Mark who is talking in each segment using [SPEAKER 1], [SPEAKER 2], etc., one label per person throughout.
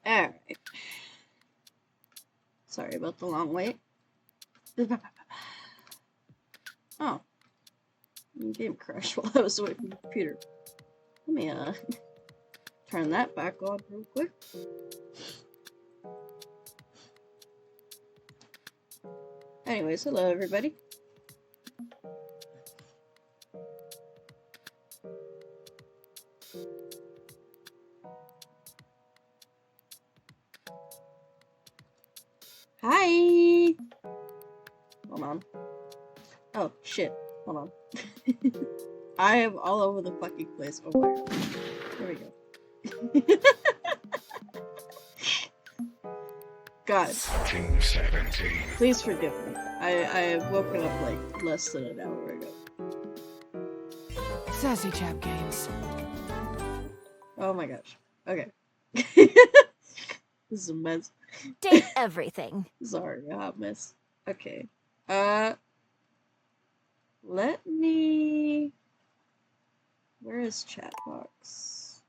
[SPEAKER 1] Alright. Sorry about the long wait. Oh. Game crashed while I was away from the computer. Let me, turn that back on real quick. Anyways, hello everybody. Hi! Hold on. Oh, shit. Hold on. I am all over the fucking place. Oh my god. There we go. God. 17. Please forgive me. I woke up like less than an hour ago.
[SPEAKER 2] Sassy chap games.
[SPEAKER 1] Oh my gosh. Okay. This is a mess.
[SPEAKER 3] Date everything.
[SPEAKER 1] Sorry, a hot mess. Okay. Let me... Where is chat box?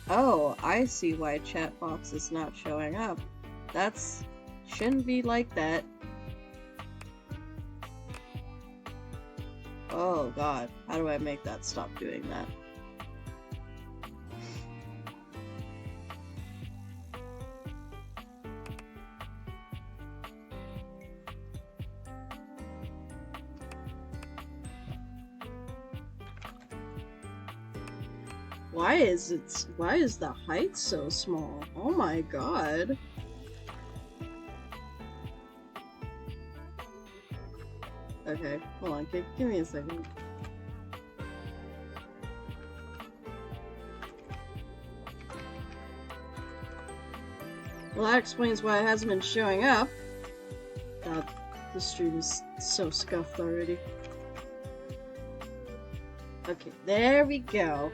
[SPEAKER 1] Oh, I see why chat box is not showing up. That's... shouldn't be like that. Oh god, how do I make that stop doing that? Why is the height so small? Oh my god. Okay, hold on, give me a second. Well, that explains why it hasn't been showing up. God, the stream is so scuffed already. Okay, there we go.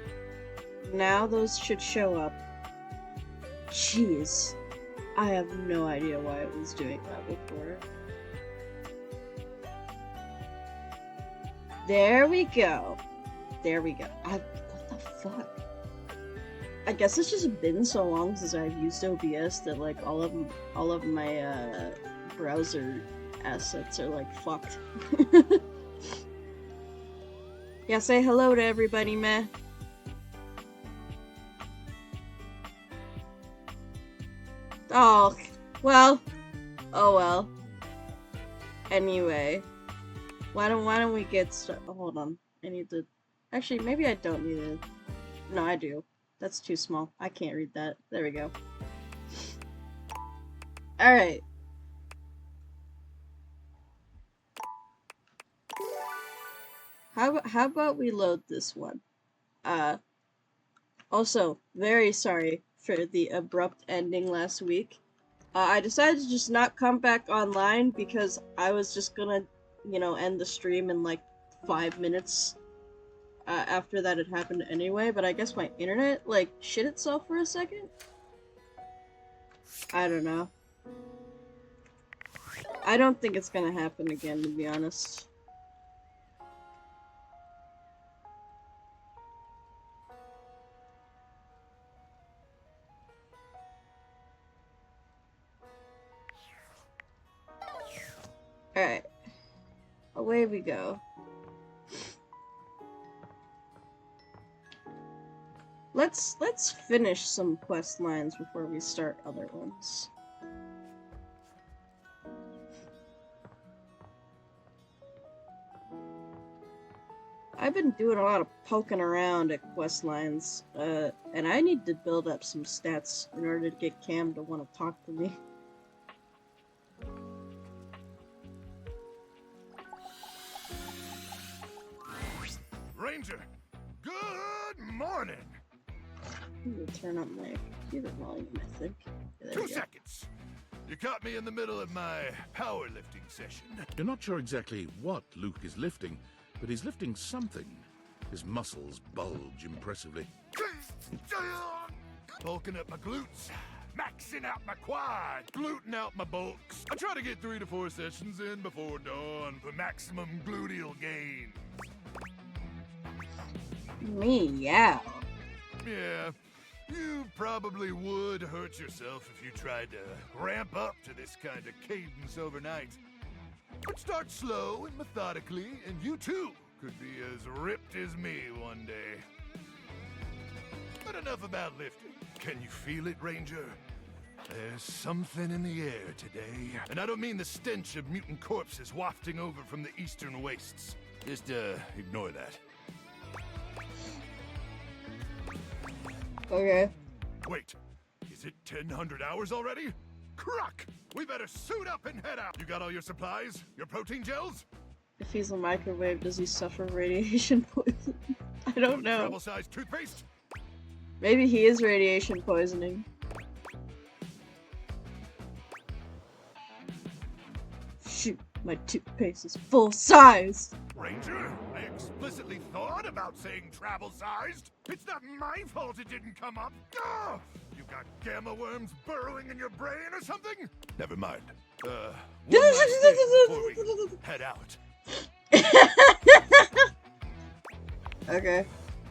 [SPEAKER 1] Now those should show up. Jeez. I have no idea why it was doing that before. There we go. There we go. What the fuck? I guess it's just been so long since I've used OBS that like all of my browser assets are like fucked. Yeah, say hello to everybody, meh. Oh, well. Oh well. Anyway, why don't we get started? Oh, hold on. I need to. Actually, maybe I don't need to. No, I do. That's too small. I can't read that. There we go. All right. How about we load this one? Also, very sorry for the abrupt ending last week. I decided to just not come back online because I was just gonna, end the stream in like 5 minutes after that had happened anyway, but I guess my internet, like, shit itself for a second? I don't know. I don't think it's gonna happen again, to be honest. Alright. Away we go. Let's finish some quest lines before we start other ones. I've been doing a lot of poking around at quest lines, and I need to build up some stats in order to get Cam to want to talk to me.
[SPEAKER 2] Ranger, good morning.
[SPEAKER 1] I'm gonna turn up my computer volume, I think. There
[SPEAKER 2] 2
[SPEAKER 1] we go.
[SPEAKER 2] seconds. You caught me in the middle of my powerlifting session.
[SPEAKER 4] You're not sure exactly what Luke is lifting, but he's lifting something. His muscles bulge impressively.
[SPEAKER 2] Bulking up my glutes, maxing out my quad, gluten out my bulks. I try to get 3 to 4 sessions in before dawn for maximum gluteal gains.
[SPEAKER 1] Meow.
[SPEAKER 2] Yeah, you probably would hurt yourself if you tried to ramp up to this kind of cadence overnight. But start slow and methodically, and you too could be as ripped as me one day. But enough about lifting. Can you feel it, Ranger? There's something in the air today. And I don't mean the stench of mutant corpses wafting over from the eastern wastes. Just, ignore that.
[SPEAKER 1] Okay.
[SPEAKER 2] Wait, is it 1,000 hours already? Cruck! We better suit up and head out. You got all your supplies? Your protein gels?
[SPEAKER 1] If he's a microwave, does he suffer radiation poisoning? I don't know.
[SPEAKER 2] Travel-sized toothpaste?
[SPEAKER 1] Maybe he is radiation poisoning. Shoot, my toothpaste is full size!
[SPEAKER 2] Ranger, I explicitly thought about saying travel-sized. It's not my fault it didn't come up. Ugh! You got gamma worms burrowing in your brain or something? Never mind. One last thing before we head out.
[SPEAKER 1] Okay.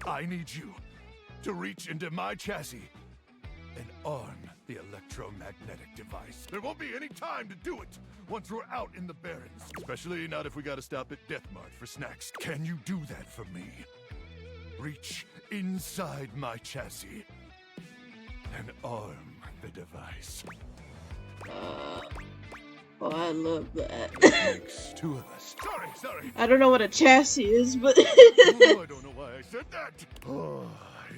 [SPEAKER 2] I need you to reach into my chassis and arm the electromagnetic device. There won't be any time to do it once we're out in the Barrens. Especially not if we gotta stop at Death Mart for snacks. Can you do that for me? Reach inside my chassis and arm the device.
[SPEAKER 1] Oh, I love that.
[SPEAKER 2] Makes 2 of us. Sorry.
[SPEAKER 1] I don't know what a chassis is, but...
[SPEAKER 2] Oh, I don't know why I said that. Oh,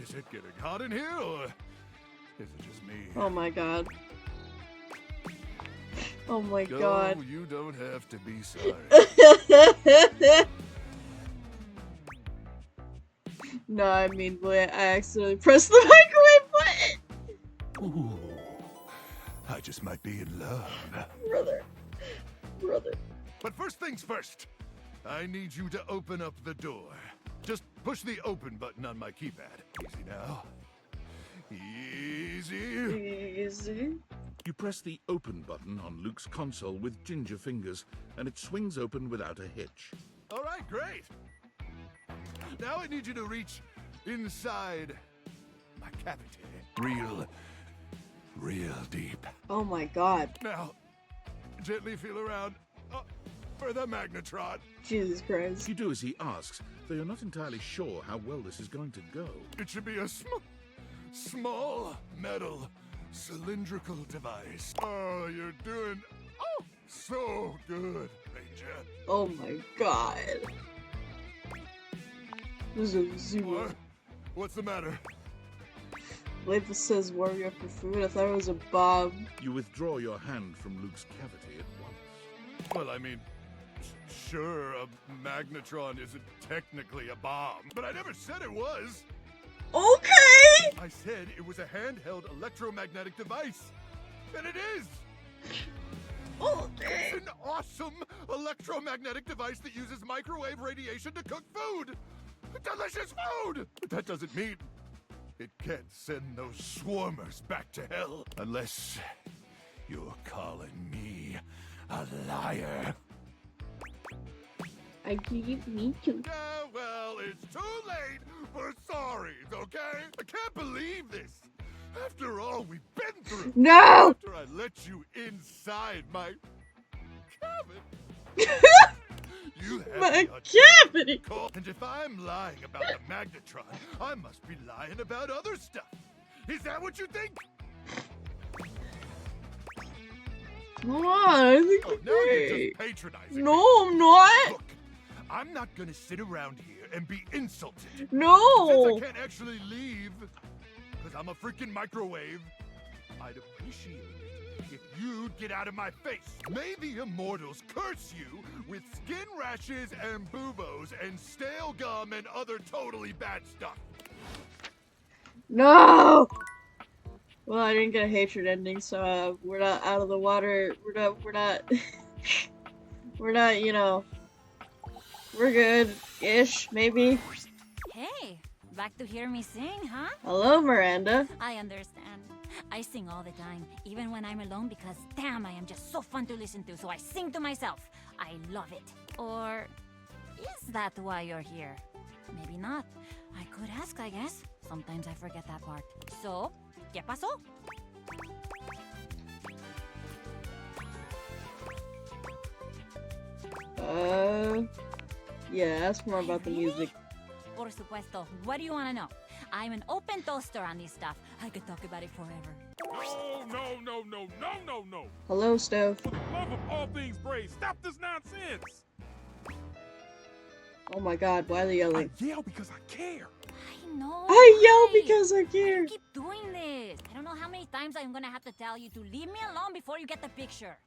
[SPEAKER 2] is it getting hot in here, or is it just me?
[SPEAKER 1] Oh my god. Oh my
[SPEAKER 2] No,
[SPEAKER 1] god.
[SPEAKER 2] you don't have to be sorry.
[SPEAKER 1] No, I mean, boy, I accidentally pressed the microwave button!
[SPEAKER 2] Ooh, I just might be in love.
[SPEAKER 1] Brother.
[SPEAKER 2] But first things first, I need you to open up the door. Just push the open button on my keypad. Easy now. Easy.
[SPEAKER 1] Easy.
[SPEAKER 4] You press the open button on Luke's console with ginger fingers, and it swings open without a hitch.
[SPEAKER 2] All right, great. Now I need you to reach inside my cavity. Real deep.
[SPEAKER 1] Oh my god.
[SPEAKER 2] Now, gently feel around for the magnetron.
[SPEAKER 1] Jesus Christ.
[SPEAKER 4] You do as he asks, though you're not entirely sure how well this is going to go.
[SPEAKER 2] It should be a small metal cylindrical device. Oh, you're doing so good, Ranger.
[SPEAKER 1] Oh my god. This is a zoo.
[SPEAKER 2] What? What's the matter?
[SPEAKER 1] Label says warrior for food. I thought it was a bomb.
[SPEAKER 4] You withdraw your hand from Luke's cavity at once.
[SPEAKER 2] Well, I mean, sure, a magnetron isn't technically a bomb, but I never said it was.
[SPEAKER 1] Okay!
[SPEAKER 2] I said it was a handheld electromagnetic device, and it is.
[SPEAKER 1] Okay.
[SPEAKER 2] It's an awesome electromagnetic device that uses microwave radiation to cook food. Delicious food! But that doesn't mean it can't send those swarmers back to hell. Unless you're calling me a liar.
[SPEAKER 1] I didn't mean to.
[SPEAKER 2] Yeah, well, it's too late for sorries, okay? I can't believe this. After all we've been through.
[SPEAKER 1] No!
[SPEAKER 2] After I let you inside my cabin. You have
[SPEAKER 1] My
[SPEAKER 2] the audacity
[SPEAKER 1] cavity!
[SPEAKER 2] to call- And if I'm lying about the magnetron, I must be lying about other stuff. Is that what you think?
[SPEAKER 1] Come on, I think
[SPEAKER 2] Oh,
[SPEAKER 1] you're
[SPEAKER 2] now you're
[SPEAKER 1] great.
[SPEAKER 2] just patronizing
[SPEAKER 1] No,
[SPEAKER 2] me.
[SPEAKER 1] I'm not.
[SPEAKER 2] Look, I'm not gonna sit around here and be insulted.
[SPEAKER 1] No.
[SPEAKER 2] Since I can't actually leave, because I'm a freaking microwave, I'd appreciate it if you'd get out of my face. May the immortals curse you with skin rashes and buboes and stale gum and other totally bad stuff.
[SPEAKER 1] No. Well, I didn't get a hatred ending, so we're not out of the water. We're not. We're not. You know. We're good-ish, maybe.
[SPEAKER 3] Hey, back to hear me sing, huh?
[SPEAKER 1] Hello, Miranda.
[SPEAKER 3] I understand. I sing all the time, even when I'm alone, because damn, I am just so fun to listen to, so I sing to myself. I love it. Or is that why you're here? Maybe not. I could ask, I guess. Sometimes I forget that part. So, ¿qué pasó?
[SPEAKER 1] Yeah, ask more about the music.
[SPEAKER 3] Por supuesto. What do you want to know? I'm an open toaster on this stuff. I could talk about it forever.
[SPEAKER 5] No.
[SPEAKER 1] Hello, Stove.
[SPEAKER 5] For the love of all things brave, stop this nonsense.
[SPEAKER 1] Oh my god, why are they yelling?
[SPEAKER 5] I yell because I care.
[SPEAKER 3] I know.
[SPEAKER 1] I yell
[SPEAKER 3] right?
[SPEAKER 1] because I
[SPEAKER 3] Why do you
[SPEAKER 1] care.
[SPEAKER 3] keep doing this? I don't know how many times I'm gonna have to tell you to leave me alone before you get the picture.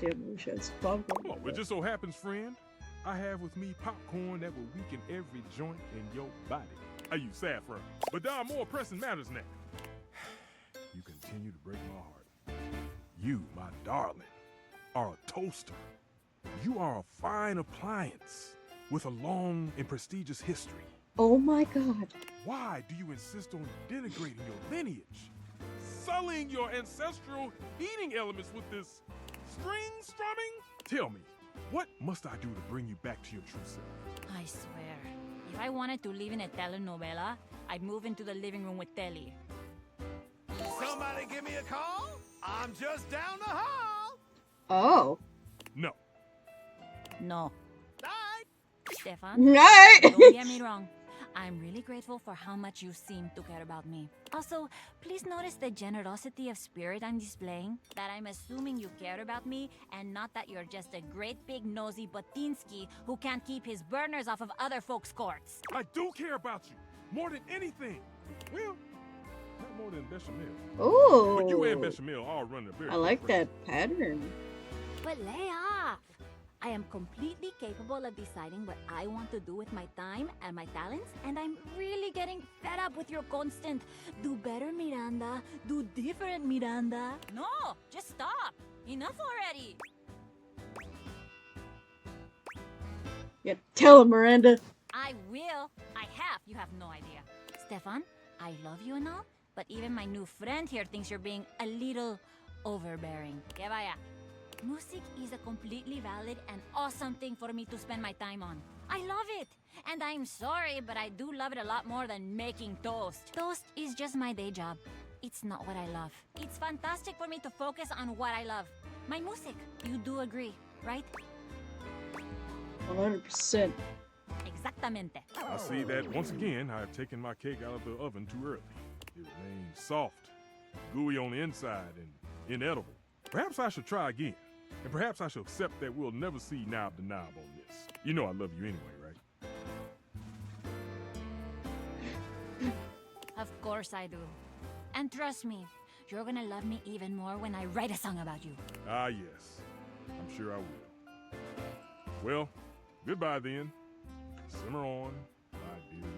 [SPEAKER 1] Damn, I wish I had some popcorn.
[SPEAKER 5] Oh, it just so happens, friend, I have with me popcorn that will weaken every joint in your body. I use saffron. But there are more pressing matters now. You continue to break my heart. You, my darling, are a toaster. You are a fine appliance with a long and prestigious history.
[SPEAKER 1] Oh my god.
[SPEAKER 5] Why do you insist on denigrating your lineage? Sullying your ancestral heating elements with this string strumming? Tell me, what must I do to bring you back to your true self?
[SPEAKER 3] I swear, if I wanted to live in a telenovela, I'd move into the living room with Telly.
[SPEAKER 2] Somebody give me a call? I'm just down the hall.
[SPEAKER 1] Oh.
[SPEAKER 5] No.
[SPEAKER 3] No.
[SPEAKER 2] Bye.
[SPEAKER 3] Stefan,
[SPEAKER 1] Right.
[SPEAKER 3] don't get me wrong. I'm really grateful for how much you seem to care about me. Also, please notice the generosity of spirit I'm displaying. That I'm assuming you care about me and not that you're just a great big nosy Botinsky who can't keep his burners off of other folks' courts.
[SPEAKER 5] I do care about you more than anything. Well, not more than Bechamel.
[SPEAKER 1] Oh.
[SPEAKER 5] But you and Bechamel all run a very
[SPEAKER 1] I like
[SPEAKER 5] different
[SPEAKER 1] that pattern.
[SPEAKER 3] But lay off. I am completely capable of deciding what I want to do with my time and my talents, and I'm really getting fed up with your constant do better, Miranda, do different, Miranda. No, just stop. Enough already.
[SPEAKER 1] Yeah, tell him, Miranda.
[SPEAKER 3] I will. I have. You have no idea. Stefan, I love you and all, but even my new friend here thinks you're being a little overbearing. Que vaya. Music is a completely valid and awesome thing for me to spend my time on. I love it. And I'm sorry, but I do love it a lot more than making toast. Toast is just my day job. It's not what I love. It's fantastic for me to focus on what I love. My music. You do agree, right?
[SPEAKER 1] 100%.
[SPEAKER 3] Exactamente.
[SPEAKER 5] I see that once again I have taken my cake out of the oven too early. It remains soft, gooey on the inside, and inedible. Perhaps I should try again. And perhaps I should accept that we'll never see knob to knob on this. You know I love you anyway, right?
[SPEAKER 3] Of course I do. And trust me, you're gonna love me even more when I write a song about you.
[SPEAKER 5] Ah, yes. I'm sure I will. Well, goodbye then. Simmer on, my dear.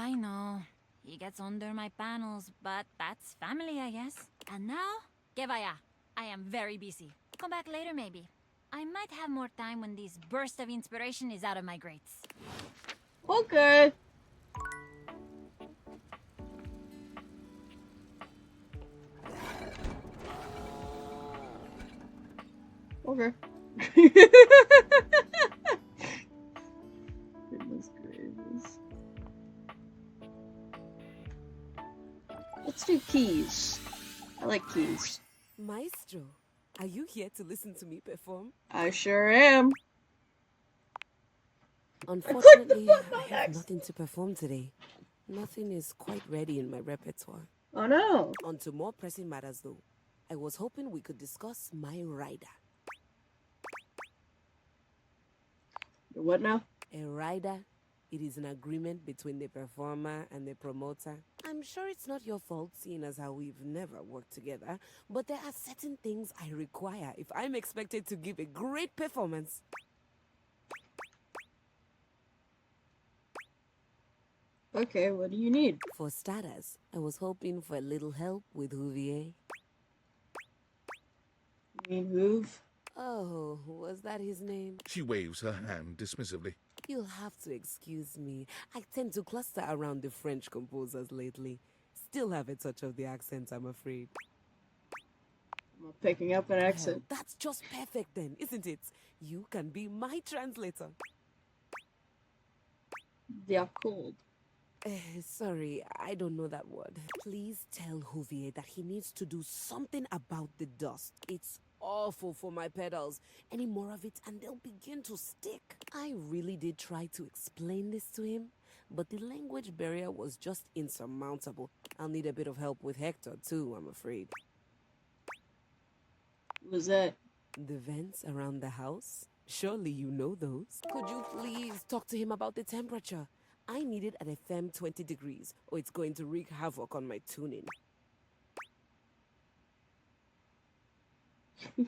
[SPEAKER 3] I know. He gets under my panels, but that's family, I guess. And now, que vaya. I am very busy. Come back later, maybe. I might have more time when this burst of inspiration is out of my grates.
[SPEAKER 1] Okay. Okay. Goodness gracious. Let's do keys. I like keys.
[SPEAKER 6] Maestro, are you here to listen to me perform?
[SPEAKER 1] I sure am.
[SPEAKER 6] Unfortunately,
[SPEAKER 1] button
[SPEAKER 6] I
[SPEAKER 1] by
[SPEAKER 6] have
[SPEAKER 1] accident.
[SPEAKER 6] nothing to perform today. Nothing is quite ready in my repertoire.
[SPEAKER 1] Oh no.
[SPEAKER 6] On to more pressing matters though. I was hoping we could discuss my rider.
[SPEAKER 1] What now?
[SPEAKER 6] A rider? It is an agreement between the performer and the promoter. I'm sure it's not your fault, seeing as how we've never worked together, but there are certain things I require if I'm expected to give a great performance.
[SPEAKER 1] Okay, what do you need?
[SPEAKER 6] For starters, I was hoping for a little help with Huvier.
[SPEAKER 1] You mean Hoove?
[SPEAKER 6] Oh, was that his name?
[SPEAKER 4] She waves her hand dismissively.
[SPEAKER 6] You'll have to excuse me. I tend to cluster around the French composers lately. Still have a touch of the accent, I'm afraid.
[SPEAKER 1] I'm not picking up an
[SPEAKER 6] Well,
[SPEAKER 1] accent.
[SPEAKER 6] that's just perfect then, isn't it? You can be my translator.
[SPEAKER 1] Yeah, cold.
[SPEAKER 6] Sorry, I don't know that word. Please tell Huvier that he needs to do something about the dust. It's awful for my pedals. Any more of it and they'll begin to stick. I really did try to explain this to him, but the language barrier was just insurmountable. I'll need a bit of help with Hector too, I'm afraid.
[SPEAKER 1] What was that?
[SPEAKER 6] The vents around the house? Surely you know those. Could you please talk to him about the temperature? I need it at a firm 20 degrees, or it's going to wreak havoc on my tuning.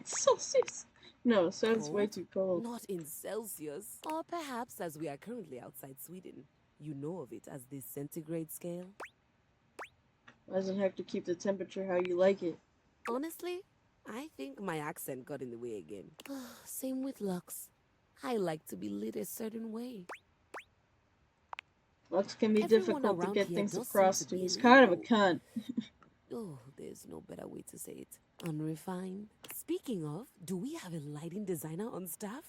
[SPEAKER 1] Celsius? No, sounds way
[SPEAKER 6] Cold?
[SPEAKER 1] too cold.
[SPEAKER 6] Not in Celsius. Or perhaps as we are currently outside Sweden. You know of it as the centigrade scale?
[SPEAKER 1] Why doesn't Hector keep the temperature how you like it?
[SPEAKER 6] Honestly, I think my accent got in the way again. Same with Lux. I like to be lit a certain way.
[SPEAKER 1] Lux can be
[SPEAKER 6] Everyone
[SPEAKER 1] difficult to
[SPEAKER 6] around
[SPEAKER 1] get
[SPEAKER 6] here
[SPEAKER 1] things
[SPEAKER 6] does seem
[SPEAKER 1] across
[SPEAKER 6] to
[SPEAKER 1] to.
[SPEAKER 6] be
[SPEAKER 1] He's
[SPEAKER 6] an
[SPEAKER 1] kind of a
[SPEAKER 6] ego.
[SPEAKER 1] cunt.
[SPEAKER 6] Oh, there's no better way to say it. Unrefined. Speaking of, do we have a lighting designer on staff?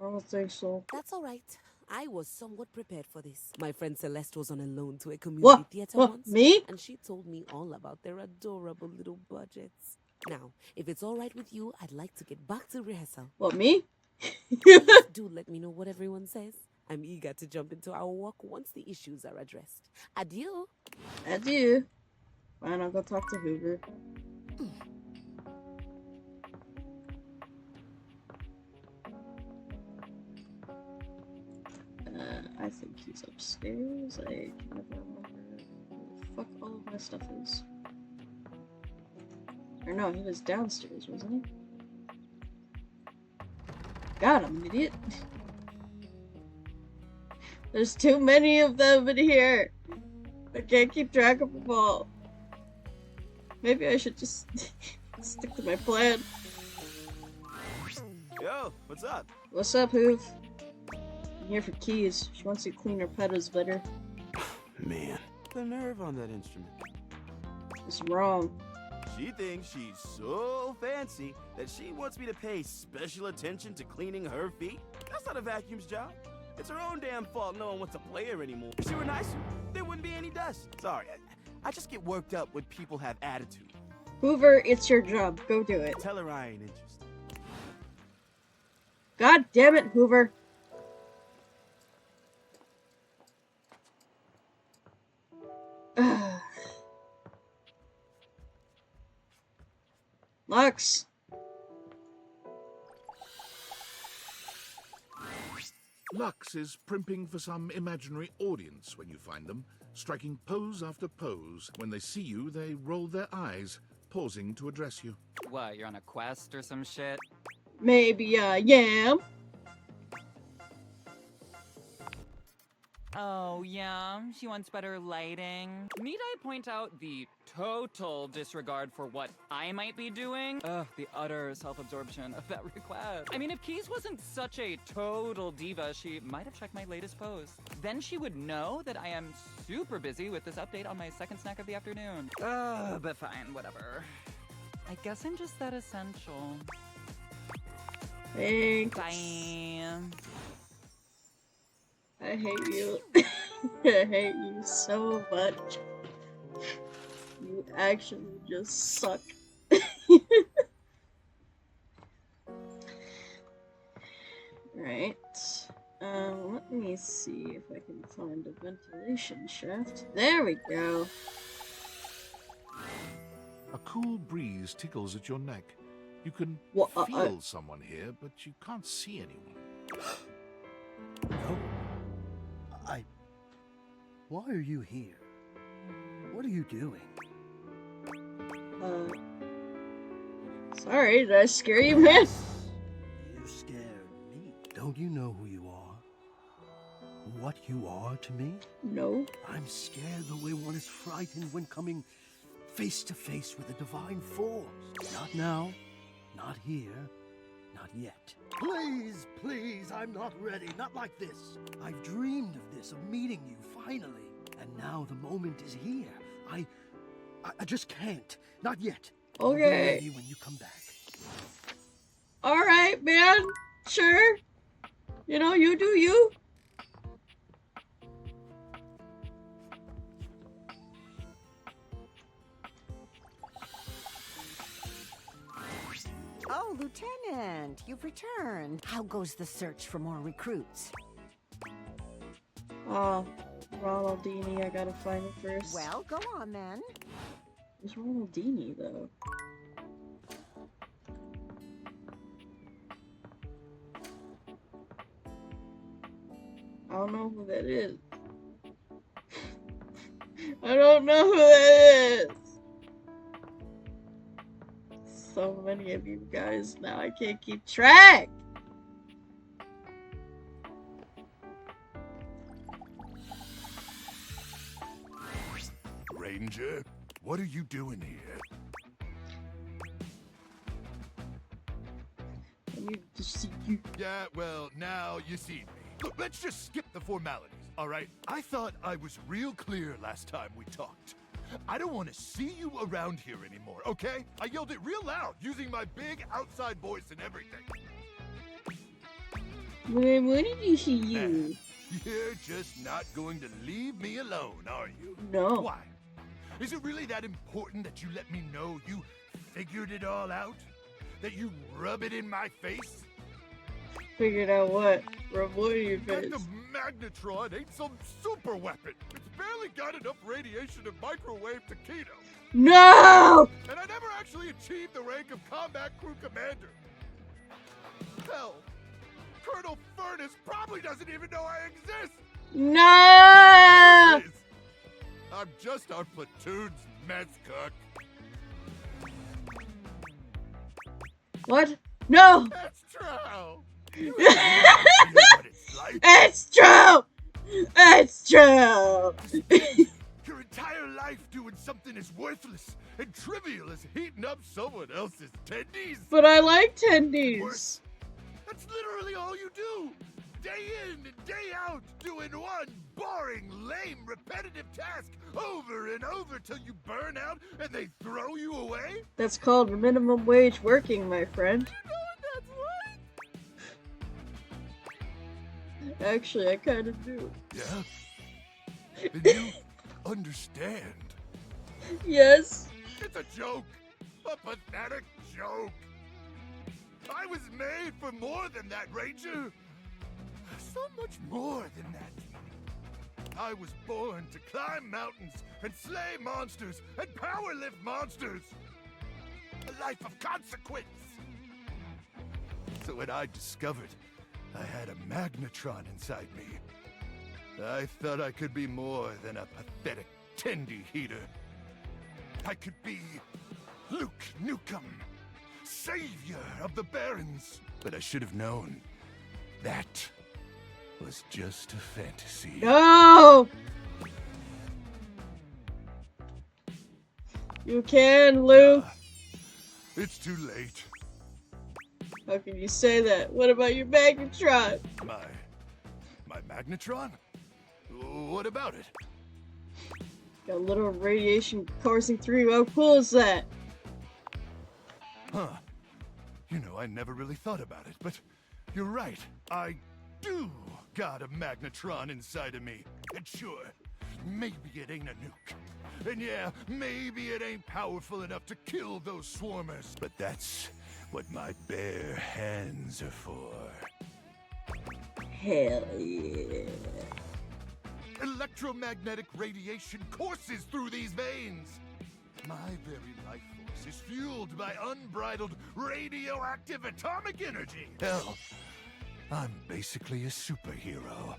[SPEAKER 1] I don't think so.
[SPEAKER 6] That's all right. I was somewhat prepared for this. My friend Celeste was on a loan to a community theater once,
[SPEAKER 1] Me?
[SPEAKER 6] and she told me all about their adorable little budgets. Now, if it's all right with you, I'd like to get back to rehearsal.
[SPEAKER 1] What, me?
[SPEAKER 6] Please do let me know what everyone says. I'm eager to jump into our work once the issues are addressed. Adieu.
[SPEAKER 1] Adieu. Fine, I'll go talk to Hoover. I think he's upstairs. I can't remember. fuck all of my stuff is. Or no, he was downstairs, wasn't he? God, I'm an idiot. There's too many of them in here. I can't keep track of them all. Maybe I should just stick to my plan.
[SPEAKER 7] Yo, what's up?
[SPEAKER 1] What's up, Hoov? I'm here for Keys. She wants you to clean her pedals better.
[SPEAKER 7] Man, the nerve on that instrument.
[SPEAKER 1] It's wrong.
[SPEAKER 7] She thinks she's so fancy that she wants me to pay special attention to cleaning her feet. That's not a vacuum's job. It's her own damn fault no one wants to play her anymore. If she were nicer, there wouldn't be any dust. Sorry, I just get worked up when people have attitude.
[SPEAKER 1] Hoover, it's your job. Go do it.
[SPEAKER 7] Tell her I ain't interested.
[SPEAKER 1] God damn it, Hoover. Lux.
[SPEAKER 4] Lux is primping for some imaginary audience when you find them, striking pose after pose. When they see you, they roll their eyes, pausing to address you.
[SPEAKER 8] What, you're on a quest or some shit?
[SPEAKER 1] Maybe I am.
[SPEAKER 8] Oh, yeah, she wants better lighting. Need I point out the total disregard for what I might be doing? Ugh, the utter self-absorption of that request. I mean, if Keys wasn't such a total diva, she might have checked my latest post. Then she would know that I am super busy with this update on my second snack of the afternoon. But fine, whatever. I guess I'm just that essential.
[SPEAKER 1] Thanks.
[SPEAKER 8] Bye.
[SPEAKER 1] I hate you. I hate you so much. You actually just suck. Right. Let me see if I can find a ventilation shaft. There we go.
[SPEAKER 4] A cool breeze tickles at your neck. You can
[SPEAKER 1] What,
[SPEAKER 4] feel someone here, but you can't see anyone.
[SPEAKER 9] No. Why are you here? What are you doing?
[SPEAKER 1] Sorry, did I scare you, man?
[SPEAKER 9] You scared me. Don't you know who you are? What you are to me?
[SPEAKER 1] No.
[SPEAKER 9] I'm scared the way one is frightened when coming face to face with a divine force. Not now, not here, not yet. Please, please, I'm not ready. Not like this. I've dreamed of this, of meeting you, finally. And now the moment is here. I just can't. Not yet. I'll be
[SPEAKER 1] Okay.
[SPEAKER 9] ready when you come back.
[SPEAKER 1] Alright, man. Sure. You know, you do you.
[SPEAKER 10] Oh, Lieutenant, you've returned. How goes the search for more recruits?
[SPEAKER 1] Ronaldini, I gotta find it first.
[SPEAKER 10] Well, go on then.
[SPEAKER 1] Who's Ronaldini, though? I don't know who that is. I don't know who that is. So many of you guys now, I can't keep track.
[SPEAKER 2] Ranger, what are you doing here?
[SPEAKER 1] I need to see you.
[SPEAKER 2] Yeah, well, now you see me. Look, let's just skip the formalities, all right? I thought I was real clear last time we talked. I don't want to see you around here anymore, okay? I yelled it real loud, using my big outside voice and everything.
[SPEAKER 1] When did you see you?
[SPEAKER 2] You're just not going to leave me alone, are you?
[SPEAKER 1] No.
[SPEAKER 2] Why? Is it really that important that you let me know you figured it all out? That you rub it in my face?
[SPEAKER 1] Figured out what? Rub what in your
[SPEAKER 2] That
[SPEAKER 1] face?
[SPEAKER 2] the magnetron ain't some super weapon. It's barely got enough radiation to microwave taquitos.
[SPEAKER 1] No!
[SPEAKER 2] And I never actually achieved the rank of combat crew commander. Hell, Colonel Furnace probably doesn't even know I exist.
[SPEAKER 1] No!
[SPEAKER 2] Liz, I'm just our platoon's mess cook.
[SPEAKER 1] What? No!
[SPEAKER 2] That's true. You have no idea what it's like.
[SPEAKER 1] It's true! It's true!
[SPEAKER 2] Your entire life doing something as worthless and trivial as heating up someone else's tendies.
[SPEAKER 1] But I like tendies.
[SPEAKER 2] That's literally all you do. Day in and day out, doing one boring, lame, repetitive task over and over till you burn out and they throw you away?
[SPEAKER 1] That's called minimum wage working, my friend.
[SPEAKER 2] You know what that's like?
[SPEAKER 1] Actually, I kind of do.
[SPEAKER 2] Yeah? Then you understand.
[SPEAKER 1] Yes.
[SPEAKER 2] It's a joke. A pathetic joke. I was made for more than that, Ranger. So much more than that. I was born to climb mountains and slay monsters and power lift monsters. A life of consequence. So when I discovered I had a magnetron inside me, I thought I could be more than a pathetic tendy heater. I could be Luke Nukem, savior of the Barrens. But I should have known that was just a fantasy.
[SPEAKER 1] No! You can, Luke.
[SPEAKER 2] It's too late.
[SPEAKER 1] How can you say that? What about your magnetron?
[SPEAKER 2] My magnetron? What about it?
[SPEAKER 1] Got a little radiation coursing through. How cool is that?
[SPEAKER 2] Huh. You know, I never really thought about it, but you're right. I do got a magnetron inside of me. And sure, maybe it ain't a nuke. And yeah, maybe it ain't powerful enough to kill those swarmers. But that's what my bare hands are for.
[SPEAKER 1] Hell yeah.
[SPEAKER 2] Electromagnetic radiation courses through these veins. My very life force is fueled by unbridled radioactive atomic energy. Hell, I'm basically a superhero.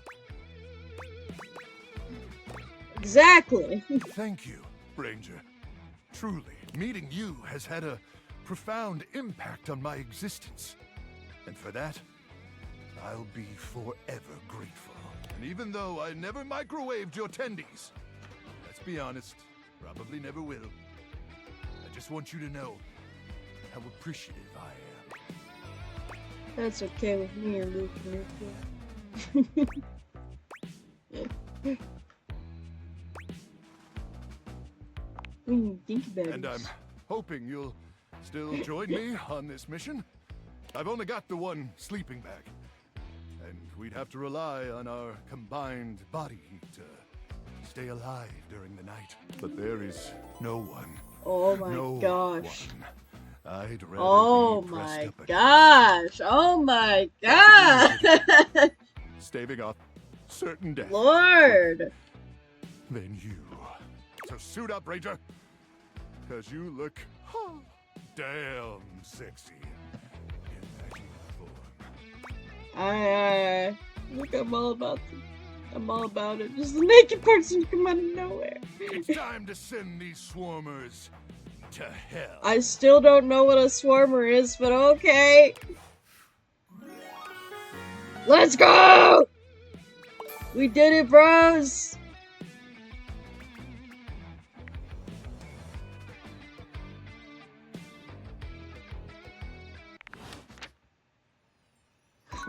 [SPEAKER 1] Exactly.
[SPEAKER 2] Thank you, Ranger. Truly, meeting you has had a profound impact on my existence. And for that, I'll be forever grateful. And even though I never microwaved your tendies, let's be honest, probably never will, I just want you to know how appreciative I am.
[SPEAKER 1] That's okay with me, Luke. Think about it.
[SPEAKER 2] And I'm hoping you'll still join me on this mission. I've only got the one sleeping bag, and we'd have to rely on our combined body heat to stay alive during the night. But there is no one.
[SPEAKER 1] Oh my
[SPEAKER 2] no
[SPEAKER 1] gosh.
[SPEAKER 2] One I'd rather
[SPEAKER 1] Oh
[SPEAKER 2] be pressed
[SPEAKER 1] my
[SPEAKER 2] up against.
[SPEAKER 1] gosh. Oh my god.
[SPEAKER 2] Staving off certain death
[SPEAKER 1] Lord.
[SPEAKER 2] than you. So suit up, Ranger, because you look damn sexy in that uniform.
[SPEAKER 1] Look, I'm all about it. Just the naked parts that come out of nowhere.
[SPEAKER 2] It's time to send these swarmers to hell.
[SPEAKER 1] I still don't know what a swarmer is, but okay. Let's go! We did it, bros!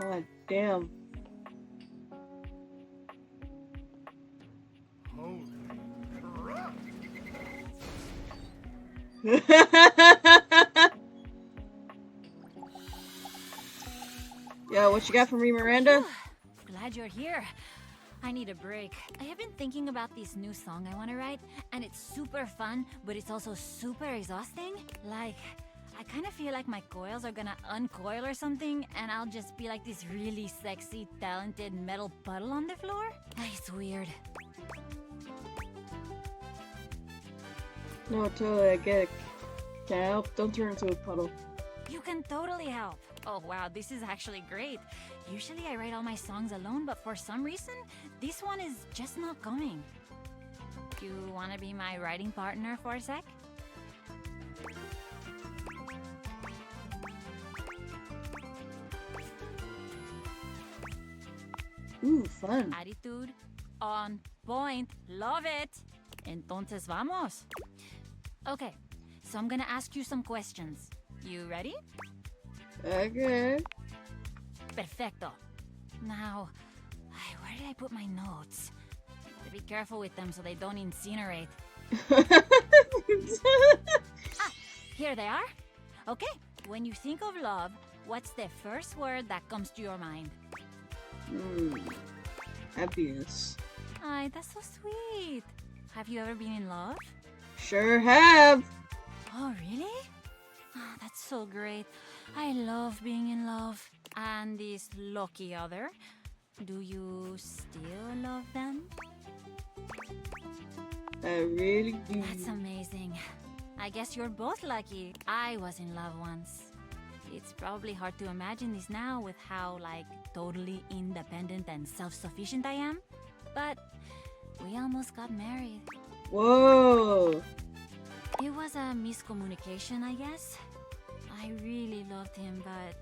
[SPEAKER 1] God damn.
[SPEAKER 2] Holy crap!
[SPEAKER 1] Yo, what you got for me, Miranda?
[SPEAKER 3] Glad you're here. I need a break. I have been thinking about this new song I want to write, and it's super fun, but it's also super exhausting. Like, I kind of feel like my coils are gonna uncoil or something, and I'll just be like this really sexy, talented metal puddle on the floor. It's weird.
[SPEAKER 1] No, totally, I get it. Can I help? Don't turn into a puddle.
[SPEAKER 3] You can totally help. Oh wow, this is actually great. Usually I write all my songs alone, but for some reason, this one is just not going. You wanna be my writing partner for a sec?
[SPEAKER 1] Ooh, fun.
[SPEAKER 3] Attitude on point. Love it. Entonces vamos. Okay, so I'm gonna ask you some questions. You ready?
[SPEAKER 1] Okay.
[SPEAKER 3] Perfecto. Now, where did I put my notes? Gotta be careful with them so they don't incinerate. Here they are. Okay, when you think of love, what's the first word that comes to your mind?
[SPEAKER 1] Happiness.
[SPEAKER 3] Ay, that's so sweet. Have you ever been in love?
[SPEAKER 1] Sure have.
[SPEAKER 3] Oh, really? Oh, that's so great. I love being in love. And this lucky other, do you still love them?
[SPEAKER 1] I really do.
[SPEAKER 3] That's amazing. I guess you're both lucky. I was in love once. It's probably hard to imagine this now with how, like, totally independent and self-sufficient I am. But we almost got married.
[SPEAKER 1] Whoa.
[SPEAKER 3] It was a miscommunication, I guess. I really loved him, but...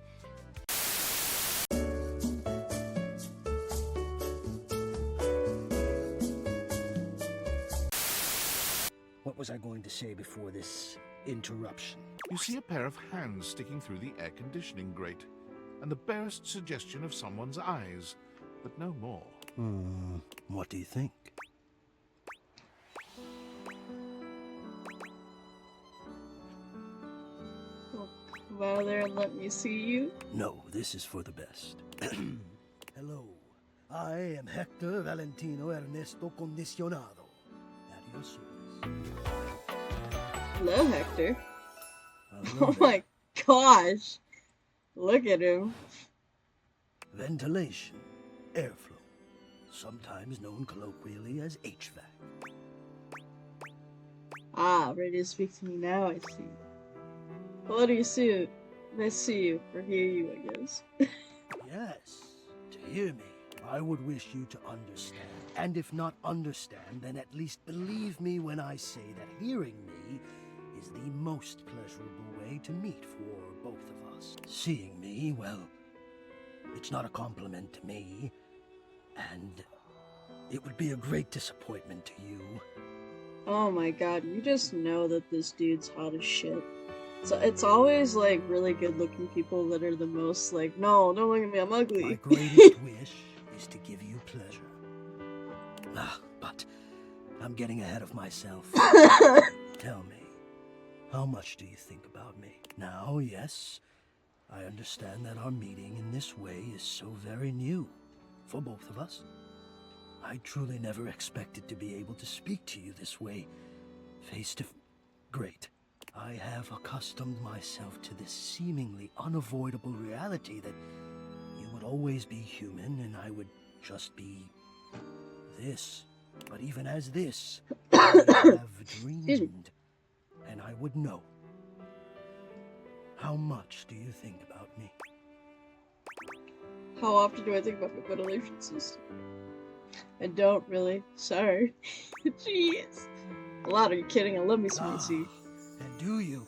[SPEAKER 9] What was I going to say before this interruption?
[SPEAKER 4] You see a pair of hands sticking through the air conditioning grate, and the barest suggestion of someone's eyes, but no more.
[SPEAKER 9] What do you think?
[SPEAKER 1] Come out of there and let me see you.
[SPEAKER 9] No, this is for the best. Hello, I am Hector Valentino Ernesto Condicionado. At your service.
[SPEAKER 1] Hello, Hector.
[SPEAKER 9] Hello
[SPEAKER 1] Oh
[SPEAKER 9] there.
[SPEAKER 1] my gosh. Look at him.
[SPEAKER 9] Ventilation, airflow, sometimes known colloquially as HVAC.
[SPEAKER 1] Ah, ready to speak to me now, I see. What do you see? Nice to see you, or hear you, I guess.
[SPEAKER 9] Yes, to hear me, I would wish you to understand. And if not understand, then at least believe me when I say that hearing me is the most pleasurable way to meet for both of us. Seeing me, well, it's not a compliment to me, and it would be a great disappointment to you.
[SPEAKER 1] Oh my god, you just know that this dude's hot as shit. So it's always like really good looking people that are the most like, no, don't look at me, I'm
[SPEAKER 9] My
[SPEAKER 1] ugly.
[SPEAKER 9] greatest wish is to give you pleasure. But I'm getting ahead of myself. Tell me, how much do you think about me? Now, yes, I understand that our meeting in this way is so very new for both of us. I truly never expected to be able to speak to you this way, face to Great. I have accustomed myself to this seemingly unavoidable reality that you would always be human and I would just be this. But even as this, I have dreamed, and I would know. How much do you think about me?
[SPEAKER 1] How often do I think about my ventilation system? I don't really. Sorry. Jeez. A lot, are you kidding? I love me some AC.
[SPEAKER 9] And do you?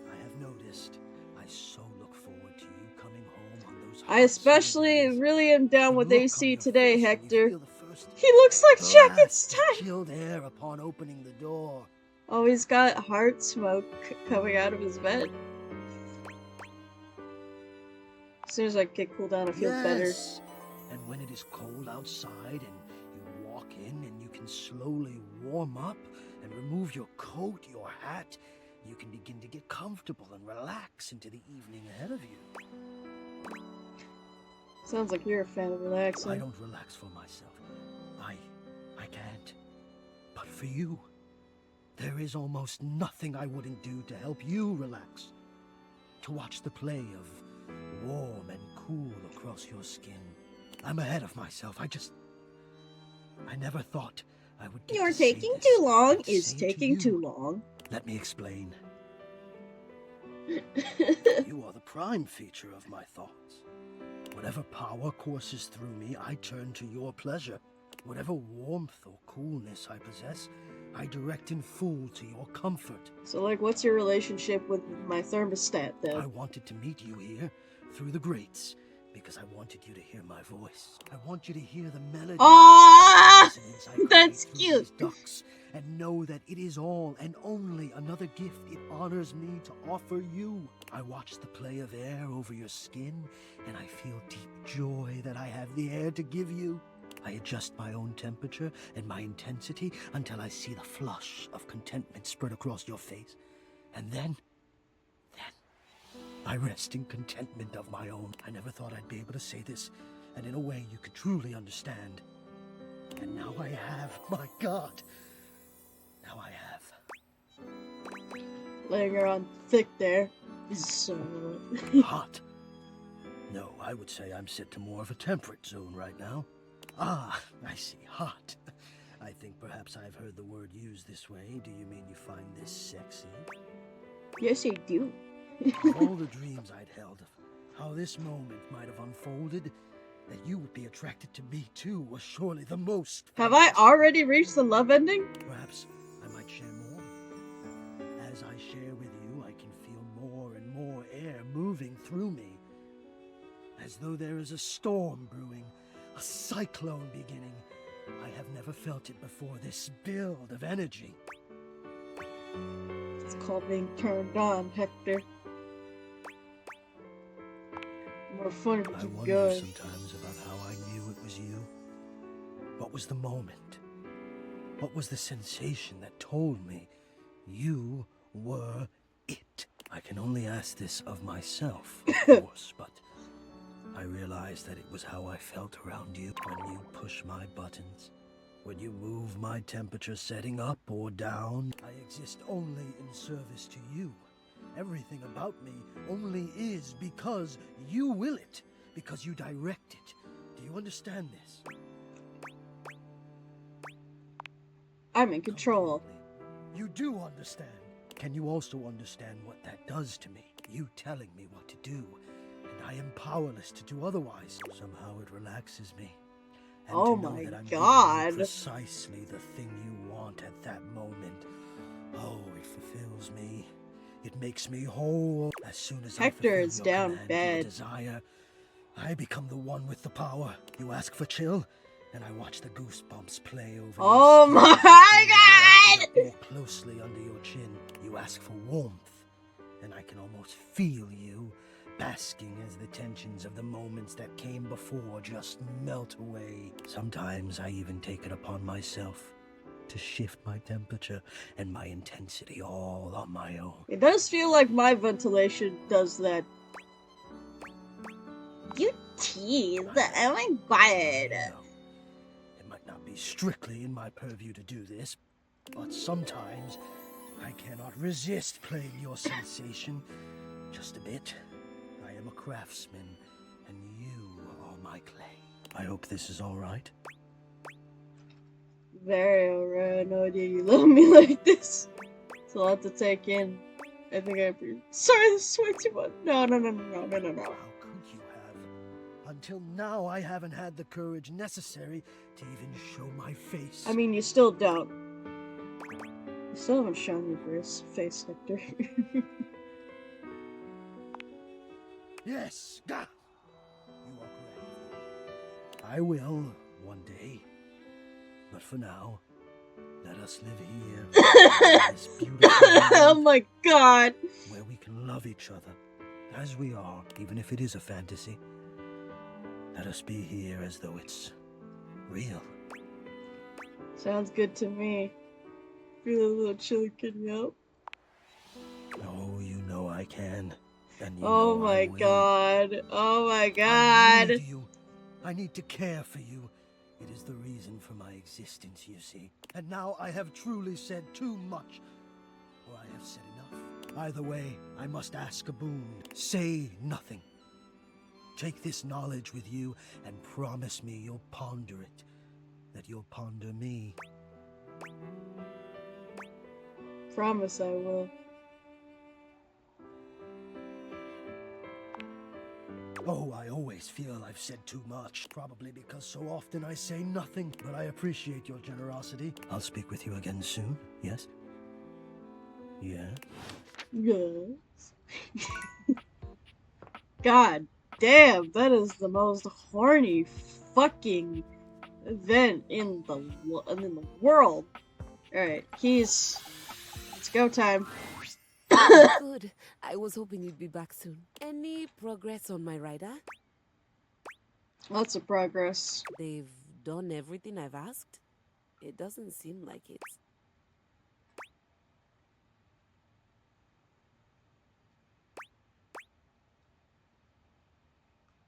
[SPEAKER 9] I have noticed. I so look forward to you coming home on those
[SPEAKER 1] I especially really am down with
[SPEAKER 9] look on
[SPEAKER 1] AC
[SPEAKER 9] your
[SPEAKER 1] today,
[SPEAKER 9] face when you
[SPEAKER 1] Hector.
[SPEAKER 9] feel the first
[SPEAKER 1] He looks like Jack and
[SPEAKER 9] blast of
[SPEAKER 1] Stein.
[SPEAKER 9] chilled air upon opening the door.
[SPEAKER 1] Oh, he's got heart smoke coming out of his vent. As soon as I get cooled down, I feel better.
[SPEAKER 9] Yes. And when it is cold outside and you walk in and you can slowly warm up and remove your coat, your hat, you can begin to get comfortable and relax into the evening ahead of you.
[SPEAKER 1] Sounds like you're a fan of relaxing.
[SPEAKER 9] I don't relax for myself. I can't. But for you, there is almost nothing I wouldn't do to help you relax. To watch the play of warm and cool across your skin. I'm ahead of myself. I never thought I would get
[SPEAKER 1] You're
[SPEAKER 9] to say
[SPEAKER 1] taking
[SPEAKER 9] this
[SPEAKER 1] too long.
[SPEAKER 9] and
[SPEAKER 1] Is
[SPEAKER 9] say to
[SPEAKER 1] taking
[SPEAKER 9] you.
[SPEAKER 1] too long.
[SPEAKER 9] Let me explain. You are the prime feature of my thoughts. Whatever power courses through me, I turn to your pleasure. Whatever warmth or coolness I possess, I direct in full to your comfort.
[SPEAKER 1] So, like, what's your relationship with my thermostat, then?
[SPEAKER 9] I wanted to meet you here, through the grates, because I wanted you to hear my voice. I want you to hear the melody.
[SPEAKER 1] Ah, that's
[SPEAKER 9] through
[SPEAKER 1] cute.
[SPEAKER 9] these ducts, and know that it is all and only another gift it honors me to offer you. I watch the play of air over your skin, and I feel deep joy that I have the air to give you. I adjust my own temperature and my intensity until I see the flush of contentment spread across your face. And then I rest in contentment of my own. I never thought I'd be able to say this, and in a way you could truly understand. And now I have, my God. Now I have.
[SPEAKER 1] Laying her on thick there. So...
[SPEAKER 9] Hot. No, I would say I'm set to more of a temperate zone right now. Ah, I see. Hot. I think perhaps I've heard the word used this way. Do you mean you find this sexy?
[SPEAKER 1] Yes, I do.
[SPEAKER 9] Of all the dreams I'd held of how this moment might have unfolded, that you would be attracted to me too was surely the most.
[SPEAKER 1] Have I already reached the love ending?
[SPEAKER 9] Perhaps I might share more. As I share with you, I can feel more and more air moving through me. As though there is a storm brewing, a cyclone beginning. I have never felt it before, this build of energy.
[SPEAKER 1] It's called being turned on, Hector. More fun if
[SPEAKER 9] I
[SPEAKER 1] it's
[SPEAKER 9] wonder
[SPEAKER 1] good.
[SPEAKER 9] sometimes about how I knew it was you. What was the moment? What was the sensation that told me you were it? I can only ask this of myself, of course, but I realized that it was how I felt around you when you push my buttons. When you move my temperature setting up or down, I exist only in service to you. Everything about me only is because you will it, because you direct it. Do you understand this?
[SPEAKER 1] I'm in control.
[SPEAKER 9] You do understand. Can you also understand what that does to me? You telling me what to do, and I am powerless to do otherwise. Somehow it relaxes me. And
[SPEAKER 1] Oh
[SPEAKER 9] to know
[SPEAKER 1] my
[SPEAKER 9] that I'm giving you
[SPEAKER 1] God.
[SPEAKER 9] precisely the thing you want at that moment. Oh, it fulfills me. It makes me whole. As soon as
[SPEAKER 1] Hector
[SPEAKER 9] I fulfill
[SPEAKER 1] is
[SPEAKER 9] your
[SPEAKER 1] down
[SPEAKER 9] command,
[SPEAKER 1] bad.
[SPEAKER 9] your desire, I become the one with the power. You ask for chill, and I watch the goosebumps play over
[SPEAKER 1] Oh
[SPEAKER 9] your skin.
[SPEAKER 1] my God!
[SPEAKER 9] More closely under your chin. You ask for warmth, and I can almost feel you basking as the tensions of the moments that came before just melt away. Sometimes I even take it upon myself to shift my temperature and my intensity all on my own.
[SPEAKER 1] It does feel like my ventilation does that. You tease. Oh my God.
[SPEAKER 9] No, it might not be strictly in my purview to do this, but sometimes I cannot resist playing your sensation just a bit. I am a craftsman, and you are my clay. I hope this is all right.
[SPEAKER 1] Very alright. No idea you love me like this. It's a lot to take in. I think sorry, this is way too much. No.
[SPEAKER 9] How could you have? Until now, I haven't had the courage necessary to even show my face.
[SPEAKER 1] I mean, you still don't. You still haven't shown your face, Hector.
[SPEAKER 9] Yes, you are correct. I will, one day. But for now, let us live here. In this beautiful
[SPEAKER 1] Oh
[SPEAKER 9] world
[SPEAKER 1] my God.
[SPEAKER 9] where we can love each other as we are, even if it is a fantasy. Let us be here as though it's real.
[SPEAKER 1] Sounds good to me. Feel a little chilly, can you help?
[SPEAKER 9] Oh, you know I can. And you
[SPEAKER 1] Oh
[SPEAKER 9] know I
[SPEAKER 1] my
[SPEAKER 9] will.
[SPEAKER 1] God. Oh my
[SPEAKER 9] I
[SPEAKER 1] God.
[SPEAKER 9] need you. I need to care for you. It is the reason for my existence, you see. And now I have truly said too much. Or I have said enough. Either way, I must ask a boon. Say nothing. Take this knowledge with you and promise me you'll ponder it. That you'll ponder me.
[SPEAKER 1] Promise I will.
[SPEAKER 9] Oh, I always feel I've said too much. Probably because so often I say nothing. But I appreciate your generosity. I'll speak with you again soon, yes? Yeah?
[SPEAKER 1] Yes. God damn, that is the most horny fucking event in the world. Alright, Keys. It's go time.
[SPEAKER 6] Good. I was hoping you'd be back soon. Any progress on my rider?
[SPEAKER 1] Lots of progress.
[SPEAKER 6] They've done everything I've asked? It doesn't seem like it.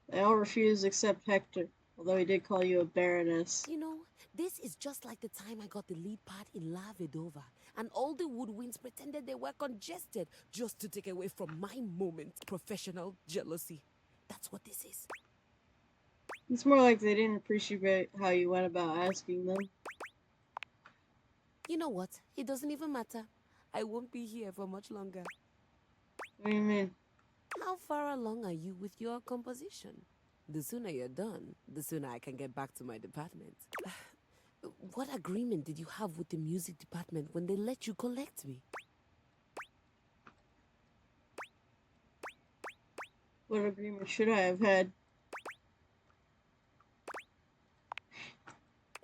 [SPEAKER 1] They all refuse except Hector, although he did call you a baroness.
[SPEAKER 6] You know, this is just like the time I got the lead part in La Vedova, and all the woodwinds pretended they were congested just to take away from my moment. Professional jealousy. That's what this is.
[SPEAKER 1] It's more like they didn't appreciate how you went about asking them.
[SPEAKER 6] You know what? It doesn't even matter. I won't be here for much longer.
[SPEAKER 1] What do you mean?
[SPEAKER 6] How far along are you with your composition? The sooner you're done, the sooner I can get back to my department. What agreement did you have with the music department when they let you collect me?
[SPEAKER 1] What agreement should I have had?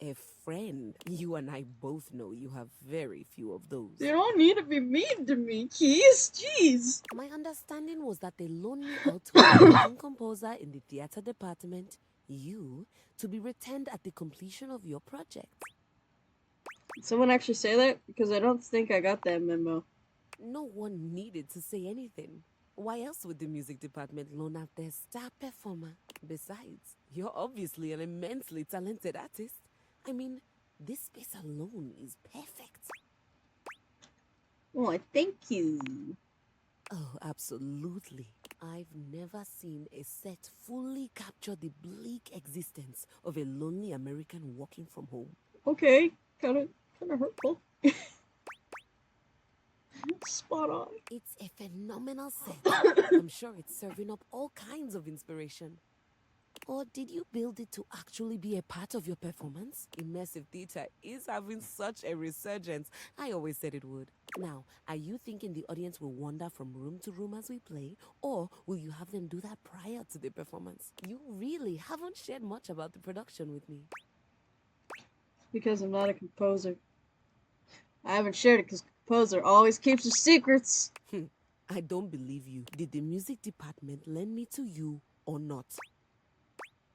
[SPEAKER 6] A friend. You and I both know you have very few of those.
[SPEAKER 1] You don't need to be mean to me, Keys. Jeez.
[SPEAKER 6] My understanding was that they loaned me out to a working composer in the theater department, you, to be returned at the completion of your project.
[SPEAKER 1] Did someone actually say that? Because I don't think I got that memo.
[SPEAKER 6] No one needed to say anything. Why else would the music department loan out their star performer? Besides, you're obviously an immensely talented artist. I mean, this space alone is perfect.
[SPEAKER 1] Oh, thank you.
[SPEAKER 6] Oh, absolutely. I've never seen a set fully capture the bleak existence of a lonely American working from home.
[SPEAKER 1] Okay, kind of hurtful. Spot on.
[SPEAKER 6] It's a phenomenal set. I'm sure it's serving up all kinds of inspiration. Or did you build it to actually be a part of your performance? Immersive theater is having such a resurgence. I always said it would. Now, are you thinking the audience will wander from room to room as we play? Or will you have them do that prior to the performance? You really haven't shared much about the production with me.
[SPEAKER 1] Because I'm not a composer. I haven't shared it because composer always keeps his secrets.
[SPEAKER 6] I don't believe you. Did the music department lend me to you or not?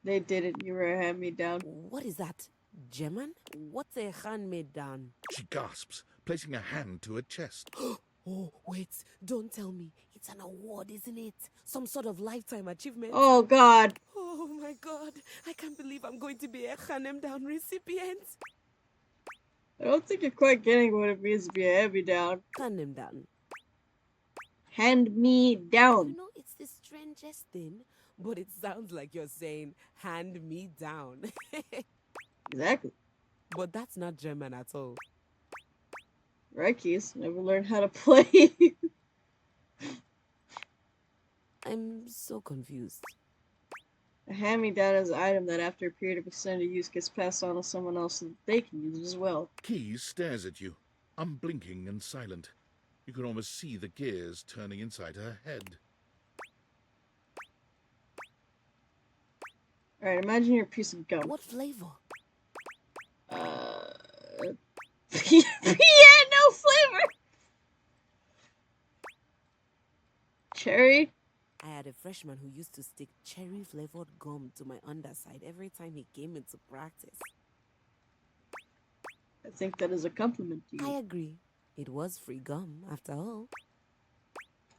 [SPEAKER 1] They didn't. You were a hand-me-down.
[SPEAKER 6] What is that? German? What's a hand-me-down?
[SPEAKER 4] She gasps, placing a hand to her chest.
[SPEAKER 6] Oh, wait. Don't tell me. It's an award, isn't it? Some sort of lifetime achievement.
[SPEAKER 1] Oh, God.
[SPEAKER 6] Oh, my God. I can't believe I'm going to be a hand-me-down recipient.
[SPEAKER 1] I don't think you're quite getting what it means to be a hand-me-down.
[SPEAKER 6] Hand-me-down.
[SPEAKER 1] Hand-me-down.
[SPEAKER 6] You know, it's the strangest thing, but it sounds like you're saying, hand me down.
[SPEAKER 1] Exactly.
[SPEAKER 6] But that's not German at all.
[SPEAKER 1] Right, Keys. Never learned how to play.
[SPEAKER 6] I'm so confused.
[SPEAKER 1] A hand-me-down is an item that after a period of extended use gets passed on to someone else so that they can use it as well.
[SPEAKER 4] Keys stares at you, unblinking and silent. You can almost see the gears turning inside her head.
[SPEAKER 1] Alright, imagine you're a piece of gum.
[SPEAKER 6] What flavor?
[SPEAKER 1] Piano flavor! Cherry?
[SPEAKER 6] I had a freshman who used to stick cherry-flavored gum to my underside every time he came into practice.
[SPEAKER 1] I think that is a compliment to
[SPEAKER 6] I
[SPEAKER 1] you.
[SPEAKER 6] agree. It was free gum, after all.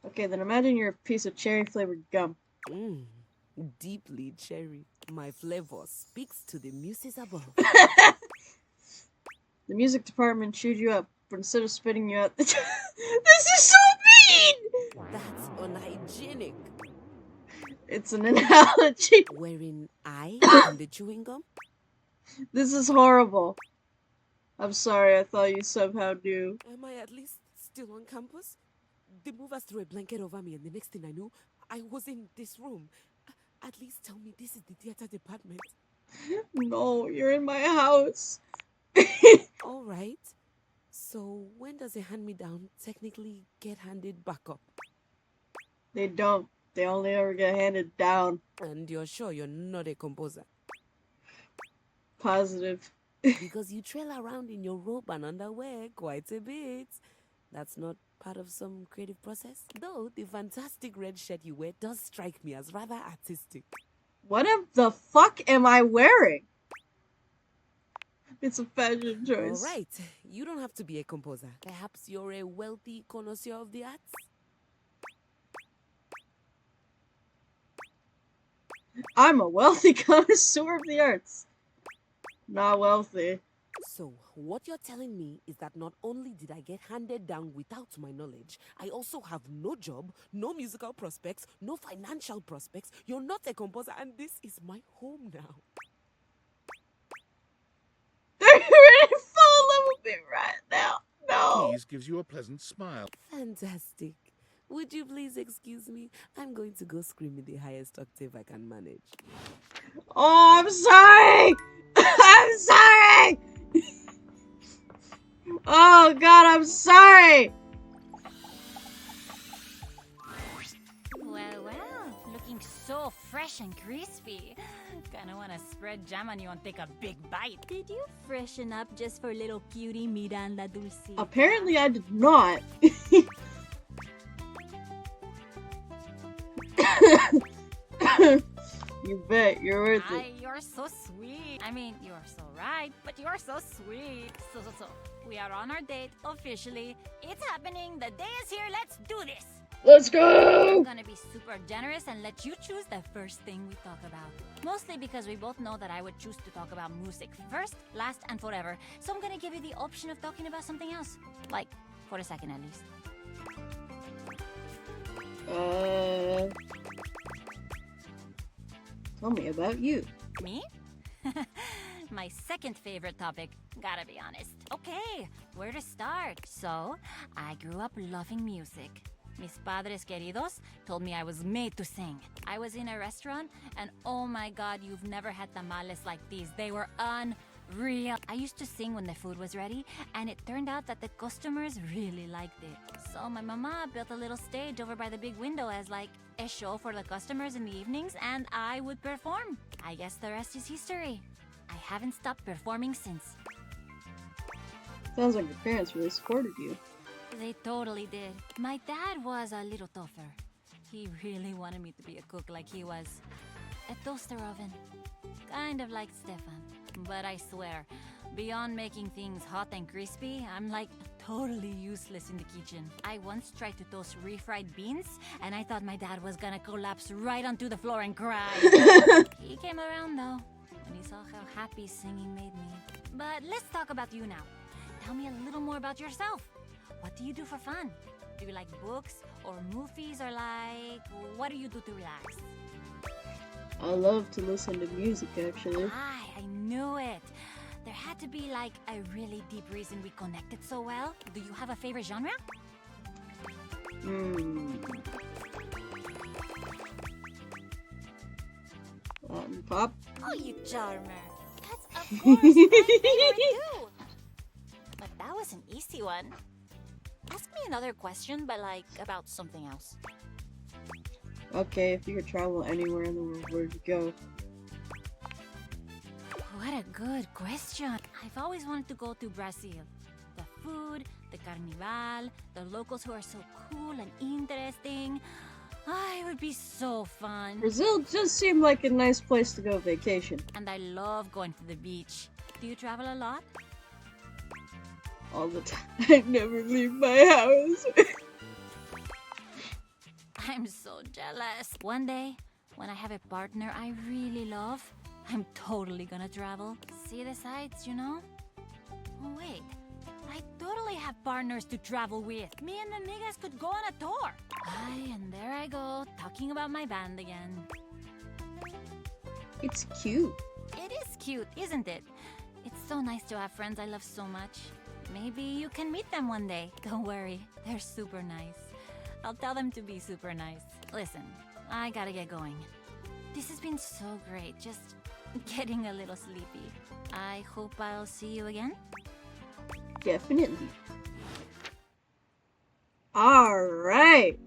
[SPEAKER 1] Okay, then imagine you're a piece of cherry-flavored gum.
[SPEAKER 6] Mmm, deeply cherry. My flavor speaks to the muses above.
[SPEAKER 1] The music department chewed you up, but instead of spitting you out... This is so mean!
[SPEAKER 6] That's unhygienic.
[SPEAKER 1] It's an analogy.
[SPEAKER 6] Wherein I am the chewing gum?
[SPEAKER 1] This is horrible. I'm sorry, I thought you somehow knew.
[SPEAKER 6] Am I at least still on campus? The movers threw a blanket over me, and the next thing I knew, I was in this room. At least tell me this is the theater department.
[SPEAKER 1] No, you're in my house.
[SPEAKER 6] All right. So when does a hand-me-down technically get handed back up?
[SPEAKER 1] They don't. They only ever get handed down.
[SPEAKER 6] And you're sure you're not a composer?
[SPEAKER 1] Positive.
[SPEAKER 6] Because you trail around in your robe and underwear quite a bit. That's not part of some creative process? Though the fantastic red shirt you wear does strike me as rather artistic.
[SPEAKER 1] What the fuck am I wearing? It's a fashion choice.
[SPEAKER 6] All right. You don't have to be a composer. Perhaps you're a wealthy connoisseur of the arts?
[SPEAKER 1] I'm a wealthy connoisseur of the arts. Not wealthy.
[SPEAKER 6] So, what you're telling me is that not only did I get handed down without my knowledge, I also have no job, no musical prospects, no financial prospects. You're not a composer, and this is my home now.
[SPEAKER 1] They're ready to fall in love with me right now. No.
[SPEAKER 4] Keys gives you a pleasant smile.
[SPEAKER 6] Fantastic. Would you please excuse me? I'm going to go scream in the highest octave I can manage.
[SPEAKER 1] Oh, I'm sorry. I'm sorry. Oh God, I'm sorry.
[SPEAKER 3] Well, looking so fresh and crispy. Kinda wanna spread jam on you and take a big bite. Did you freshen up just for little cutie Miranda Dulce?
[SPEAKER 1] Apparently I did not. You bet, you're worth it.
[SPEAKER 3] You're so sweet. I mean, you're so right, but you're so sweet. So, we are on our date officially. It's happening. The day is here. Let's do this.
[SPEAKER 1] Let's go!
[SPEAKER 3] I'm gonna be super generous and let you choose the first thing we talk about. Mostly because we both know that I would choose to talk about music first, last, and forever. So I'm gonna give you the option of talking about something else. Like, for a second at least.
[SPEAKER 1] Tell me about you.
[SPEAKER 3] Me? My second favorite topic, gotta be honest. Okay, where to start? So, I grew up loving music. Mis padres queridos told me I was made to sing. I was in a restaurant, and oh my god, you've never had tamales like these. They were unreal. I used to sing when the food was ready, and it turned out that the customers really liked it. So my mama built a little stage over by the big window as like a show for the customers in the evenings, and I would perform. I guess the rest is history. I haven't stopped performing since.
[SPEAKER 1] Sounds like your parents really supported you.
[SPEAKER 3] They totally did. My dad was a little tougher. He really wanted me to be a cook like he was. A toaster oven. Kind of like Stefan. But I swear, beyond making things hot and crispy, I'm like totally useless in the kitchen. I once tried to toast refried beans, and I thought my dad was gonna collapse right onto the floor and cry. He came around though, when he saw how happy singing made me. But let's talk about you now. Tell me a little more about yourself. What do you do for fun? Do you like books or movies, or like, what do you do to relax?
[SPEAKER 1] I love to listen to music, actually.
[SPEAKER 3] I knew it. There had to be like a really deep reason we connected so well. Do you have a favorite genre?
[SPEAKER 1] Pop?
[SPEAKER 3] Oh, you charmer. That's of course my favorite too. But that was an easy one. Ask me another question, but like about something else.
[SPEAKER 1] Okay, if you could travel anywhere in the world, where'd you go?
[SPEAKER 3] What a good question. I've always wanted to go to Brazil. The food, the carnival, the locals who are so cool and interesting. It would be so fun.
[SPEAKER 1] Brazil just seemed like a nice place to go vacation.
[SPEAKER 3] And I love going to the beach. Do you travel a lot?
[SPEAKER 1] All the time. I never leave my house.
[SPEAKER 3] I'm so jealous. One day, when I have a partner I really love, I'm totally gonna travel. See the sights, you know? Oh wait, I totally have partners to travel with. Me and the amigas could go on a tour. And there I go, talking about my band again.
[SPEAKER 1] It's cute.
[SPEAKER 3] It is cute, isn't it? It's so nice to have friends I love so much. Maybe you can meet them one day. Don't worry, they're super nice. I'll tell them to be super nice. Listen, I gotta get going. This has been so great, just getting a little sleepy. I hope I'll see you again.
[SPEAKER 1] Definitely. Alright.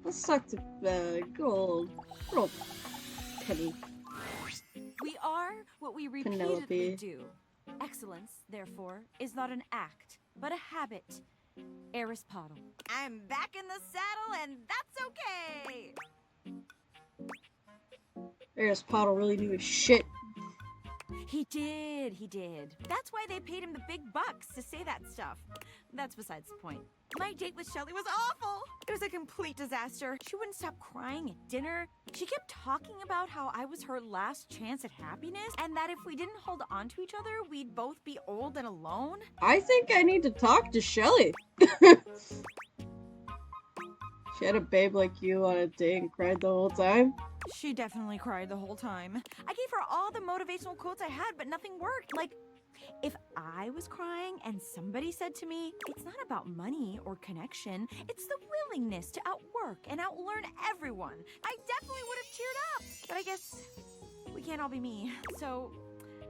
[SPEAKER 1] Let's talk to good old Penny.
[SPEAKER 11] We are what we repeatedly
[SPEAKER 1] Penelope.
[SPEAKER 11] do. Excellence, therefore, is not an act, but a habit. Aristotle.
[SPEAKER 10] I'm back in the saddle, and that's okay.
[SPEAKER 1] Aristotle really knew his shit.
[SPEAKER 11] He did. That's why they paid him the big bucks to say that stuff. That's besides the point. My date with Shelly was awful. It was a complete disaster. She wouldn't stop crying at dinner. She kept talking about how I was her last chance at happiness, and that if we didn't hold on to each other, we'd both be old and alone.
[SPEAKER 1] I think I need to talk to Shelly. She had a babe like you on a date and cried the whole time.
[SPEAKER 11] She definitely cried the whole time. I gave her all the motivational quotes I had, but nothing worked. Like, if I was crying and somebody said to me, it's not about money or connection, it's the willingness to outwork and outlearn everyone, I definitely would have cheered up. But I guess we can't all be me. So,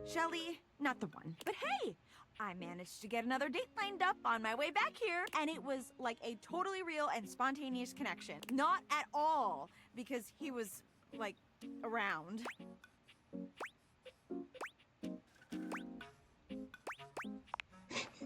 [SPEAKER 11] Shelly, not the one. But hey, I managed to get another date lined up on my way back here, and it was like a totally real and spontaneous connection. Not at all, because he was, like, around.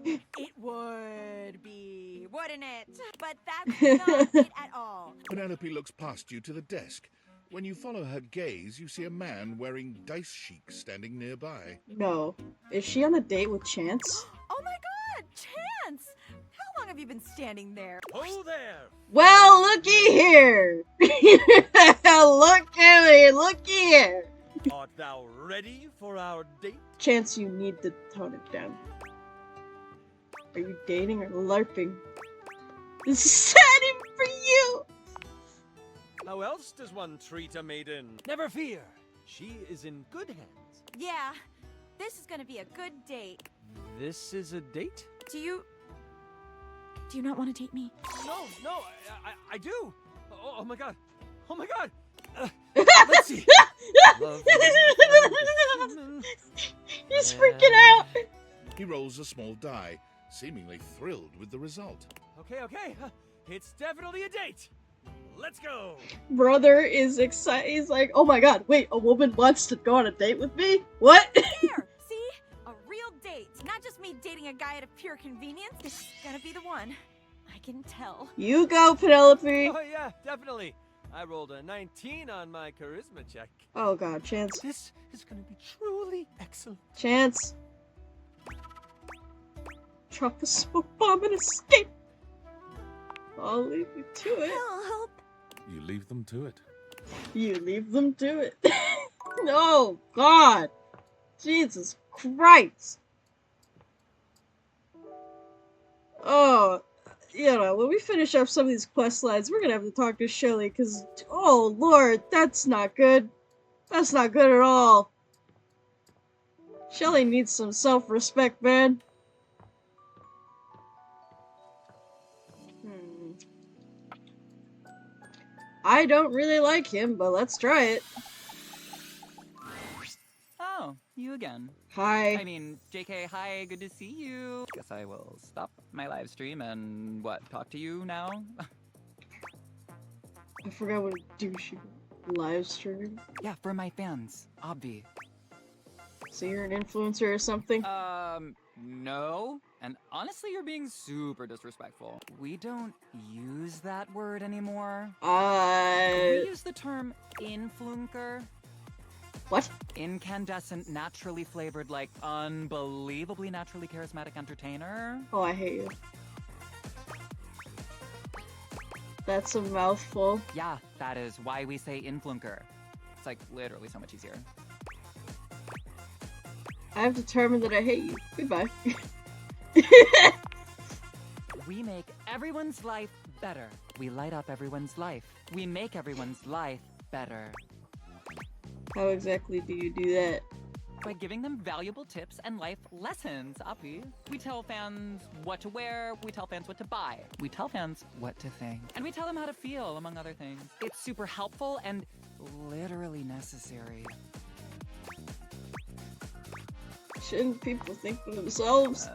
[SPEAKER 11] It would be, wouldn't it? But that's not it at all.
[SPEAKER 4] Penelope looks past you to the desk. When you follow her gaze, you see a man wearing dice chic standing nearby.
[SPEAKER 1] No. Is she on a date with Chance?
[SPEAKER 11] Oh my god, Chance! How long have you been standing there?
[SPEAKER 9] Oh there!
[SPEAKER 1] Well, looky here! Look at me, looky here!
[SPEAKER 9] Art thou ready for our date?
[SPEAKER 1] Chance, you need to tone it down. Are you dating or LARPing? This is sad even for you!
[SPEAKER 9] How else does one treat a maiden? Never fear, she is in good hands.
[SPEAKER 11] Yeah, this is gonna be a good date.
[SPEAKER 9] This is a date?
[SPEAKER 11] Do you not want to date me?
[SPEAKER 9] No, I do. Oh my god. Oh my god. Let's see. Love is
[SPEAKER 1] He's freaking out!
[SPEAKER 4] He rolls a small die, seemingly thrilled with the result.
[SPEAKER 9] Okay. It's definitely a date. Let's go.
[SPEAKER 1] Brother is excited. He's like, oh my god, wait, a woman wants to go on a date with me? What?
[SPEAKER 11] There, see? A real date. Not just me dating a guy out of pure convenience. This is gonna be the one. I can tell.
[SPEAKER 1] You go, Penelope.
[SPEAKER 9] Oh yeah, definitely. I rolled a 19 on my charisma check.
[SPEAKER 1] Oh god, Chance.
[SPEAKER 9] This is gonna be truly excellent.
[SPEAKER 1] Chance. Drop a smoke bomb and escape. I'll leave you to it.
[SPEAKER 11] Help.
[SPEAKER 4] You leave them to it.
[SPEAKER 1] You leave them to it. No, God. Jesus Christ. Oh, you know, when we finish up some of these quest lines, we're gonna have to talk to Shelly, because, oh Lord, that's not good. That's not good at all. Shelly needs some self-respect, man. I don't really like him, but let's try it.
[SPEAKER 8] Oh, you again.
[SPEAKER 1] Hi.
[SPEAKER 8] I mean, JK, hi, good to see you. Guess I will stop my live stream and, talk to you now?
[SPEAKER 1] I forgot what douche live stream.
[SPEAKER 8] Yeah, for my fans, obvi.
[SPEAKER 1] So you're an influencer or something?
[SPEAKER 8] No. And honestly, you're being super disrespectful. We don't use that word anymore. We use the term influencer.
[SPEAKER 1] What?
[SPEAKER 8] Incandescent, naturally flavored, like, unbelievably naturally charismatic entertainer.
[SPEAKER 1] Oh, I hate you. That's a mouthful.
[SPEAKER 8] Yeah, that is why we say influencer. It's like literally so much easier.
[SPEAKER 1] I've determined that I hate you. Goodbye.
[SPEAKER 8] We make everyone's life better. We light up everyone's life. We make everyone's life better.
[SPEAKER 1] How exactly do you do that?
[SPEAKER 8] by giving them valuable tips and life lessons, Api. We tell fans what to wear, we tell fans what to buy, we tell fans what to think, and we tell them how to feel, among other things. It's super helpful and literally necessary.
[SPEAKER 1] Shouldn't people think for themselves?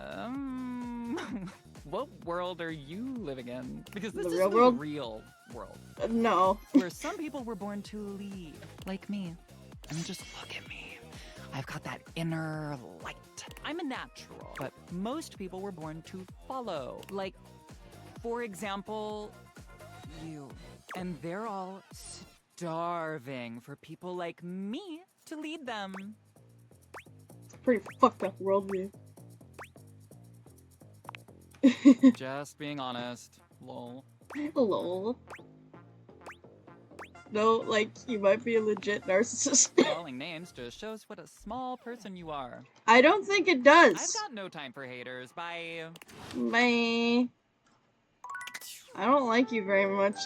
[SPEAKER 8] What world are you living in? Because this
[SPEAKER 1] The
[SPEAKER 8] is
[SPEAKER 1] real
[SPEAKER 8] the
[SPEAKER 1] world?
[SPEAKER 8] real world.
[SPEAKER 1] No.
[SPEAKER 8] Where some people were born to lead, like me. I mean, just look at me. I've got that inner light. I'm a natural. But most people were born to follow. Like, for example, you. And they're all starving for people like me to lead them.
[SPEAKER 1] It's a pretty fucked up worldview.
[SPEAKER 8] Just being honest. Lol.
[SPEAKER 1] Lol. No, like, you might be a legit narcissist.
[SPEAKER 8] Calling names just shows what a small person you are.
[SPEAKER 1] I don't think it
[SPEAKER 8] I've
[SPEAKER 1] does.
[SPEAKER 8] got no time for haters. Bye.
[SPEAKER 1] Bye. I don't like you very much.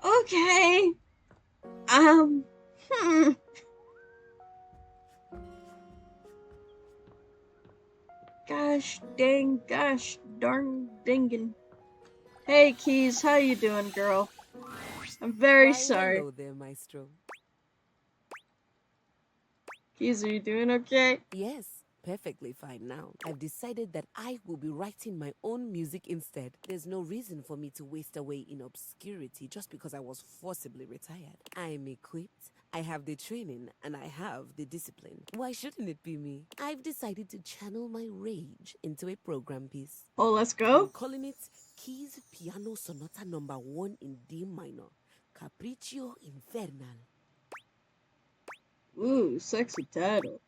[SPEAKER 1] Okay. Gosh darn dingin'. Hey Keys, how you doing, girl? I'm very
[SPEAKER 6] Why,
[SPEAKER 1] sorry.
[SPEAKER 6] Hello there, Maestro.
[SPEAKER 1] Keys, are you doing okay?
[SPEAKER 6] Yes, perfectly fine now. I've decided that I will be writing my own music instead. There's no reason for me to waste away in obscurity just because I was forcibly retired. I'm equipped, I have the training, and I have the discipline. Why shouldn't it be me? I've decided to channel my rage into a program piece.
[SPEAKER 1] Oh, let's
[SPEAKER 6] I'm
[SPEAKER 1] go.
[SPEAKER 6] calling it Keys Piano Sonata No. 1 in D minor, Capriccio Infernal.
[SPEAKER 1] Ooh, sexy title.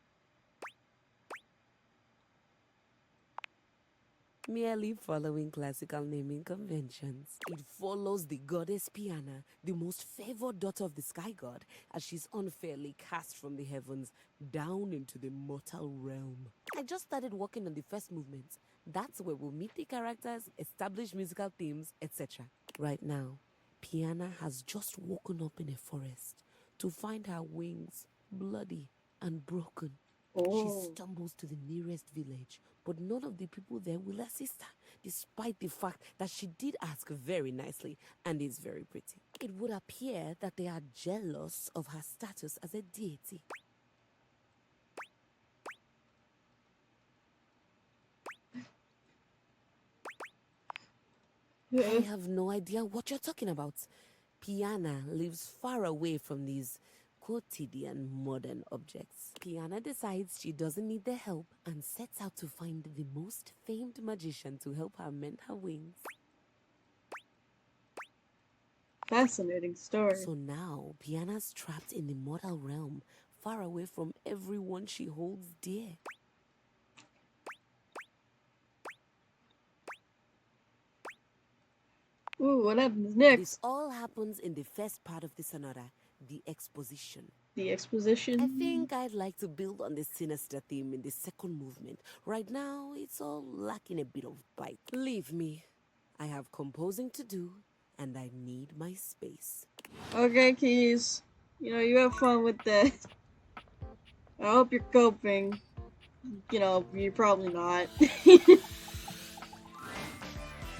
[SPEAKER 6] Merely following classical naming conventions. It follows the goddess Piana, the most favored daughter of the sky god, as she's unfairly cast from the heavens down into the mortal realm. I just started working on the first movement. That's where we'll meet the characters, establish musical themes, etc. Right now, Piana has just woken up in a forest to find her wings bloody and broken.
[SPEAKER 1] Oh.
[SPEAKER 6] She stumbles to the nearest village, but none of the people there will assist her, despite the fact that she did ask very nicely and is very pretty. It would appear that they are jealous of her status as a deity. I have no idea what you're talking about. Piana lives far away from these quotidian modern objects. Piana decides she doesn't need their help and sets out to find the most famed magician to help her mend her wings.
[SPEAKER 1] Fascinating story.
[SPEAKER 6] So now, Piana's trapped in the mortal realm, far away from everyone she holds dear.
[SPEAKER 1] Ooh, what happens next?
[SPEAKER 6] This all happens in the first part of the sonata, the exposition.
[SPEAKER 1] The exposition?
[SPEAKER 6] I think I'd like to build on the sinister theme in the second movement. Right now, it's all lacking a bit of bite. Leave me. I have composing to do, and I need my space.
[SPEAKER 1] Okay, Keys. You know, you have fun with that. I hope you're coping. You know, you're probably not.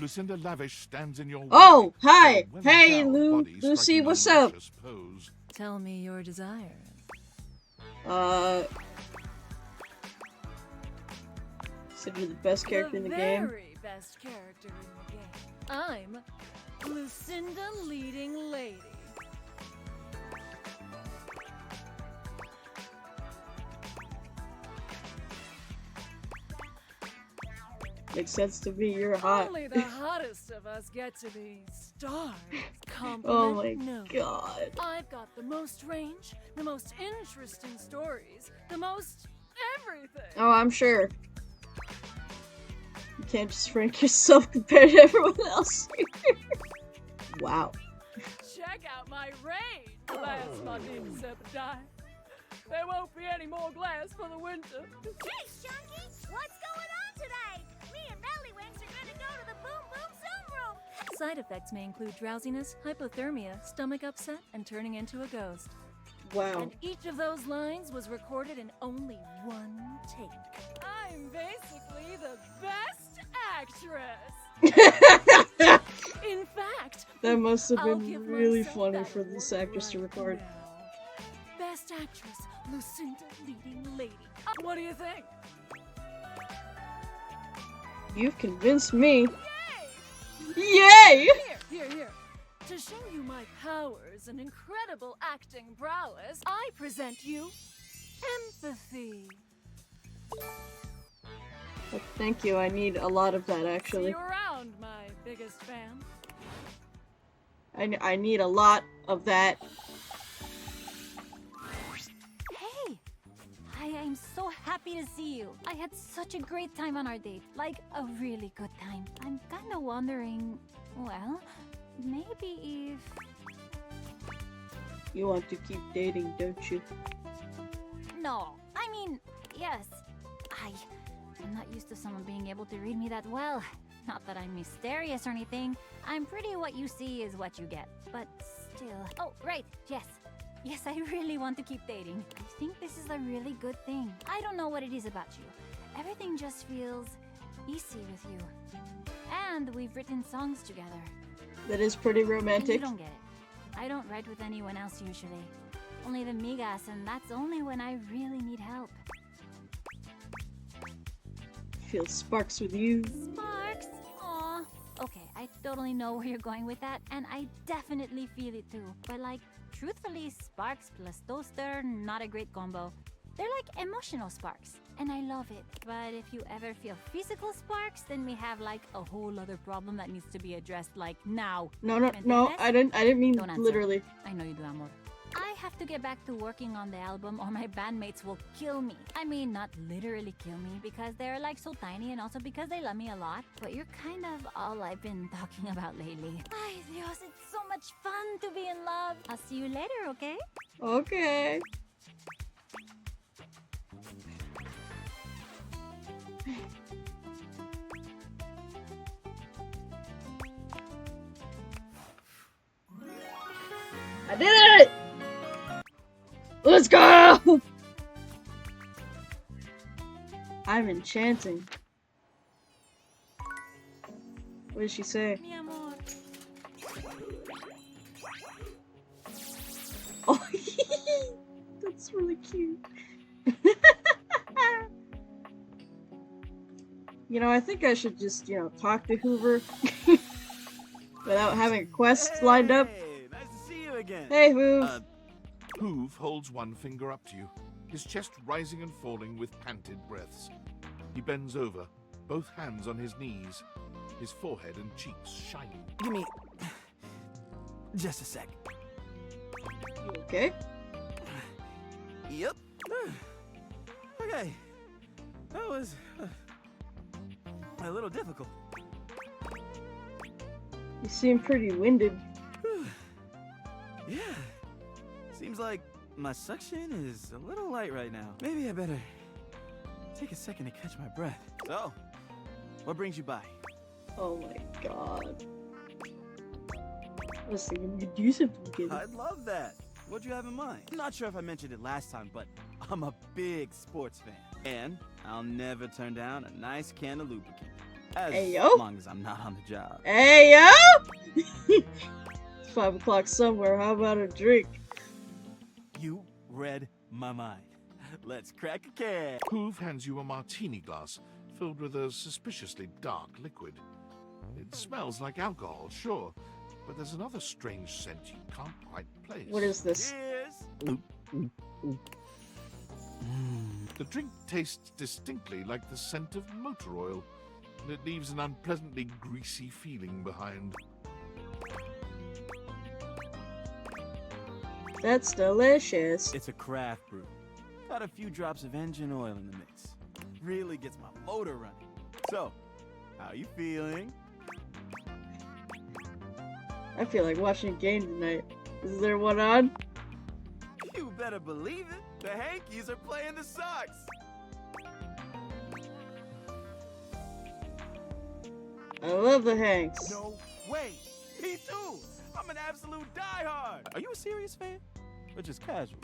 [SPEAKER 4] Lucinda Lavish stands in your way.
[SPEAKER 1] Oh, hi!
[SPEAKER 4] Her
[SPEAKER 1] Hey,
[SPEAKER 4] well-endowed body
[SPEAKER 1] Lucy,
[SPEAKER 4] striking a
[SPEAKER 1] what's up?
[SPEAKER 4] luscious pose.
[SPEAKER 3] Tell me your desires.
[SPEAKER 1] Said you're the best character in the game.
[SPEAKER 12] Very best character in the game. I'm Lucinda Leading Lady.
[SPEAKER 1] Makes sense to me, you're hot.
[SPEAKER 12] Only the hottest of us get to be stars. Compliment
[SPEAKER 1] Oh my
[SPEAKER 12] no.
[SPEAKER 1] god.
[SPEAKER 12] I've got the most range, the most interesting stories, the most everything.
[SPEAKER 1] Oh, I'm sure. You can't just rank yourself compared to everyone else. Wow.
[SPEAKER 12] Check out my range. Glass my name Serpentine. There won't be any more glass for the winter.
[SPEAKER 13] Hey, Shunky, what's going on today? Me and Bellywinks are gonna go to the Boom Boom Zoom Room. Side effects may include drowsiness, hypothermia, stomach upset, and turning into a ghost.
[SPEAKER 1] Wow.
[SPEAKER 13] And each of those lines was recorded in only one take.
[SPEAKER 12] I'm basically the best actress. In fact,
[SPEAKER 1] That must have
[SPEAKER 12] I'll
[SPEAKER 1] been
[SPEAKER 12] give
[SPEAKER 1] really
[SPEAKER 12] myself
[SPEAKER 1] funny
[SPEAKER 12] that
[SPEAKER 1] for this actress to record.
[SPEAKER 12] Best actress, Lucinda leading lady. What do you think?
[SPEAKER 1] You've convinced me.
[SPEAKER 12] Yay!
[SPEAKER 1] Yay!
[SPEAKER 12] Here. To show you my powers and incredible acting prowess, I present you empathy.
[SPEAKER 1] Well, thank you, I need a lot of that
[SPEAKER 12] See
[SPEAKER 1] actually.
[SPEAKER 12] you around, my biggest fan.
[SPEAKER 1] I need a lot of that.
[SPEAKER 3] Hey! I am so happy to see you. I had such a great time on our date. Like, a really good time. I'm kinda wondering, well, maybe if...
[SPEAKER 1] You want to keep dating, don't you?
[SPEAKER 3] No, I mean, yes. I'm not used to someone being able to read me that well. Not that I'm mysterious or anything. I'm pretty what you see is what you get. But still... Oh, right, yes. Yes, I really want to keep dating. I think this is a really good thing. I don't know what it is about you. Everything just feels easy with you. And we've written songs together.
[SPEAKER 1] That is pretty
[SPEAKER 3] And you
[SPEAKER 1] romantic.
[SPEAKER 3] don't get it. I don't write with anyone else usually. Only the migas, and that's only when I really need help.
[SPEAKER 1] Feel sparks with you.
[SPEAKER 3] Sparks? Aw. Okay, I totally know where you're going with that, and I definitely feel it too. But like, truthfully, sparks plus toaster, not a great combo. They're like emotional sparks, and I love it. But if you ever feel physical sparks, then we have like a whole other problem that needs to be addressed like now.
[SPEAKER 1] No,
[SPEAKER 3] ¿Me
[SPEAKER 1] I
[SPEAKER 3] entiendes?
[SPEAKER 1] didn't mean
[SPEAKER 3] Don't answer.
[SPEAKER 1] literally.
[SPEAKER 3] I know you do, amor. I have to get back to working on the album or my bandmates will kill me. I mean, not literally kill me because they're like so tiny and also because they love me a lot. But you're kind of all I've been talking about lately. Ay, Dios, it's so much fun to be in love. I'll see you later, okay?
[SPEAKER 1] Okay. I did it! Let's go! I'm enchanting. What did she say?
[SPEAKER 3] Mi amor.
[SPEAKER 1] Oh, that's really cute. You know, I think I should just, talk to Hoover without having a quest lined up.
[SPEAKER 7] Hey, nice to see you again.
[SPEAKER 1] Hey, Hoove.
[SPEAKER 4] Hoove holds one finger up to you, his chest rising and falling with panted breaths. He bends over, both hands on his knees, his forehead and cheeks shining.
[SPEAKER 7] Give me just a sec.
[SPEAKER 1] You okay?
[SPEAKER 7] Yep. Okay. That was a little difficult.
[SPEAKER 1] You seem pretty winded.
[SPEAKER 7] Yeah. Seems like my suction is a little light right now. Maybe I better take a second to catch my breath. So, what brings you by?
[SPEAKER 1] Oh my god. I was thinking you could do something good.
[SPEAKER 7] I'd love that. What'd you have in mind? I'm not sure if I mentioned it last time, but I'm a big sports fan. And I'll never turn down a nice can of lubricant. As
[SPEAKER 1] Ayo.
[SPEAKER 7] long as I'm not on the job.
[SPEAKER 1] Hey, yo! It's 5 o'clock somewhere. How about a drink?
[SPEAKER 7] You read my mind. Let's crack a can.
[SPEAKER 4] Hoove hands you a martini glass filled with a suspiciously dark liquid. It smells like alcohol, sure, but there's another strange scent you can't quite place.
[SPEAKER 1] What is this?
[SPEAKER 7] Cheers.
[SPEAKER 4] The drink tastes distinctly like the scent of motor oil, and it leaves an unpleasantly greasy feeling behind.
[SPEAKER 1] That's delicious.
[SPEAKER 7] It's a craft brew. Got a few drops of engine oil in the mix. Really gets my motor running. So, how you feeling?
[SPEAKER 1] I feel like watching a game tonight. Is there one on?
[SPEAKER 7] You better believe it. The Hankies are playing the Sox.
[SPEAKER 1] I love the Hanks.
[SPEAKER 7] No way. Me too. I'm an absolute diehard. Are you a serious fan? Or just casual?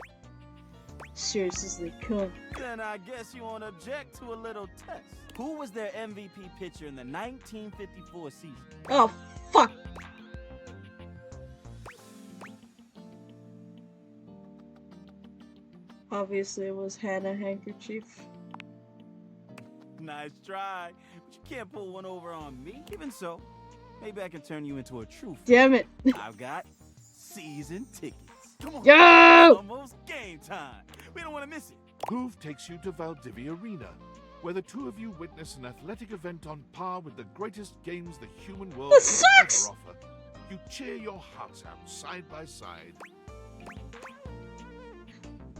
[SPEAKER 1] Seriously, cool.
[SPEAKER 7] Then I guess you won't object to a little test. Who was their MVP pitcher in the 1954 season?
[SPEAKER 1] Oh, fuck. Obviously, it was Hannah Handkerchief.
[SPEAKER 7] Nice try, but you can't pull one over on me. Even so, maybe I can turn you into a true fan.
[SPEAKER 1] Damn it.
[SPEAKER 7] I've got season tickets. Come on.
[SPEAKER 1] Go!
[SPEAKER 7] It's almost game time. We don't want to miss it.
[SPEAKER 4] Hoove takes you to Valdivia Arena, where the two of you witness an athletic event on par with the greatest games the human world
[SPEAKER 1] This
[SPEAKER 4] could
[SPEAKER 1] sucks!
[SPEAKER 4] ever offer. You cheer your hearts out side by side.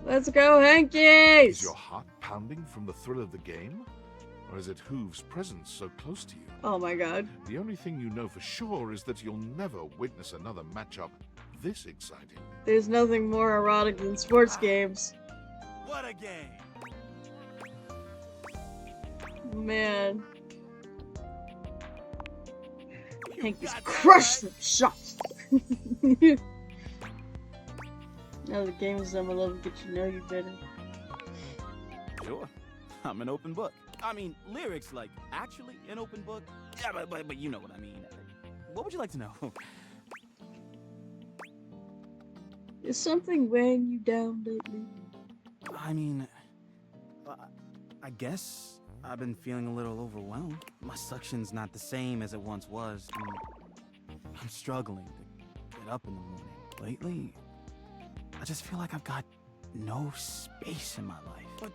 [SPEAKER 1] Let's go, Hankies!
[SPEAKER 4] Is your heart pounding from the thrill of the game? Or is it Hoove's presence so close to you?
[SPEAKER 1] Oh my god.
[SPEAKER 4] The only thing you know for sure is that you'll never witness another matchup this exciting.
[SPEAKER 1] There's nothing more erotic than sports games.
[SPEAKER 7] What a game!
[SPEAKER 1] Man. Hankies crushed them shots. Now the game is done, my love, get you know you better.
[SPEAKER 7] Sure. I'm an open book. I mean, lyrics like actually an open book. Yeah, but you know what I mean. What would you like to know?
[SPEAKER 1] Is something weighing you down lately?
[SPEAKER 7] I mean, I guess I've been feeling a little overwhelmed. My suction's not the same as it once was. I'm struggling to get up in the morning. Lately, I just feel like I've got no space in my life. But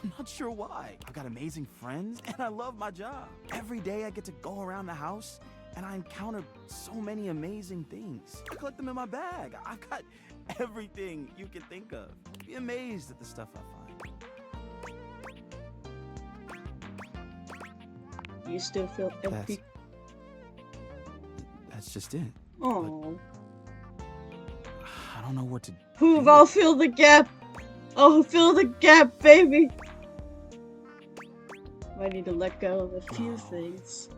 [SPEAKER 7] I'm not sure why. I've got amazing friends, and I love my job. Every day I get to go around the house, and I encounter so many amazing things. I collect them in my bag. I've got everything you can think of. Be amazed at the stuff I find.
[SPEAKER 1] You still feel empty?
[SPEAKER 7] That's just it.
[SPEAKER 1] Oh.
[SPEAKER 7] I don't know what to
[SPEAKER 1] Hoove, I'll fill the gap! I'll fill the gap, baby! I need to let go of a few things.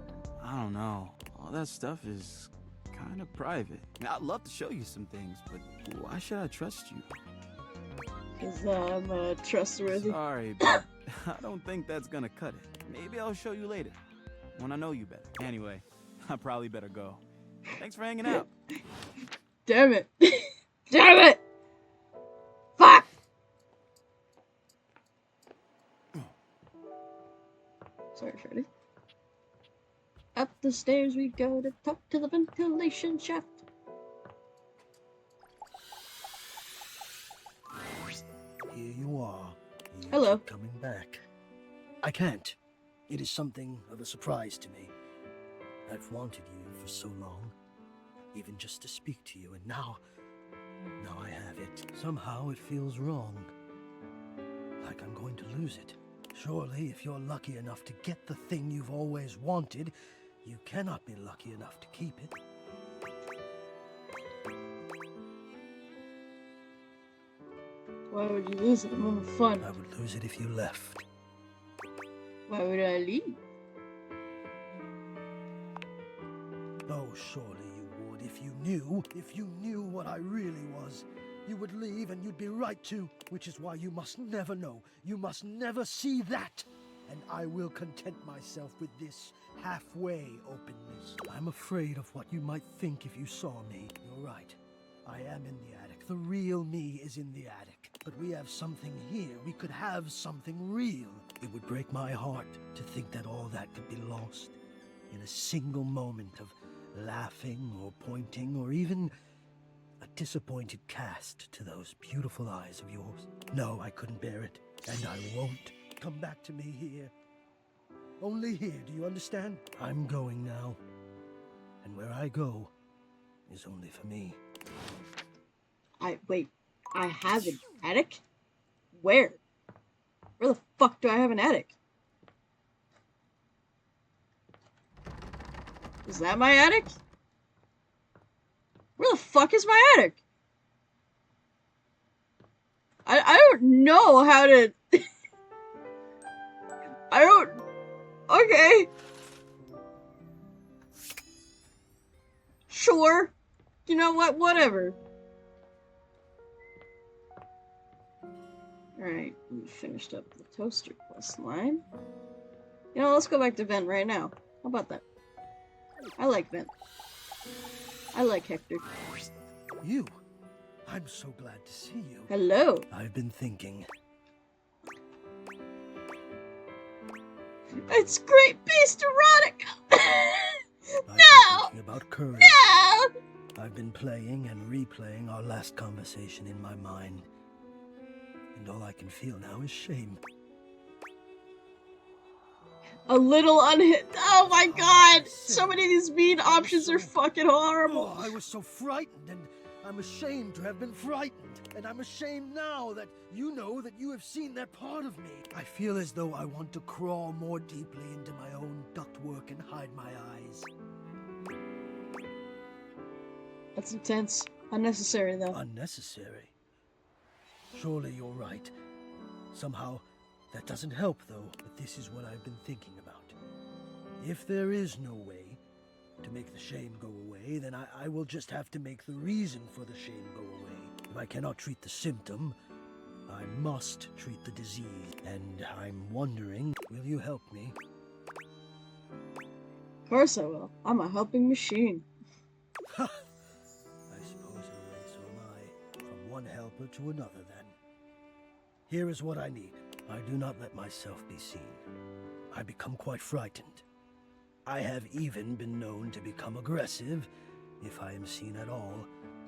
[SPEAKER 7] I don't know. All that stuff is kind of private. I'd love to show you some things, but why should I trust you?
[SPEAKER 1] Because I'm trustworthy.
[SPEAKER 7] Sorry, but I don't think that's gonna cut it. Maybe I'll show you later, when I know you better. Anyway, I probably better go. Thanks for hanging out.
[SPEAKER 1] Damn it! Damn it! Fuck! Sorry, Freddy. Up the stairs we go to talk to the ventilation shaft.
[SPEAKER 9] Here you are. You
[SPEAKER 1] Hello.
[SPEAKER 9] keep coming back. I can't. It is something of a surprise to me. I've wanted you for so long, even just to speak to you, and now I have it. Somehow it feels wrong. Like I'm going to lose it. Surely, if you're lucky enough to get the thing you've always wanted, you cannot be lucky enough to keep it.
[SPEAKER 1] Why would you lose it? I'm having fun.
[SPEAKER 9] I would lose it if you left.
[SPEAKER 1] Why would I leave?
[SPEAKER 9] Oh, surely you would if you knew what I really was. You would leave and you'd be right to, which is why you must never know. You must never see that. And I will content myself with this halfway openness. I'm afraid of what you might think if you saw me. You're right. I am in the attic. The real me is in the attic. But we have something here. We could have something real. It would break my heart to think that all that could be lost in a single moment of laughing or pointing or even a disappointed cast to those beautiful eyes of yours. No, I couldn't bear it, and I won't. Come back to me here. Only here, do you understand? I'm going now, and where I go is only for me.
[SPEAKER 1] Wait, I have an attic? Where? Where the fuck do I have an attic? Is that my attic? Where the fuck is my attic? I don't know how to... I don't... Okay. Sure. You know what? Whatever. Alright, we finished up the toaster quest line. You know, let's go back to Vent right now. How about that? I like Vent. I like Hector.
[SPEAKER 9] You? I'm so glad to see you.
[SPEAKER 1] Hello.
[SPEAKER 9] I've been thinking.
[SPEAKER 1] It's Great Beast Erotica!
[SPEAKER 9] I've been thinking about courage.
[SPEAKER 1] No!
[SPEAKER 9] I've been playing and replaying our last conversation in my mind. And all I can feel now is shame.
[SPEAKER 1] A little unhit. Oh my god! So many of these mean options are fucking horrible.
[SPEAKER 9] Oh, I was so frightened, and I'm ashamed to have been frightened. And I'm ashamed now that you know that you have seen that part of me. I feel as though I want to crawl more deeply into my own ductwork and hide my eyes.
[SPEAKER 1] That's intense. Unnecessary, though.
[SPEAKER 9] Unnecessary? Surely you're right. Somehow, that doesn't help, though, but this is what I've been thinking about. If there is no way to make the shame go away, then I will just have to make the reason for the shame go away. If I cannot treat the symptom, I must treat the disease. And I'm wondering, will you help me?
[SPEAKER 1] Of course I will. I'm a helping machine.
[SPEAKER 9] Ha! I suppose in a way so am I. From one helper to another, then. Here is what I need. I do not let myself be seen. I become quite frightened. I have even been known to become aggressive, if I am seen at all,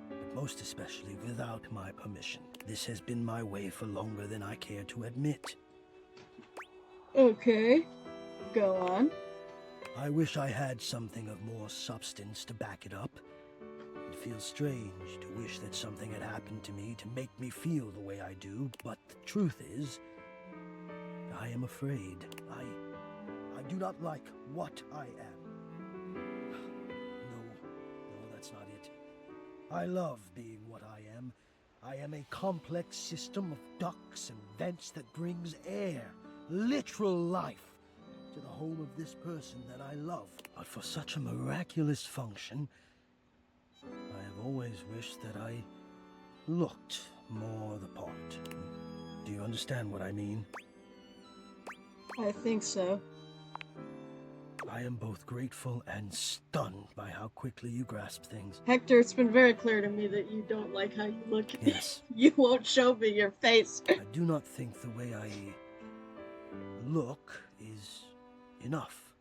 [SPEAKER 9] but most especially without my permission. This has been my way for longer than I care to admit.
[SPEAKER 1] Okay. Go on.
[SPEAKER 9] I wish I had something of more substance to back it up. It feels strange to wish that something had happened to me to make me feel the way I do, but the truth is, I am afraid. I do not like what I am. No, that's not it. I love being what I am. I am a complex system of ducts and vents that brings air, literal life, to the home of this person that I love. But for such a miraculous function, I have always wished that I looked more the part. Do you understand what I mean?
[SPEAKER 1] I think so.
[SPEAKER 9] I am both grateful and stunned by how quickly you grasp things.
[SPEAKER 1] Hector, it's been very clear to me that you don't like how you look.
[SPEAKER 9] Yes.
[SPEAKER 1] You won't show me your face.
[SPEAKER 9] I do not think the way I look is enough.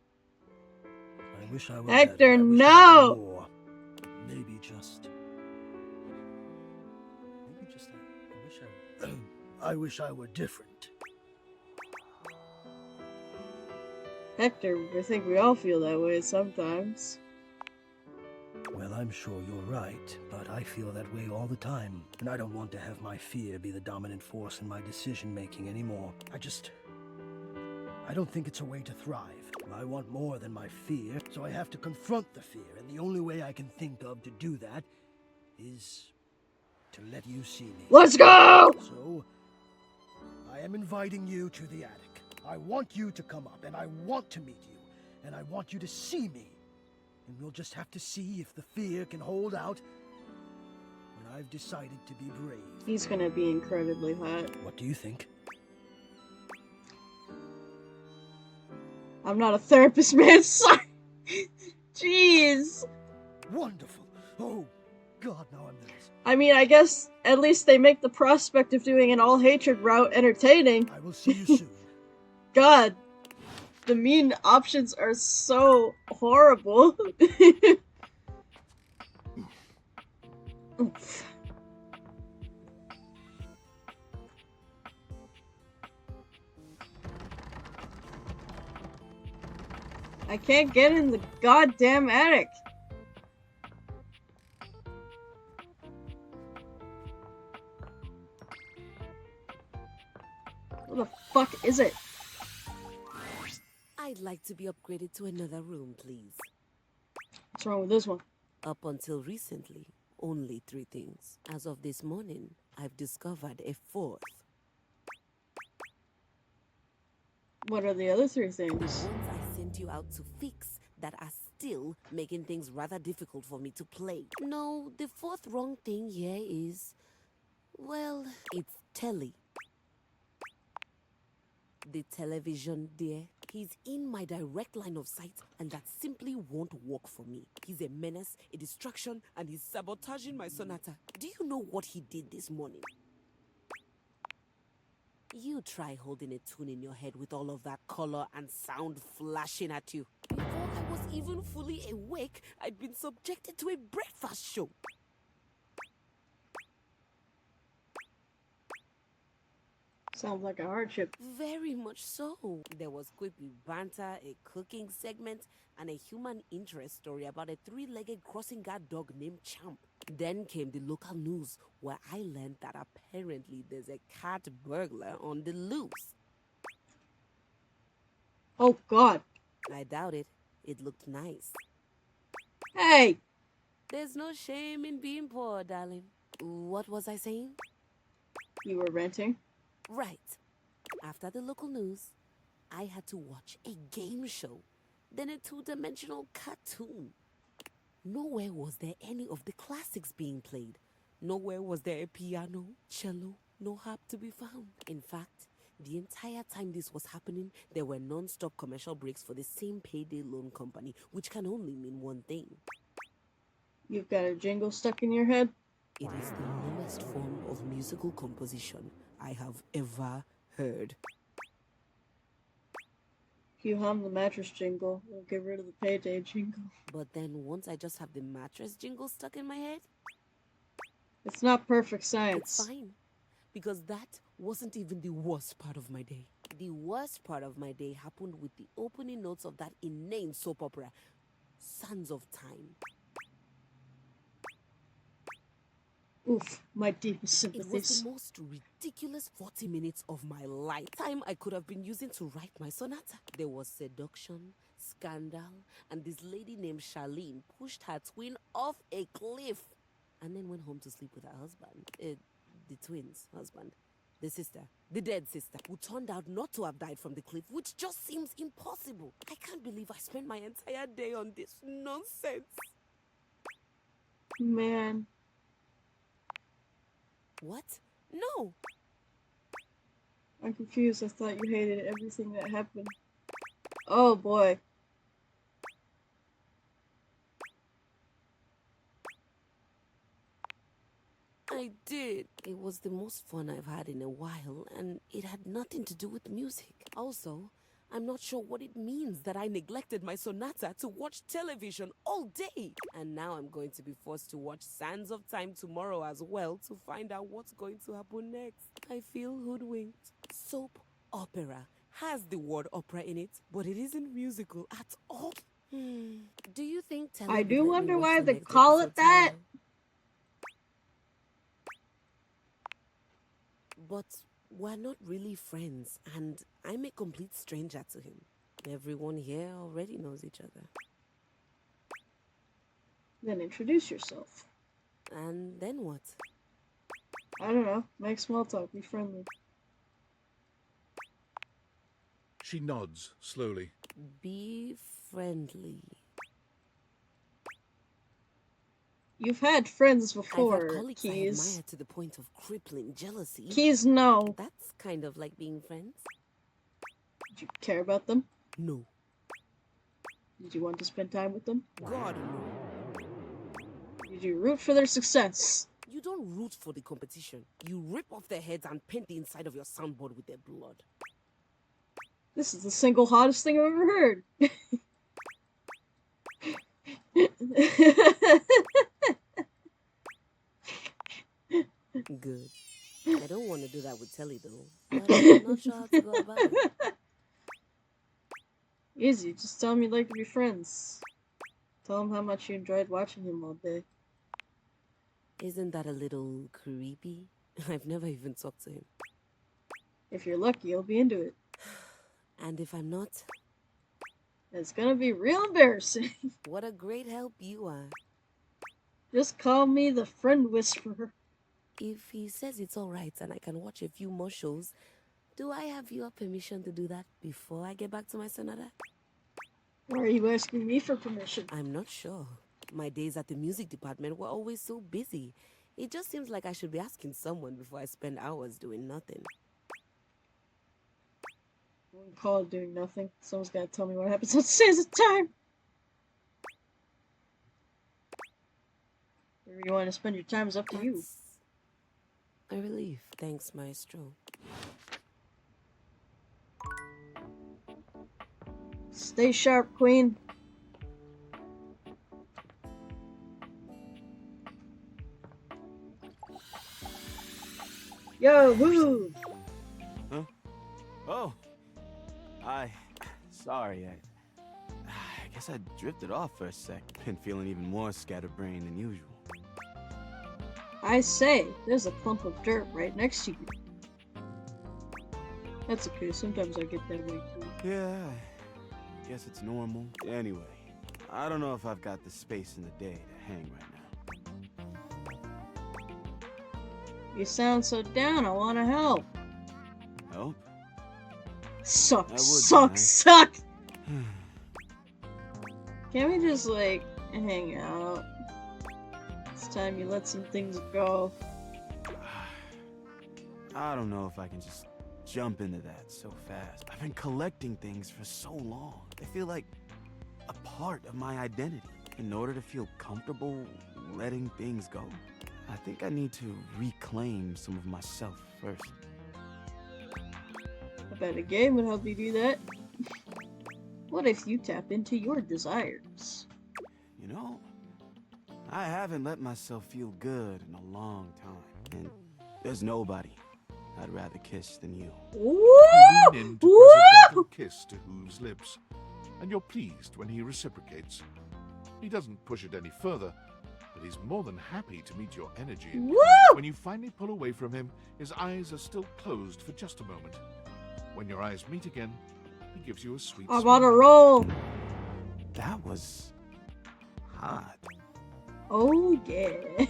[SPEAKER 9] I wish I were
[SPEAKER 1] Hector,
[SPEAKER 9] better. I wish
[SPEAKER 1] no!
[SPEAKER 9] I were more. Maybe just I wish I were different.
[SPEAKER 1] Hector, I think we all feel that way sometimes.
[SPEAKER 9] Well, I'm sure you're right, but I feel that way all the time. And I don't want to have my fear be the dominant force in my decision-making anymore. I don't think it's a way to thrive. I want more than my fear, so I have to confront the fear, and the only way I can think of to do that is to let you see me.
[SPEAKER 1] Let's go!
[SPEAKER 9] So, I am inviting you to the attic. I want you to come up, and I want to meet you, and I want you to see me. And we'll just have to see if the fear can hold out when I've decided to be brave.
[SPEAKER 1] He's gonna be incredibly hot.
[SPEAKER 9] What do you think?
[SPEAKER 1] I'm not a therapist, man. Sorry. Jeez.
[SPEAKER 9] Wonderful. Oh, God, now I'm nervous.
[SPEAKER 1] I mean, I guess at least they make the prospect of doing an all-hatred route entertaining.
[SPEAKER 9] I will see you soon.
[SPEAKER 1] God. The mean options are so horrible. I can't get in the goddamn attic. What the fuck is it?
[SPEAKER 6] I'd like to be upgraded to another room, please.
[SPEAKER 1] What's wrong with this one?
[SPEAKER 6] Up until recently, only 3 things. As of this morning, I've discovered a 4th.
[SPEAKER 1] What are the other 3 things?
[SPEAKER 6] The ones I sent you out to fix, that are still making things rather difficult for me to play. No, the fourth wrong thing here is, well, it's telly. The television, dear. He's in my direct line of sight, and that simply won't work for me. He's a menace, a distraction, and he's sabotaging my sonata. Do you know what he did this morning? You try holding a tune in your head with all of that color and sound flashing at you. Before I was even fully awake, I'd been subjected to a breakfast show.
[SPEAKER 1] Sounds like a hardship.
[SPEAKER 6] Very much so. There was quippy banter, a cooking segment, and a human interest story about a three-legged crossing guard dog named Champ. Then came the local news, where I learned that apparently there's a cat burglar on the loose.
[SPEAKER 1] Oh, God.
[SPEAKER 6] I doubt it. It looked nice.
[SPEAKER 1] Hey!
[SPEAKER 6] There's no shame in being poor, darling. What was I saying?
[SPEAKER 1] You were ranting?
[SPEAKER 6] Right. After the local news, I had to watch a game show, then a two-dimensional cartoon. Nowhere was there any of the classics being played. Nowhere was there a piano, cello, no harp to be found. In fact, the entire time this was happening, there were non-stop commercial breaks for the same payday loan company, which can only mean one thing.
[SPEAKER 1] You've got a jingle stuck in your head?
[SPEAKER 6] It is the lowest form of musical composition I have ever heard.
[SPEAKER 1] If you hum the mattress jingle, we'll get rid of the payday jingle.
[SPEAKER 6] But then once I just have the mattress jingle stuck in my head,
[SPEAKER 1] it's not perfect science.
[SPEAKER 6] It's fine. Because that wasn't even the worst part of my day. The worst part of my day happened with the opening notes of that inane soap opera, Sands of Time.
[SPEAKER 1] Oof, my deepest
[SPEAKER 6] It
[SPEAKER 1] sympathies.
[SPEAKER 6] was the most ridiculous 40 minutes of my life. Time I could have been using to write my sonata. There was seduction, scandal, and this lady named Charlene pushed her twin off a cliff and then went home to sleep with her husband. The twins' husband. The sister. The dead sister. Who turned out not to have died from the cliff, which just seems impossible. I can't believe I spent my entire day on this nonsense.
[SPEAKER 1] Man.
[SPEAKER 6] What? No!
[SPEAKER 1] I'm confused. I thought you hated everything that happened. Oh boy.
[SPEAKER 6] I did. It was the most fun I've had in a while, and it had nothing to do with music. Also, I'm not sure what it means that I neglected my sonata to watch television all day. And now I'm going to be forced to watch Sands of Time tomorrow as well to find out what's going to happen next. I feel hoodwinked. Soap opera has the word opera in it, but it isn't musical at all. Do you think
[SPEAKER 1] I do wonder why they call it that.
[SPEAKER 6] But we're not really friends, and I'm a complete stranger to him. Everyone here already knows each other.
[SPEAKER 1] Then introduce yourself.
[SPEAKER 6] And then what?
[SPEAKER 1] I don't know. Make small talk. Be friendly.
[SPEAKER 4] She nods slowly.
[SPEAKER 6] Be friendly.
[SPEAKER 1] You've had friends
[SPEAKER 6] I've
[SPEAKER 1] before,
[SPEAKER 6] had colleagues I
[SPEAKER 1] Keys.
[SPEAKER 6] admire to the point of crippling jealousy.
[SPEAKER 1] Keys, no.
[SPEAKER 6] That's kind of like being friends.
[SPEAKER 1] Did you care about them?
[SPEAKER 6] No.
[SPEAKER 1] Did you want to spend time with them?
[SPEAKER 6] God, no.
[SPEAKER 1] Did you root for their success?
[SPEAKER 6] You don't root for the competition. You rip off their heads and paint the inside of your soundboard with their blood.
[SPEAKER 1] This is the single hottest thing I've ever heard.
[SPEAKER 6] Good. I don't want to do that with Telly, though. But I'm not sure how to go about it.
[SPEAKER 1] Easy, just tell him you'd like to be friends. Tell him how much you enjoyed watching him all day.
[SPEAKER 6] Isn't that a little creepy? I've never even talked to him.
[SPEAKER 1] If you're lucky, you'll be into it.
[SPEAKER 6] And if I'm not?
[SPEAKER 1] It's gonna be real embarrassing.
[SPEAKER 6] What a great help you are.
[SPEAKER 1] Just call me the friend whisperer.
[SPEAKER 6] If he says it's alright and I can watch a few more shows, do I have your permission to do that before I get back to my sonata?
[SPEAKER 1] Why are you asking me for permission?
[SPEAKER 6] I'm not sure. My days at the music department were always so busy. It just seems like I should be asking someone before I spend hours doing nothing.
[SPEAKER 1] I wouldn't call it doing nothing. Someone's gotta tell me what happens on Sands of Time. Where you want to spend your time is up to you.
[SPEAKER 6] That's a relief. Thanks, Maestro.
[SPEAKER 1] Stay sharp, Queen. Yo, woo!
[SPEAKER 7] Huh? Oh. Sorry, I guess I drifted off for a sec. Been feeling even more scatterbrained than usual.
[SPEAKER 1] I say, there's a clump of dirt right next to you. That's okay, sometimes I get that way too.
[SPEAKER 7] Yeah, I guess it's normal. Anyway, I don't know if I've got the space in the day to hang right now.
[SPEAKER 1] You sound so down, I wanna help.
[SPEAKER 7] Help?
[SPEAKER 1] Suck,
[SPEAKER 7] I would,
[SPEAKER 1] suck,
[SPEAKER 7] man.
[SPEAKER 1] suck! Can't we just, like, hang out? It's time you let some things go.
[SPEAKER 7] I don't know if I can just jump into that so fast. I've been collecting things for so long. They feel like a part of my identity. In order to feel comfortable letting things go, I think I need to reclaim some of myself first.
[SPEAKER 1] I bet a game would help you do that. What if you tap into your desires?
[SPEAKER 7] You know, I haven't let myself feel good in a long time. And there's nobody I'd rather kiss than you.
[SPEAKER 1] Woo!
[SPEAKER 4] You lean in to press a gentle kiss to Hoove's lips, and you're pleased when he reciprocates. He doesn't push it any further, but he's more than happy to meet your energy.
[SPEAKER 1] Woo!
[SPEAKER 4] When you finally pull away from him, his eyes are still closed for just a moment. When your eyes meet again, he gives you a sweet
[SPEAKER 1] I'm
[SPEAKER 4] smile.
[SPEAKER 1] on a roll!
[SPEAKER 7] That was hot.
[SPEAKER 1] Oh yeah.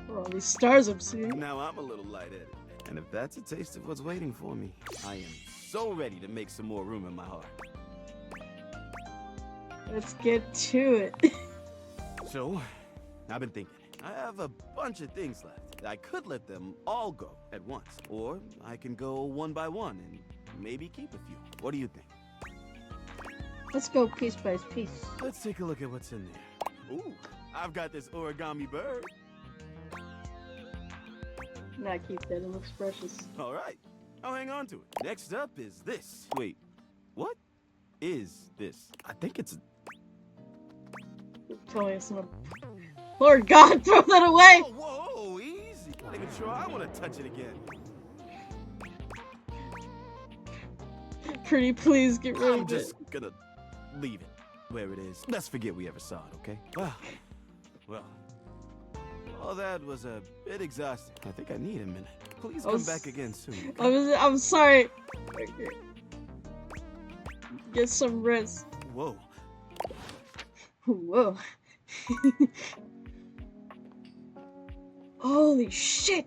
[SPEAKER 1] Where are all these stars I'm seeing?
[SPEAKER 7] Now I'm a little lightheaded. And if that's a taste of what's waiting for me, I am so ready to make some more room in my heart.
[SPEAKER 1] Let's get to it.
[SPEAKER 7] So, I've been thinking. I have a bunch of things left. I could let them all go at once. Or I can go one by one and maybe keep a few. What do you think?
[SPEAKER 1] Let's go piece by piece.
[SPEAKER 7] Let's take a look at what's in there. Ooh, I've got this origami bird.
[SPEAKER 1] Nah, keep that, it looks precious.
[SPEAKER 7] All right, I'll hang on to it. Next up is this. Wait, what is this? I think it's
[SPEAKER 1] Tell me it's not. Lord God, throw that away!
[SPEAKER 7] Whoa, easy. Not even sure I want to touch it again.
[SPEAKER 1] Pretty please get rid
[SPEAKER 7] I'm
[SPEAKER 1] of
[SPEAKER 7] just
[SPEAKER 1] it.
[SPEAKER 7] gonna leave it where it is. Let's forget we ever saw it, okay? Well, all that was a bit exhausting. I think I need a minute. Please come back again soon. Okay?
[SPEAKER 1] I'm sorry. Okay. Get some rest.
[SPEAKER 7] Whoa.
[SPEAKER 1] Whoa. Holy shit!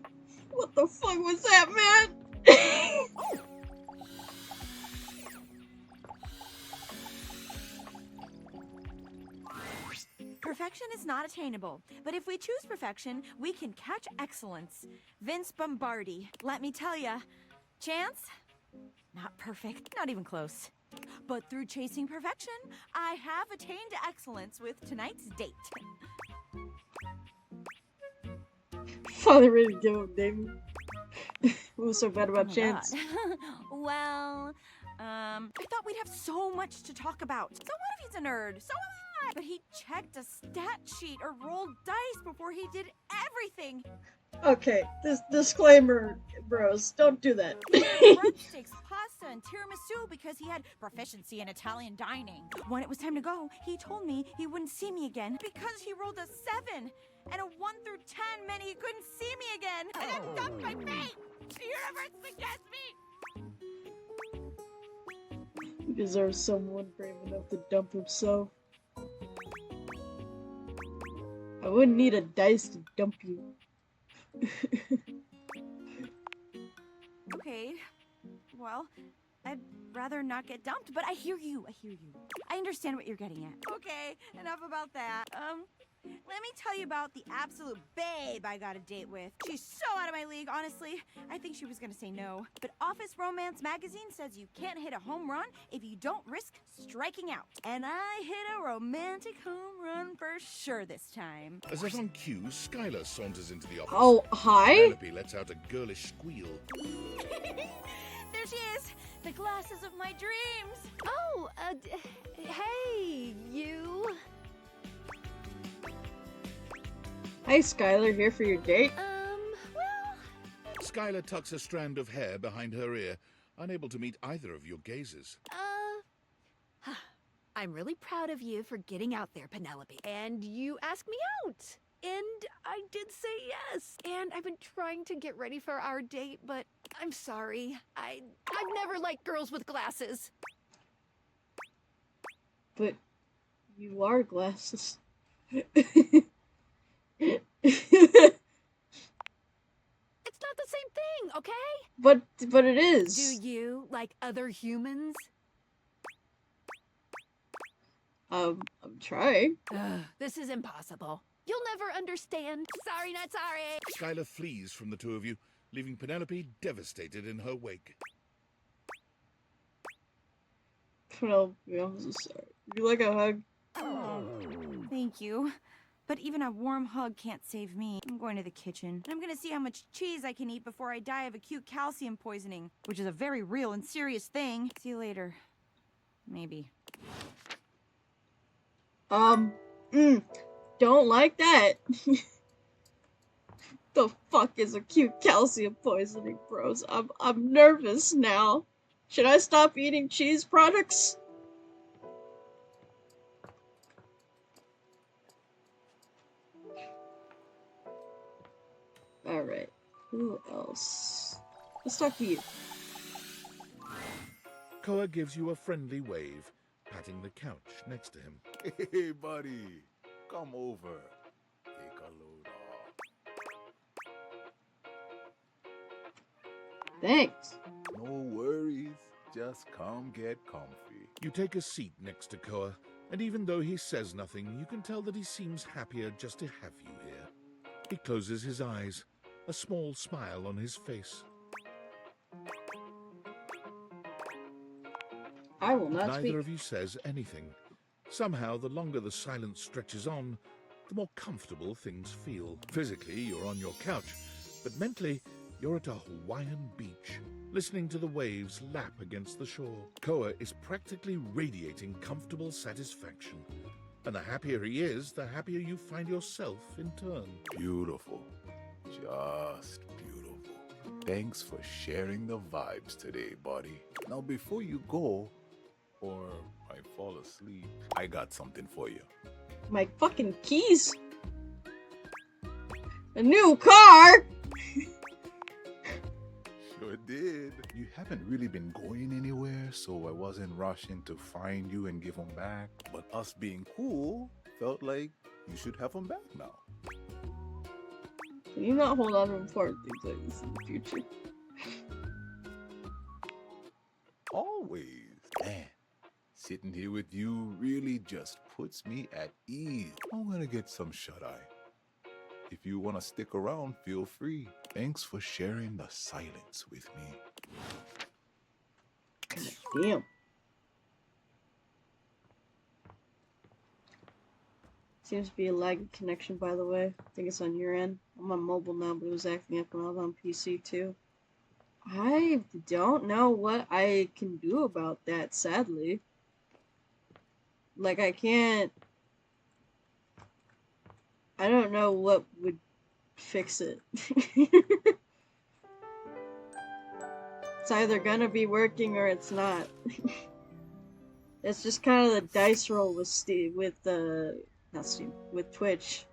[SPEAKER 1] What the fuck was that, man?
[SPEAKER 11] Perfection is not attainable, but if we choose perfection, we can catch excellence. Vince Bombardi, let me tell ya. Chance? Not perfect, not even close. But through chasing perfection, I have attained excellence with tonight's date.
[SPEAKER 1] Father really give up, David. What was so bad about
[SPEAKER 11] Oh my
[SPEAKER 1] Chance?
[SPEAKER 11] God. Well, I thought we'd have so much to talk about. So what if he's a nerd? So am I! But he checked a stat sheet or rolled dice before he did everything.
[SPEAKER 1] Okay, this disclaimer, bros, don't do that.
[SPEAKER 11] Breadsticks, pasta, and tiramisu because he had proficiency in Italian dining. When it was time to go, he told me he wouldn't see me again because he rolled a 7, and a 1 through 10 meant he couldn't see me again. And I dumped my fate. The universe against me.
[SPEAKER 1] He deserves someone brave enough to dump himself. I wouldn't need a dice to dump you.
[SPEAKER 11] Okay, well, I'd rather not get dumped, but I hear you. I understand what you're getting at. Okay, enough about that. Let me tell you about the absolute babe I got a date with. She's so out of my league, honestly. I think she was gonna say no. But Office Romance magazine says you can't hit a home run if you don't risk striking out. And I hit a romantic home run for sure this time.
[SPEAKER 4] As if on cue, Skylar saunters into the office.
[SPEAKER 1] Oh, hi?
[SPEAKER 4] Penelope lets out a girlish squeal.
[SPEAKER 11] There she is! The glasses of my dreams!
[SPEAKER 12] Oh, hey, you.
[SPEAKER 1] Hi, Skylar, here for your date?
[SPEAKER 12] Well...
[SPEAKER 4] Skylar tucks a strand of hair behind her ear, unable to meet either of your gazes.
[SPEAKER 12] I'm really proud of you for getting out there, Penelope. And you asked me out. And I did say yes. And I've been trying to get ready for our date, but I'm sorry. I've never liked girls with glasses.
[SPEAKER 1] But you are glasses.
[SPEAKER 12] It's not the same thing, okay?
[SPEAKER 1] But it is.
[SPEAKER 12] Do you like other humans?
[SPEAKER 1] I'm trying.
[SPEAKER 12] This is impossible. You'll never understand. Sorry, not sorry.
[SPEAKER 4] Skylar flees from the two of you, leaving Penelope devastated in her wake.
[SPEAKER 1] Penelope, I'm so sorry. Would you like a hug?
[SPEAKER 11] Oh, thank you. But even a warm hug can't save me. I'm going to the kitchen. I'm gonna see how much cheese I can eat before I die of acute calcium poisoning, which is a very real and serious thing. See you later. Maybe.
[SPEAKER 1] Don't like that. The fuck is acute calcium poisoning, bros? I'm nervous now. Should I stop eating cheese products? Alright. Who else? Let's talk to you.
[SPEAKER 4] Koa gives you a friendly wave, patting the couch next to him.
[SPEAKER 14] Hey, buddy. Come over. Take a load off.
[SPEAKER 1] Thanks.
[SPEAKER 14] No worries. Just come get comfy.
[SPEAKER 4] You take a seat next to Koa, and even though he says nothing, you can tell that he seems happier just to have you here. He closes his eyes, a small smile on his face.
[SPEAKER 1] I will not
[SPEAKER 4] Neither
[SPEAKER 1] speak.
[SPEAKER 4] of you says anything. Somehow, the longer the silence stretches on, the more comfortable things feel. Physically, you're on your couch, but mentally, you're at a Hawaiian beach, listening to the waves lap against the shore. Koa is practically radiating comfortable satisfaction. And the happier he is, the happier you find yourself in turn.
[SPEAKER 14] Beautiful. Just beautiful. Thanks for sharing the vibes today, buddy. Now, before you go, or I fall asleep, I got something for you.
[SPEAKER 1] My fucking keys? A new car?
[SPEAKER 14] Sure did. You haven't really been going anywhere, so I wasn't rushing to find you and give them back. But us being cool felt like you should have them back now.
[SPEAKER 1] Can you not hold on to important things like this in the future?
[SPEAKER 14] Always. Man, sitting here with you really just puts me at ease. I'm gonna get some shut-eye. If you want to stick around, feel free. Thanks for sharing the silence with me.
[SPEAKER 1] Damn. Seems to be a laggy connection, by the way. I think it's on your end. I'm on mobile now, but it was acting up when I was on PC too. I don't know what I can do about that, sadly. Like, I can't... I don't know what would fix it. It's either gonna be working or it's not. It's just kind of the dice roll with Steve, with not Steve, with Twitch.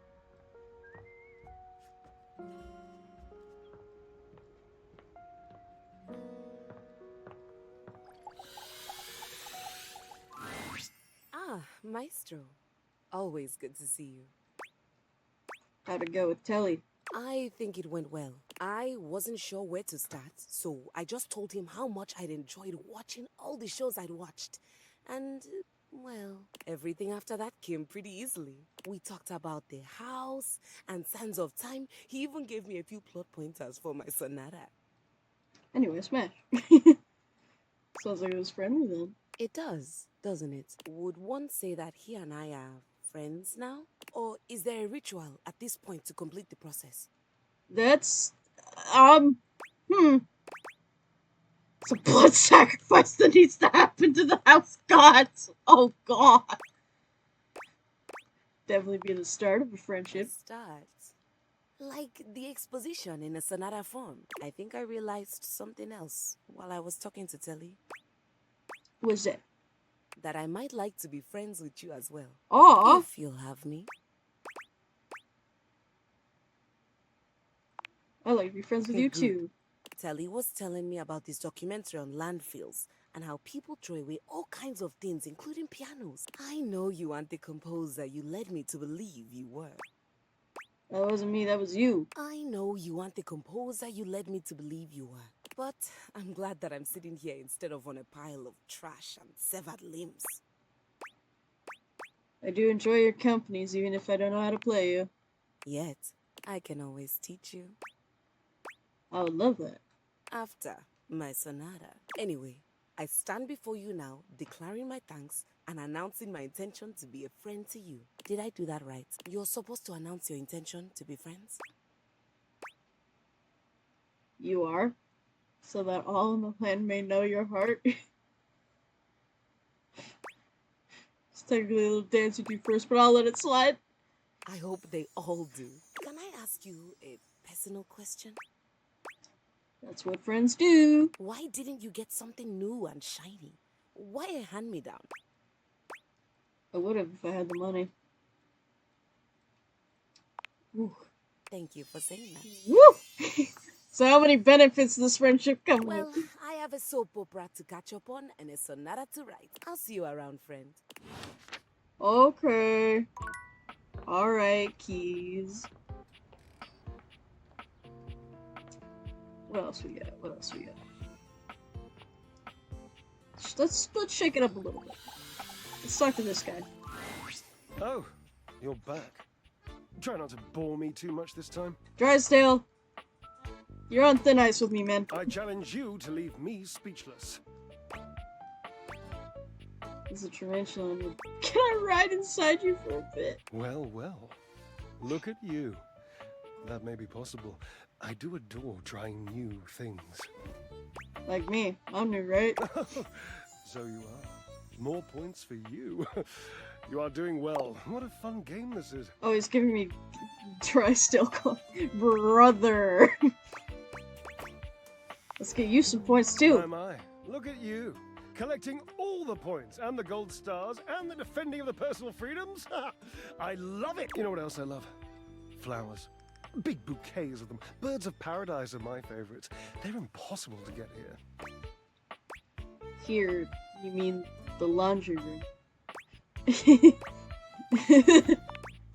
[SPEAKER 6] Ah, Maestro. Always good to see you.
[SPEAKER 1] How'd it go with Telly?
[SPEAKER 6] I think it went well. I wasn't sure where to start, so I just told him how much I'd enjoyed watching all the shows I'd watched. And, well, everything after that came pretty easily. We talked about the house and Sands of Time. He even gave me a few plot pointers for my sonata.
[SPEAKER 1] Anyway, smash. Sounds like it was friendly then.
[SPEAKER 6] It does, doesn't it? Would one say that he and I are friends now? Or is there a ritual at this point to complete the process?
[SPEAKER 1] That's, it's a blood sacrifice that needs to happen to the house gods. Oh god. Definitely be the start of a friendship.
[SPEAKER 6] Start. Like the exposition in a sonata form. I think I realized something else while I was talking to Telly.
[SPEAKER 1] What's that?
[SPEAKER 6] That I might like to be friends with you as well.
[SPEAKER 1] Aw.
[SPEAKER 6] If you'll have me.
[SPEAKER 1] I like to be friends with you too.
[SPEAKER 6] Telly was telling me about this documentary on landfills and how people throw away all kinds of things, including pianos. I know you aren't the composer you led me to believe you were.
[SPEAKER 1] That wasn't me, that was you.
[SPEAKER 6] I know you aren't the composer you led me to believe you were. But I'm glad that I'm sitting here instead of on a pile of trash and severed limbs.
[SPEAKER 1] I do enjoy your companies, even if I don't know how to play you.
[SPEAKER 6] Yet, I can always teach you.
[SPEAKER 1] I would love that.
[SPEAKER 6] After my sonata. Anyway, I stand before you now, declaring my thanks and announcing my intention to be a friend to you. Did I do that right? You're supposed to announce your intention to be friends?
[SPEAKER 1] You are? So that all in the land may know your heart? It's technically a little dance you do first, but I'll let it slide.
[SPEAKER 6] I hope they all do. Can I ask you a personal question?
[SPEAKER 1] That's what friends do.
[SPEAKER 6] Why didn't you get something new and shiny? Why a hand-me-down?
[SPEAKER 1] I would have if I had the money. Woo.
[SPEAKER 6] Thank you for saying that.
[SPEAKER 1] Woo! So how many benefits does this friendship come
[SPEAKER 6] Well,
[SPEAKER 1] with?
[SPEAKER 6] I have a soap opera to catch up on and a sonata to write. I'll see you around, friend.
[SPEAKER 1] Okay. Alright, Keys. What else we got? What else we got? Let's shake it up a little bit. Let's talk to this guy.
[SPEAKER 15] Oh, you're back. Try not to bore me too much this time.
[SPEAKER 1] Drysdale, you're on thin ice with me, man.
[SPEAKER 15] I challenge you to leave me speechless.
[SPEAKER 1] This is a tarantula. Can I ride inside you for a bit?
[SPEAKER 15] Well, well. Look at you. That may be possible. I do adore trying new things.
[SPEAKER 1] Like me. I'm new, right?
[SPEAKER 15] So you are. More points for you. You are doing well. What a fun game this is.
[SPEAKER 1] Oh, he's giving me Drysdale call. Brother. Let's get you some points too.
[SPEAKER 15] My. Look at you. Collecting all the points and the gold stars and the defending of the personal freedoms. I love it. You know what else I love? Flowers. Big bouquets of them. Birds of paradise are my favorites. They're impossible to get here.
[SPEAKER 1] Here, you mean the laundry room.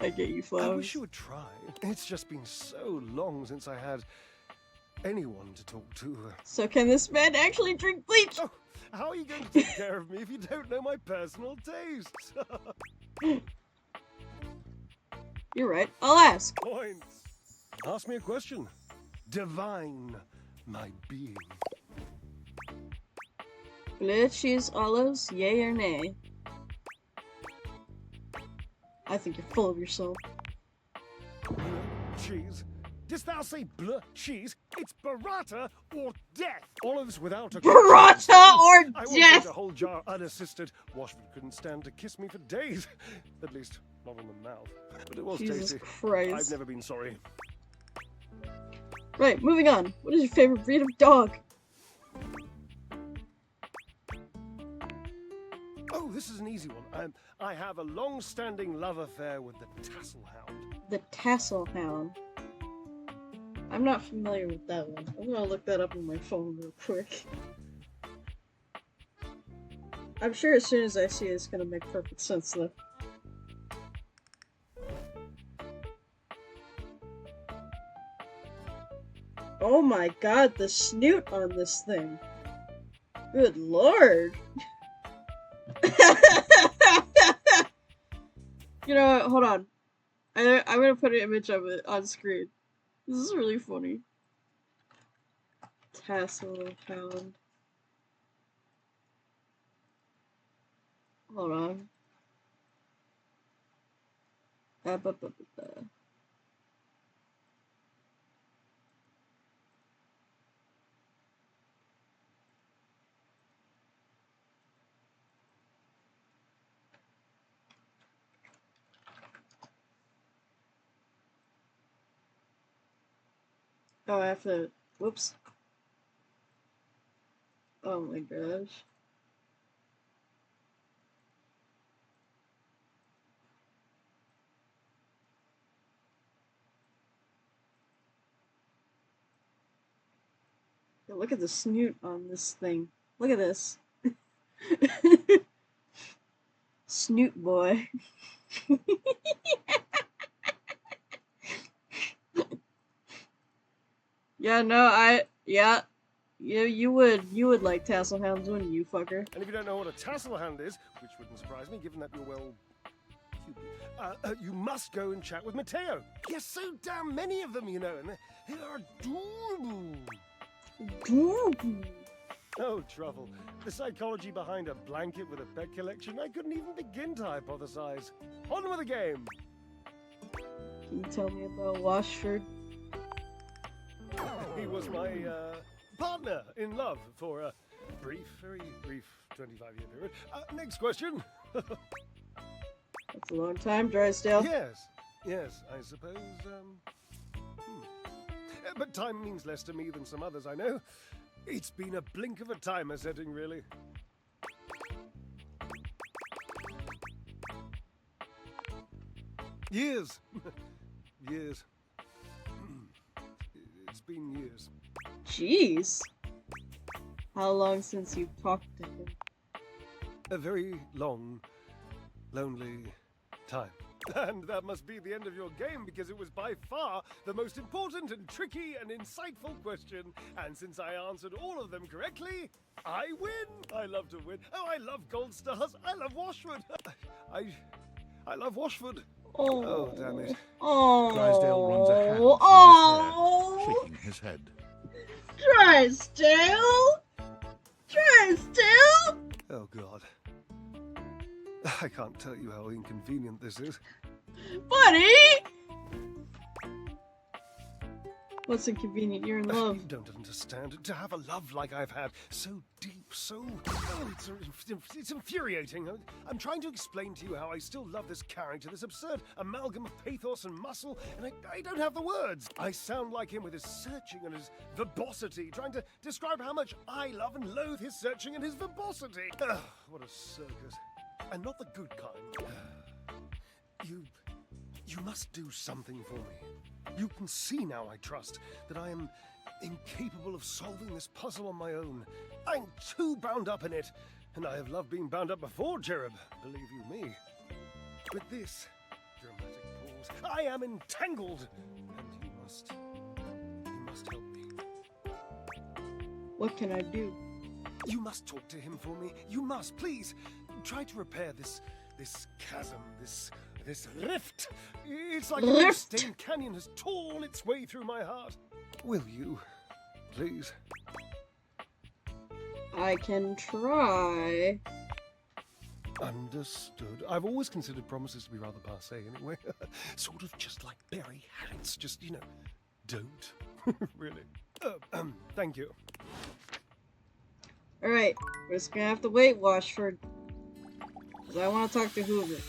[SPEAKER 1] I get you flowers.
[SPEAKER 15] I wish you would try. It's just been so long since I had anyone to talk to.
[SPEAKER 1] So can this man actually drink bleach?
[SPEAKER 15] Oh, how are you going to take care of me if you don't know my personal tastes?
[SPEAKER 1] You're right. I'll ask.
[SPEAKER 15] Points. Ask me a question. Divine my being.
[SPEAKER 1] Blue cheese, olives, yay or nay? I think you're full of yourself.
[SPEAKER 15] Cheese? Didst thou say bleh cheese? It's burrata or death. Olives without a
[SPEAKER 1] burrata or
[SPEAKER 15] I
[SPEAKER 1] death.
[SPEAKER 15] won't take a whole jar unassisted. Washford couldn't stand to kiss me for days. At least not on the mouth. But it was
[SPEAKER 1] Jesus
[SPEAKER 15] tasty.
[SPEAKER 1] Christ.
[SPEAKER 15] I've never been sorry.
[SPEAKER 1] Right, moving on. What is your favorite breed of dog?
[SPEAKER 15] Oh, this is an easy one. I have a long-standing love affair with the Tassel Hound.
[SPEAKER 1] The Tassel Hound. I'm not familiar with that one. I'm gonna look that up on my phone real quick. I'm sure as soon as I see it, it's gonna make perfect sense though. Oh my god, the snoot on this thing. Good lord. You know what? Hold on. I'm gonna put an image of it on screen. This is really funny. Tassel hound. Hold on. Oh, I have to. Whoops. Oh my gosh. Yeah, look at the snoot on this thing. Look at this. Snoot boy. Yeah, no, yeah, you would like tassel hounds, wouldn't you, fucker?
[SPEAKER 15] And if you don't know what a tassel hound is, which wouldn't surprise me, given that you're well, you must go and chat with Mateo. He has so damn many of them, you know, and they are adorable. Oh, trouble. The psychology behind a blanket with a pet collection, I couldn't even begin to hypothesize. On with the game.
[SPEAKER 1] Can you tell me about Washford?
[SPEAKER 15] He was my partner in love for a brief, very brief 25-year period. Next question.
[SPEAKER 1] That's a long time, Drysdale.
[SPEAKER 15] Yes, I suppose, But time means less to me than some others I know. It's been a blink of a timer setting, really. Years. Years. It's been years.
[SPEAKER 1] Jeez. How long since you've talked to him?
[SPEAKER 15] A very long, lonely time. And that must be the end of your game, because it was by far the most important and tricky and insightful question. And since I answered all of them correctly, I win. I love to win. Oh, I love gold stars. I love Washford. I love Washford. Oh, damn it.
[SPEAKER 1] Oh.
[SPEAKER 4] Drysdale runs a hand through his hair, shaking his head.
[SPEAKER 1] Drysdale? Drysdale?
[SPEAKER 15] Oh, God. I can't tell you how inconvenient this is.
[SPEAKER 1] Buddy! What's inconvenient? You're in love.
[SPEAKER 15] You don't understand. To have a love like I've had, so deep, so... Oh, it's infuriating. I'm trying to explain to you how I still love this character, this absurd amalgam of pathos and muscle, and I don't have the words. I sound like him with his searching and his verbosity, trying to describe how much I love and loathe his searching and his verbosity. Ugh, what a circus. And not the good kind. You must do something for me. You can see now, I trust, that I am incapable of solving this puzzle on my own. I'm too bound up in it, and I have loved being bound up before, Cherub, believe you me. With this dramatic pause, I am entangled, and you must help me.
[SPEAKER 1] What can I do?
[SPEAKER 15] You must talk to him for me. You must, please. Try to repair this chasm, this rift. It's like a stained canyon has torn its way through my heart. Will you, please?
[SPEAKER 1] I can try.
[SPEAKER 15] Understood. I've always considered promises to be rather passé anyway. Sort of just like Barry Harris, just, you know, don't. Really. Thank you.
[SPEAKER 1] Alright, we're just gonna have to wait, Washford. Because I want to talk to Hoover.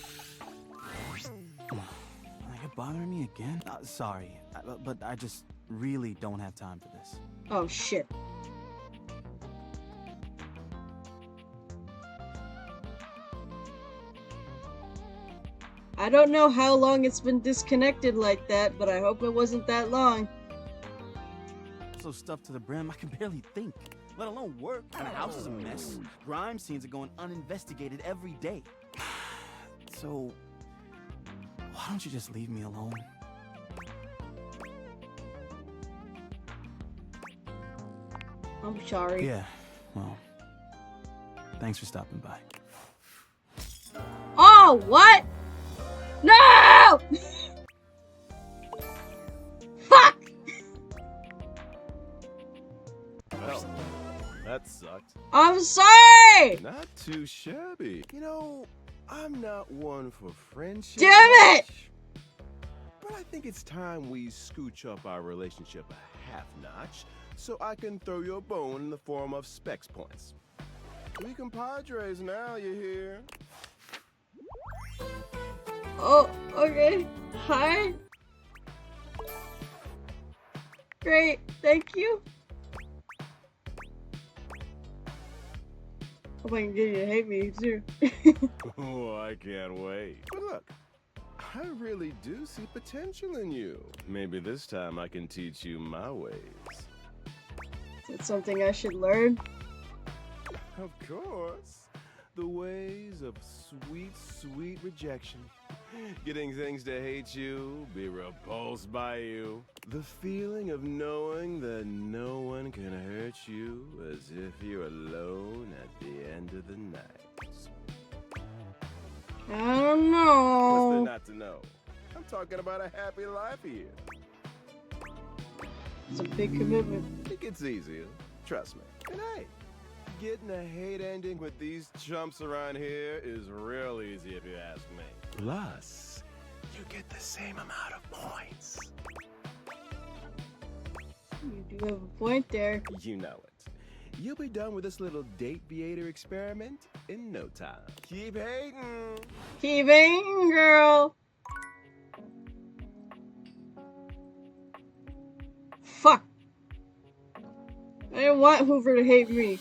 [SPEAKER 7] Are you bothering me again? Sorry, but I just really don't have time for this.
[SPEAKER 1] Oh, shit. I don't know how long it's been disconnected like that, but I hope it wasn't that long.
[SPEAKER 7] So stuffed to the brim, I can barely think, let alone work. And the house is a mess. Crime scenes are going uninvestigated every day. So, why don't you just leave me alone?
[SPEAKER 1] I'm sorry.
[SPEAKER 7] Yeah, well, thanks for stopping by.
[SPEAKER 1] Oh, what? No! Fuck!
[SPEAKER 16] Well, that sucked.
[SPEAKER 1] I'm sorry!
[SPEAKER 16] Not too shabby. You know, I'm not one for friendship.
[SPEAKER 1] Damn it!
[SPEAKER 16] But I think it's time we scooch up our relationship a half notch so I can throw you a bone in the form of specs points. We compadres now, you hear?
[SPEAKER 1] Oh, okay. Hi. Great, thank you. Hope I can get you to hate me too.
[SPEAKER 16] Oh, I can't wait. But look, I really do see potential in you. Maybe this time I can teach you my ways.
[SPEAKER 1] Is that something I should learn?
[SPEAKER 16] Of course. The ways of sweet, sweet rejection. Getting things to hate you, be repulsed by you. The feeling of knowing that no one can hurt you as if you're alone at the end of the night.
[SPEAKER 1] I don't know.
[SPEAKER 16] What's there not to know? I'm talking about a happy life here.
[SPEAKER 1] It's a big commitment.
[SPEAKER 16] It gets easier. Trust me. And hey, getting a hate ending with these chumps around here is real easy if you ask me. Plus, you get the same amount of points.
[SPEAKER 1] You do have a point there.
[SPEAKER 16] You know it. You'll be done with this little date viator experiment in no time. Keep hating.
[SPEAKER 1] Keep hating, girl. Fuck. I didn't want Hoover to hate me.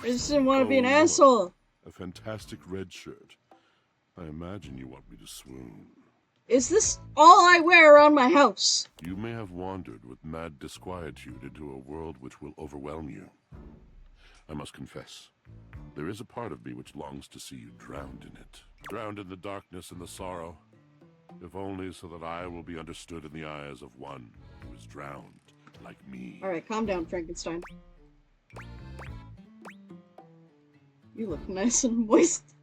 [SPEAKER 1] I just didn't want to be an asshole.
[SPEAKER 17] A fantastic red shirt. I imagine you want me to swoon.
[SPEAKER 1] Is this all I wear around my house?
[SPEAKER 17] You may have wandered with mad disquietude into a world which will overwhelm you. I must confess, there is a part of me which longs to see you drowned in it. Drowned in the darkness and the sorrow, if only so that I will be understood in the eyes of one who is drowned like me.
[SPEAKER 1] Alright, calm down, Frankenstein. You look nice and moist.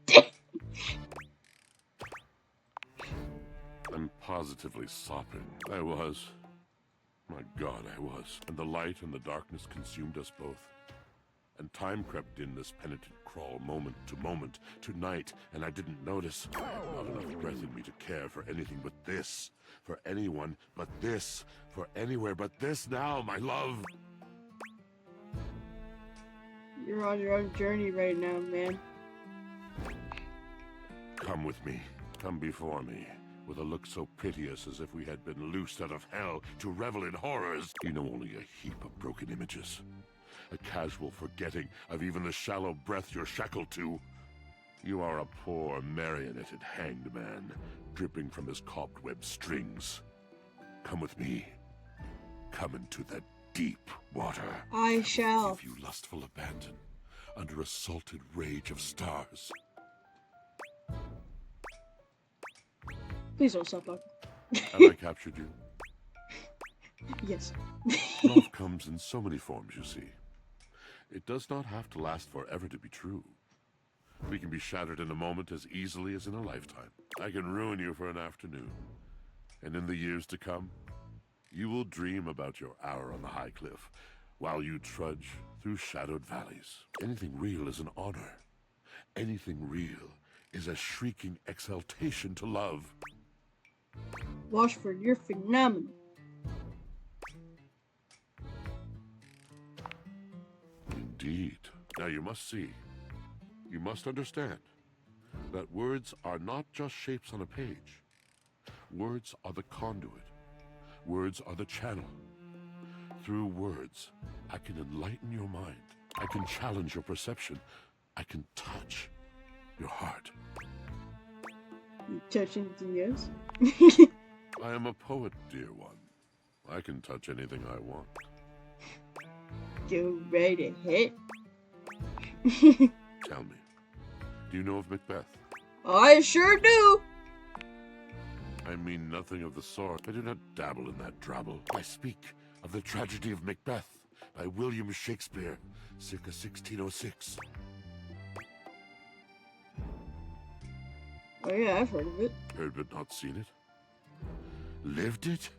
[SPEAKER 17] I'm positively sopping. I was. My God, I was. And the light and the darkness consumed us both. And time crept in this penitent crawl moment to moment, to night, and I didn't notice. I had not enough breath in me to care for anything but this. For anyone but this. For anywhere but this now, my love.
[SPEAKER 1] You're on your own journey right now, man.
[SPEAKER 17] Come with me. Come before me. With a look so piteous as if we had been loosed out of hell to revel in horrors. You know only a heap of broken images. A casual forgetting of even the shallow breath you're shackled to. You are a poor, marionetted hanged man, dripping from his cobweb strings. Come with me. Come into the deep water.
[SPEAKER 1] I shall.
[SPEAKER 17] Give you lustful abandon under a salted rage of stars.
[SPEAKER 1] Please don't stop talking.
[SPEAKER 17] Have I captured you?
[SPEAKER 1] Yes.
[SPEAKER 17] Love comes in so many forms, you see. It does not have to last forever to be true. We can be shattered in a moment as easily as in a lifetime. I can ruin you for an afternoon. And in the years to come, you will dream about your hour on the high cliff, while you trudge through shadowed valleys. Anything real is an honor. Anything real is a shrieking exaltation to love.
[SPEAKER 1] Washford, you're phenomenal.
[SPEAKER 17] Indeed. Now you must see, you must understand, that words are not just shapes on a page. Words are the conduit. Words are the channel. Through words, I can enlighten your mind. I can challenge your perception. I can touch your heart.
[SPEAKER 1] You touching DOs?
[SPEAKER 17] I am a poet, dear one. I can touch anything I want.
[SPEAKER 1] Go right ahead.
[SPEAKER 17] Tell me, do you know of Macbeth?
[SPEAKER 1] I sure do.
[SPEAKER 17] I mean nothing of the sort. I do not dabble in that drabble. I speak of the tragedy of Macbeth, by William Shakespeare, circa 1606.
[SPEAKER 1] Oh yeah, I've heard of it.
[SPEAKER 17] Heard but not seen it? Lived it?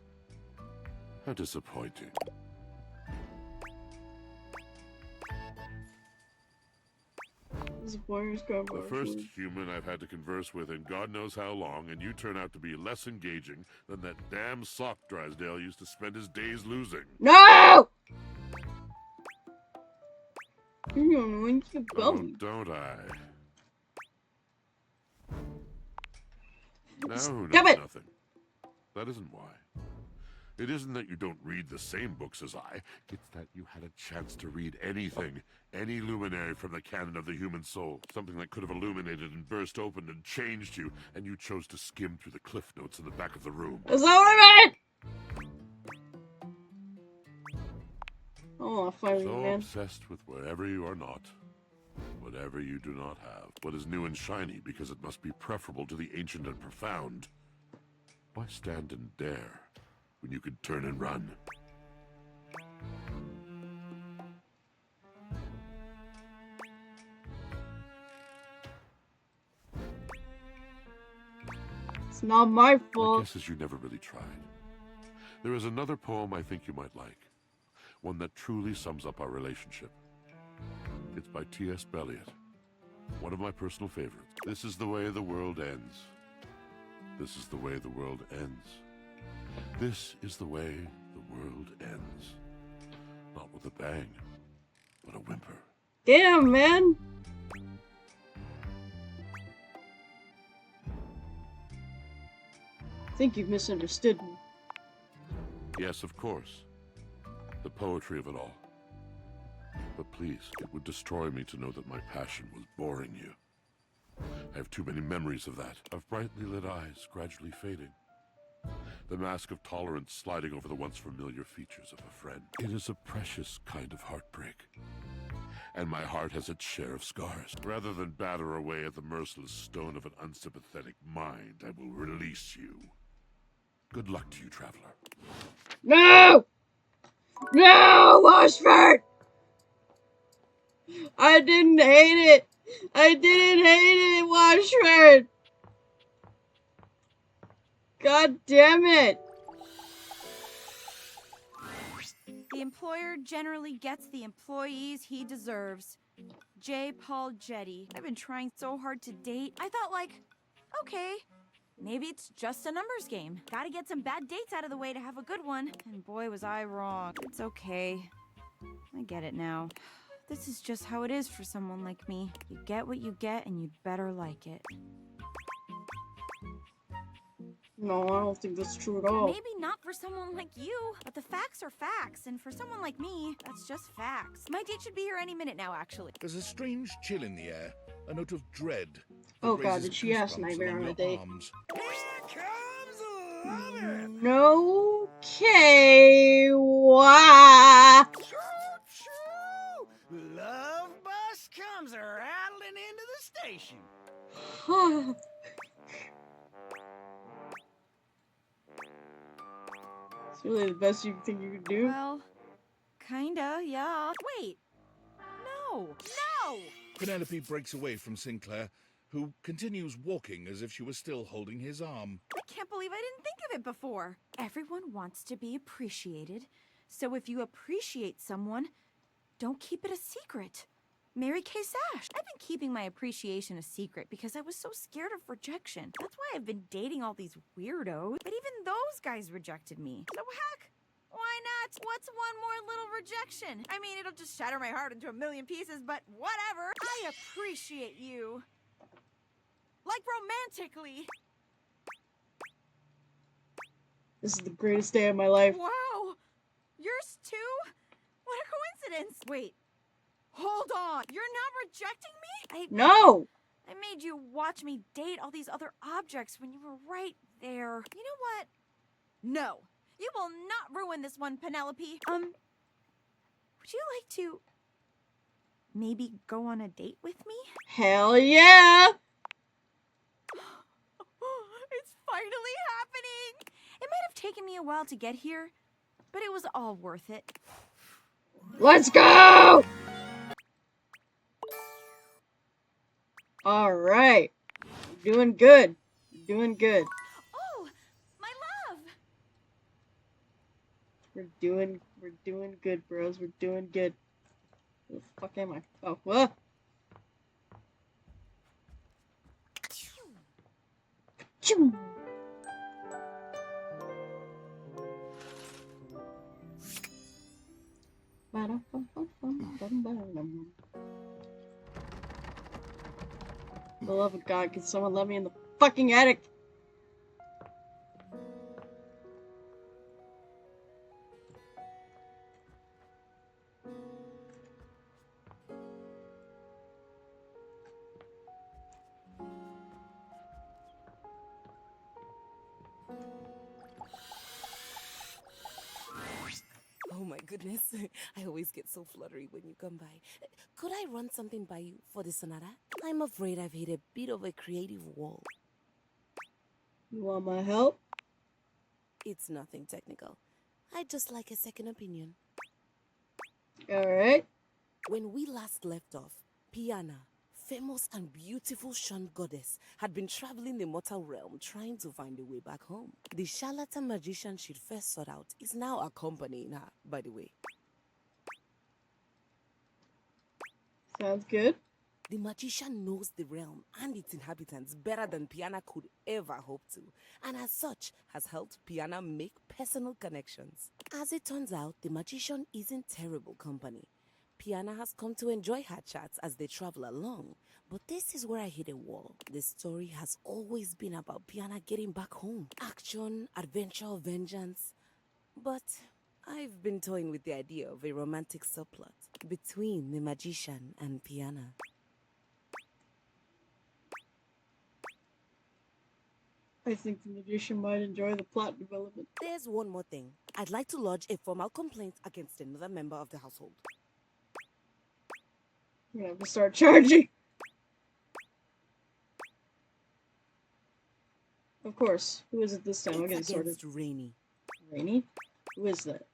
[SPEAKER 17] How disappointing. The first human I've had to converse with in God knows how long, and you turn out to be less engaging than that damn sock Drysdale used to spend his days losing.
[SPEAKER 1] No! You're going to
[SPEAKER 17] Oh, don't I? Now who knows nothing? That isn't why. It isn't that you don't read the same books as I. It's that you had a chance to read anything, any luminary from the canon of the human soul. Something that could have illuminated and burst open and changed you, and you chose to skim through the cliff notes in the back of the room.
[SPEAKER 1] That's not what I meant! Oh, I'll find you,
[SPEAKER 17] So
[SPEAKER 1] man.
[SPEAKER 17] obsessed with wherever you are not, whatever you do not have, what is new and shiny because it must be preferable to the ancient and profound. Why stand and dare when you could turn and run?
[SPEAKER 1] It's not my
[SPEAKER 17] My
[SPEAKER 1] fault.
[SPEAKER 17] guess is you never really tried. There is another poem I think you might like. One that truly sums up our relationship. It's by T.S. Eliot. One of my personal favorites. This is the way the world ends. This is the way the world ends. This is the way the world ends. Not with a bang, but a whimper.
[SPEAKER 1] Damn, man. I think you've misunderstood me.
[SPEAKER 17] Yes, of course. The poetry of it all. But please, it would destroy me to know that my passion was boring you. I have too many memories of that, of brightly lit eyes gradually fading. The mask of tolerance sliding over the once familiar features of a friend. It is a precious kind of heartbreak. And my heart has its share of scars. Rather than batter away at the merciless stone of an unsympathetic mind, I will release you. Good luck to you, traveler.
[SPEAKER 1] No! No, Washford! I didn't hate it. I didn't hate it, Washford. God damn it.
[SPEAKER 11] The employer generally gets the employees he deserves. J. Paul Jetty. I've been trying so hard to date. I thought, like, okay, maybe it's just a numbers game. Gotta get some bad dates out of the way to have a good one. And boy, was I wrong. It's okay. I get it now. This is just how it is for someone like me. You get what you get, and you'd better like it.
[SPEAKER 1] No, I don't think that's true at all.
[SPEAKER 11] Maybe not for someone like you, but the facts are facts, and for someone like me, that's just facts. My date should be here any minute now, actually.
[SPEAKER 4] There's a strange chill in the air, a note of dread. that
[SPEAKER 1] Oh god,
[SPEAKER 4] raises
[SPEAKER 1] did she ask
[SPEAKER 4] goosebumps
[SPEAKER 1] Nightmare
[SPEAKER 4] along
[SPEAKER 1] on a
[SPEAKER 4] your
[SPEAKER 1] date?
[SPEAKER 4] arms.
[SPEAKER 1] Okay, why?
[SPEAKER 7] Love bus comes rattling into the station.
[SPEAKER 1] It's really the best you think you could do.
[SPEAKER 11] Well, kinda, yeah. Wait. No! No!
[SPEAKER 4] Penelope breaks away from Sinclair, who continues walking as if she was still holding his arm.
[SPEAKER 11] I can't believe I didn't think of it before. Everyone wants to be appreciated, so if you appreciate someone, don't keep it a secret. Mary Kay Sash. I've been keeping my appreciation a secret because I was so scared of rejection. That's why I've been dating all these weirdos. But even those guys rejected me. So heck, why not? What's one more little rejection? I mean, it'll just shatter my heart into a million pieces, but whatever. I appreciate you. Like romantically.
[SPEAKER 1] This is the greatest day of my life.
[SPEAKER 11] Wow! Yours too? What a coincidence! Wait, hold on. You're not rejecting me?
[SPEAKER 1] No!
[SPEAKER 11] I made you watch me date all these other objects when you were right there. You know what? No. You will not ruin this one, Penelope. Would you like to maybe go on a date with me?
[SPEAKER 1] Hell yeah!
[SPEAKER 11] It's finally happening! It might have taken me a while to get here, but it was all worth it.
[SPEAKER 1] Let's go! Alright. Doing good. Doing good.
[SPEAKER 11] Oh, my love!
[SPEAKER 1] We're doing good, bros. We're doing good. Where the fuck am I? Oh, what? Choo. For the love of God, can someone let me in the fucking attic?
[SPEAKER 6] Oh my goodness. I always get so fluttery when you come by. Could I run something by you for the sonata? I'm afraid I've hit a bit of a creative wall.
[SPEAKER 1] You want my help?
[SPEAKER 6] It's nothing technical. I'd just like a second opinion.
[SPEAKER 1] Alright.
[SPEAKER 6] When we last left off, Piana, famous and beautiful Shun goddess, had been traveling the mortal realm trying to find a way back home. The charlatan magician she'd first sought out is now accompanying her, by the way.
[SPEAKER 1] Sounds good.
[SPEAKER 6] The magician knows the realm and its inhabitants better than Piana could ever hope to, and as such has helped Piana make personal connections. As it turns out, the magician isn't terrible company. Piana has come to enjoy her chats as they travel along, but this is where I hit a wall. The story has always been about Piana getting back home. Action, adventure, vengeance. But I've been toying with the idea of a romantic subplot between the magician and Piana.
[SPEAKER 1] I think the magician might enjoy the plot development.
[SPEAKER 6] There's one more thing. I'd like to lodge a formal complaint against another member of the household.
[SPEAKER 1] I'm gonna have to start charging. Of course. Who is it this time? I'll get
[SPEAKER 6] It's
[SPEAKER 1] started.
[SPEAKER 6] against Rainy.
[SPEAKER 1] Rainy? Who is that?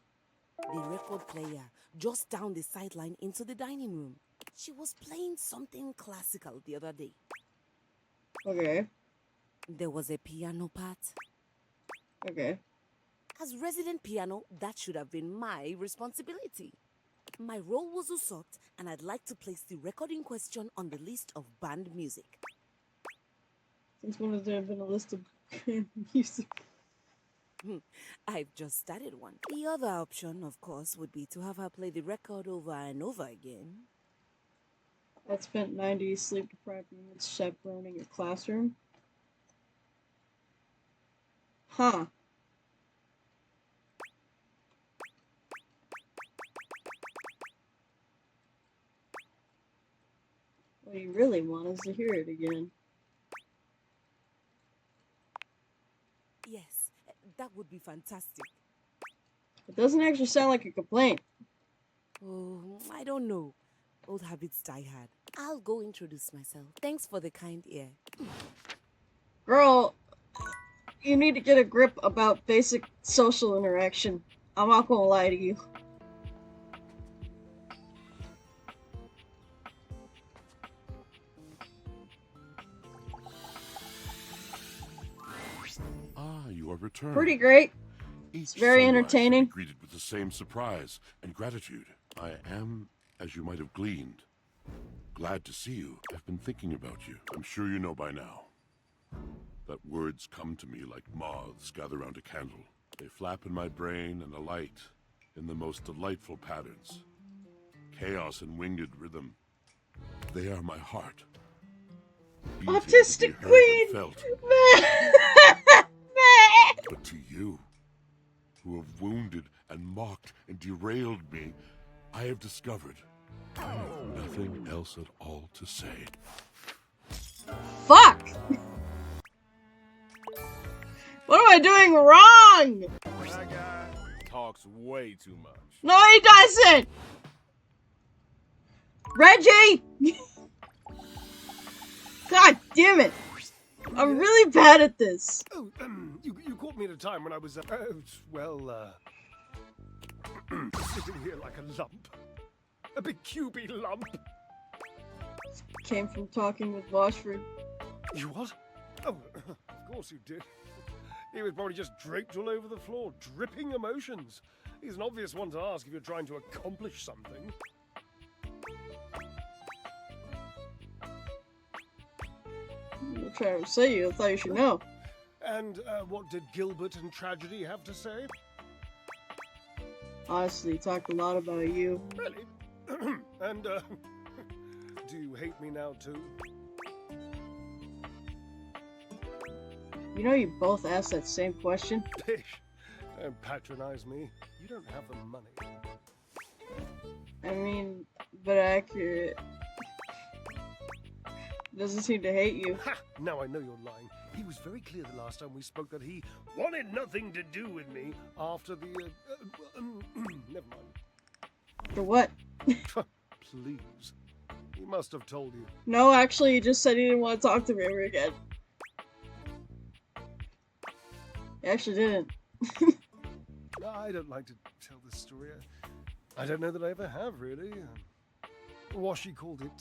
[SPEAKER 6] The record player, just down the sideline into the dining room. She was playing something classical the other day.
[SPEAKER 1] Okay.
[SPEAKER 6] There was a piano part.
[SPEAKER 1] Okay.
[SPEAKER 6] As resident piano, that should have been my responsibility. My role was usurped, and I'd like to place the record in question on the list of banned music.
[SPEAKER 1] Since when has there been a list of music?
[SPEAKER 6] I've just started one. The other option, of course, would be to have her play the record over and over again.
[SPEAKER 1] I spent 90 sleep-deprived minutes chaperoning a classroom. Huh. What you really want is to hear it again.
[SPEAKER 6] Yes, that would be fantastic.
[SPEAKER 1] It doesn't actually sound like a complaint.
[SPEAKER 6] Oh, I don't know. Old habits die hard. I'll go introduce myself. Thanks for the kind ear.
[SPEAKER 1] Girl, you need to get a grip about basic social interaction. I'm not gonna lie to you.
[SPEAKER 17] Ah, you are returned.
[SPEAKER 1] Pretty great.
[SPEAKER 17] Each
[SPEAKER 1] very
[SPEAKER 17] sunrise
[SPEAKER 1] entertaining.
[SPEAKER 17] will be greeted with the same surprise and gratitude. I am, as you might have gleaned, glad to see you. I've been thinking about you. I'm sure you know by now that words come to me like moths gather round a candle. They flap in my brain and alight in the most delightful patterns. Chaos and winged rhythm. They are my heart. Beating to be
[SPEAKER 1] Autistic
[SPEAKER 17] heard
[SPEAKER 1] queen!
[SPEAKER 17] and felt. But to you, who have wounded and mocked and derailed me, I have discovered I have nothing else at all to say.
[SPEAKER 1] Fuck! What am I doing wrong?
[SPEAKER 16] That guy talks way too much.
[SPEAKER 1] No, he doesn't! Reggie! God damn it! I'm really bad at this.
[SPEAKER 15] Oh, you caught me at a time when I was, sitting here like a lump. A big cubey lump.
[SPEAKER 1] Came from talking with Washford.
[SPEAKER 15] You what? Oh, of course you did. He was probably just draped all over the floor, dripping emotions. He's an obvious one to ask if you're trying to accomplish something.
[SPEAKER 1] I'm trying to say you. I thought you should know.
[SPEAKER 15] And what did Gilbert and Tragedy have to say?
[SPEAKER 1] Honestly, he talked a lot about you.
[SPEAKER 15] Really? And, do you hate me now, too?
[SPEAKER 1] You know you both asked that same question?
[SPEAKER 15] Pish! Don't patronize me. You don't have the money.
[SPEAKER 1] I mean, but accurate. Doesn't seem to hate you.
[SPEAKER 15] Ha! Now I know you're lying. He was very clear the last time we spoke that he wanted nothing to do with me after the, never mind.
[SPEAKER 1] For what?
[SPEAKER 15] Please. He must have told you.
[SPEAKER 1] No, actually, he just said he didn't want to talk to me ever again. He actually didn't.
[SPEAKER 15] I don't like to tell this story. I don't know that I ever have, really. Washi called it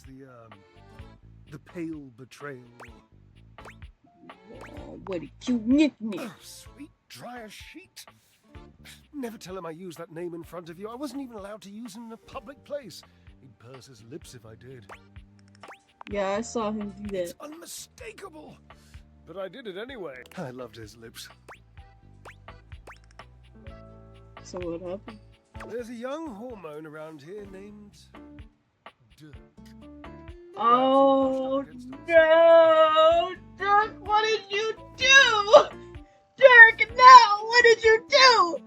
[SPEAKER 15] the pale betrayal.
[SPEAKER 1] Oh, what a cute nickname.
[SPEAKER 15] Oh, sweet, dry as sheet. Never tell him I used that name in front of you. I wasn't even allowed to use it in a public place. He'd purse his lips if I did.
[SPEAKER 1] Yeah, I saw him do that.
[SPEAKER 15] It's unmistakable. But I did it anyway. I loved his lips.
[SPEAKER 1] So what happened?
[SPEAKER 15] There's a young hormone around here named Dirk.
[SPEAKER 1] Oh no! Dirk, what did you do? Dirk, no! What did you do?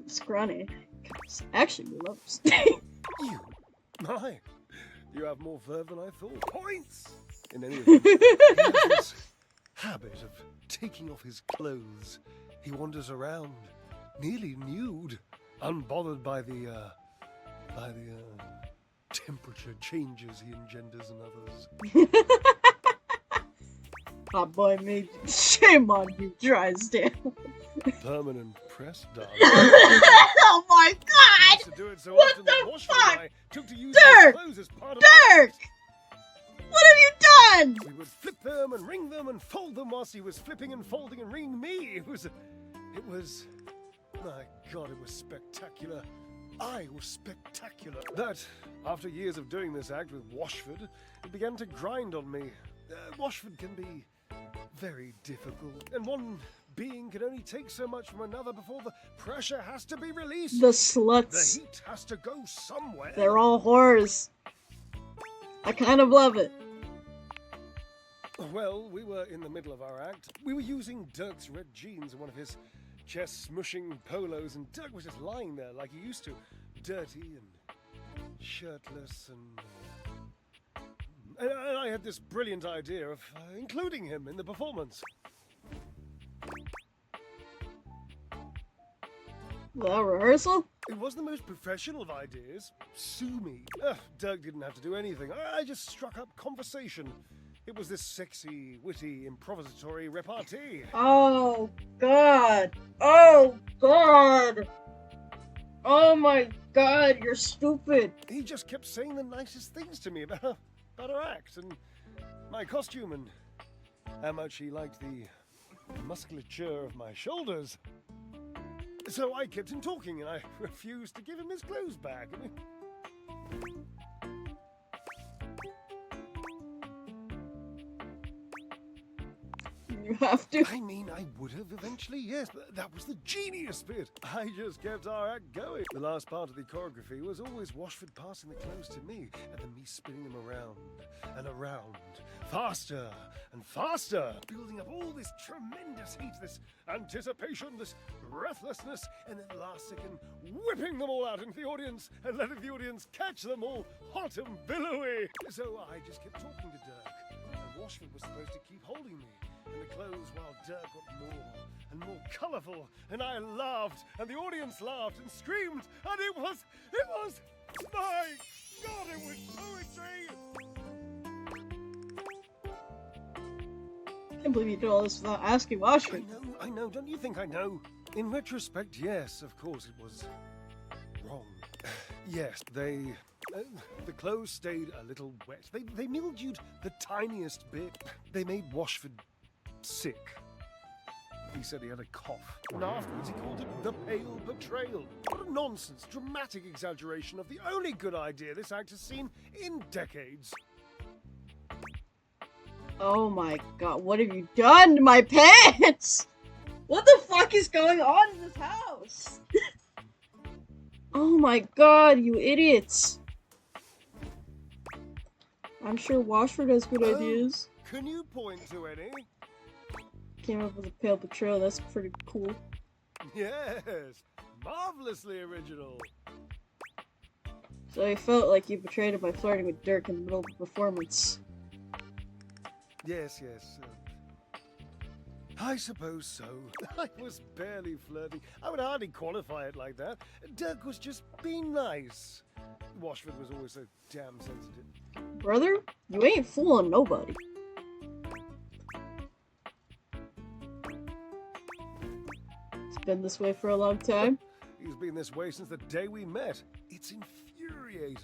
[SPEAKER 1] Scrawny. Actually, we love
[SPEAKER 15] You? My. You have more verve than I thought. Points! In any event, he has this habit of taking off his clothes. He wanders around, nearly nude, unbothered by the temperature changes he engenders in others.
[SPEAKER 1] Hot boy made you. Shame on you, Drysdale.
[SPEAKER 15] Permanent press, darling.
[SPEAKER 1] Oh my god!
[SPEAKER 15] To do it so
[SPEAKER 1] What
[SPEAKER 15] often
[SPEAKER 1] the
[SPEAKER 15] that Washford
[SPEAKER 1] fuck?
[SPEAKER 15] and I took to use
[SPEAKER 1] Dirk!
[SPEAKER 15] his clothes as part of
[SPEAKER 1] Dirk! What have you done?
[SPEAKER 15] We would flip them and wring them and fold them whilst he was flipping and folding and wringing me. It was, my God, it was spectacular. I was spectacular. That, after years of doing this act with Washford, it began to grind on me. Washford can be very difficult, and one being can only take so much from another before the pressure has to be released.
[SPEAKER 1] The sluts.
[SPEAKER 15] The heat has to go somewhere.
[SPEAKER 1] They're all whores. I kind of love it.
[SPEAKER 15] Well, we were in the middle of our act. We were using Dirk's red jeans and one of his chest-smushing polos, and Dirk was just lying there like he used to, dirty and shirtless, and I had this brilliant idea of including him in the performance.
[SPEAKER 1] Well, rehearsal?
[SPEAKER 15] It was the most professional of ideas. Sue me. Dirk didn't have to do anything. I just struck up conversation. It was this sexy, witty, improvisatory repartee.
[SPEAKER 1] Oh, God. Oh, God. Oh, my God, you're stupid.
[SPEAKER 15] He just kept saying the nicest things to me about her act and my costume and how much he liked the musculature of my shoulders. So I kept him talking and I refused to give him his clothes back.
[SPEAKER 1] You have to.
[SPEAKER 15] I mean, I would have eventually, yes, but that was the genius bit. I just kept our act going. The last part of the choreography was always Washford passing the clothes to me, and then me spinning them around and around, faster and faster, building up all this tremendous heat, this anticipation, this breathlessness, and then last second, whipping them all out into the audience and letting the audience catch them all hot and billowy. So I just kept talking to Dirk, and Washford was supposed to keep holding me in the clothes while Dirk got more and more colourful, and I laughed, and the audience laughed and screamed, and it was, my God, it was poetry!
[SPEAKER 1] I can't believe you did all this without asking Washford.
[SPEAKER 15] I know, don't you think I know? In retrospect, yes, of course it was wrong. Yes, they... the clothes stayed a little wet. They mildewed the tiniest bit. They made Washford sick. He said he had a cough. And afterwards he called it the Pale Betrayal. What a nonsense, dramatic exaggeration of the only good idea this act has seen in decades.
[SPEAKER 1] Oh my god, what have you done to my pants? What the fuck is going on in this house? Oh my god, you idiots. I'm sure Washford has good ideas.
[SPEAKER 15] Can you point to any?
[SPEAKER 1] Came up with a Pale Betrayal, that's pretty cool.
[SPEAKER 15] Yes, marvelously original.
[SPEAKER 1] So he felt like you betrayed him by flirting with Dirk in the middle of the performance.
[SPEAKER 15] Yes. I suppose so. I was barely flirting. I would hardly qualify it like that. Dirk was just being nice. Washford was always so damn sensitive.
[SPEAKER 1] Brother, you ain't fooling nobody. It's been this way for a long time.
[SPEAKER 15] He's been this way since the day we met. It's infuriating.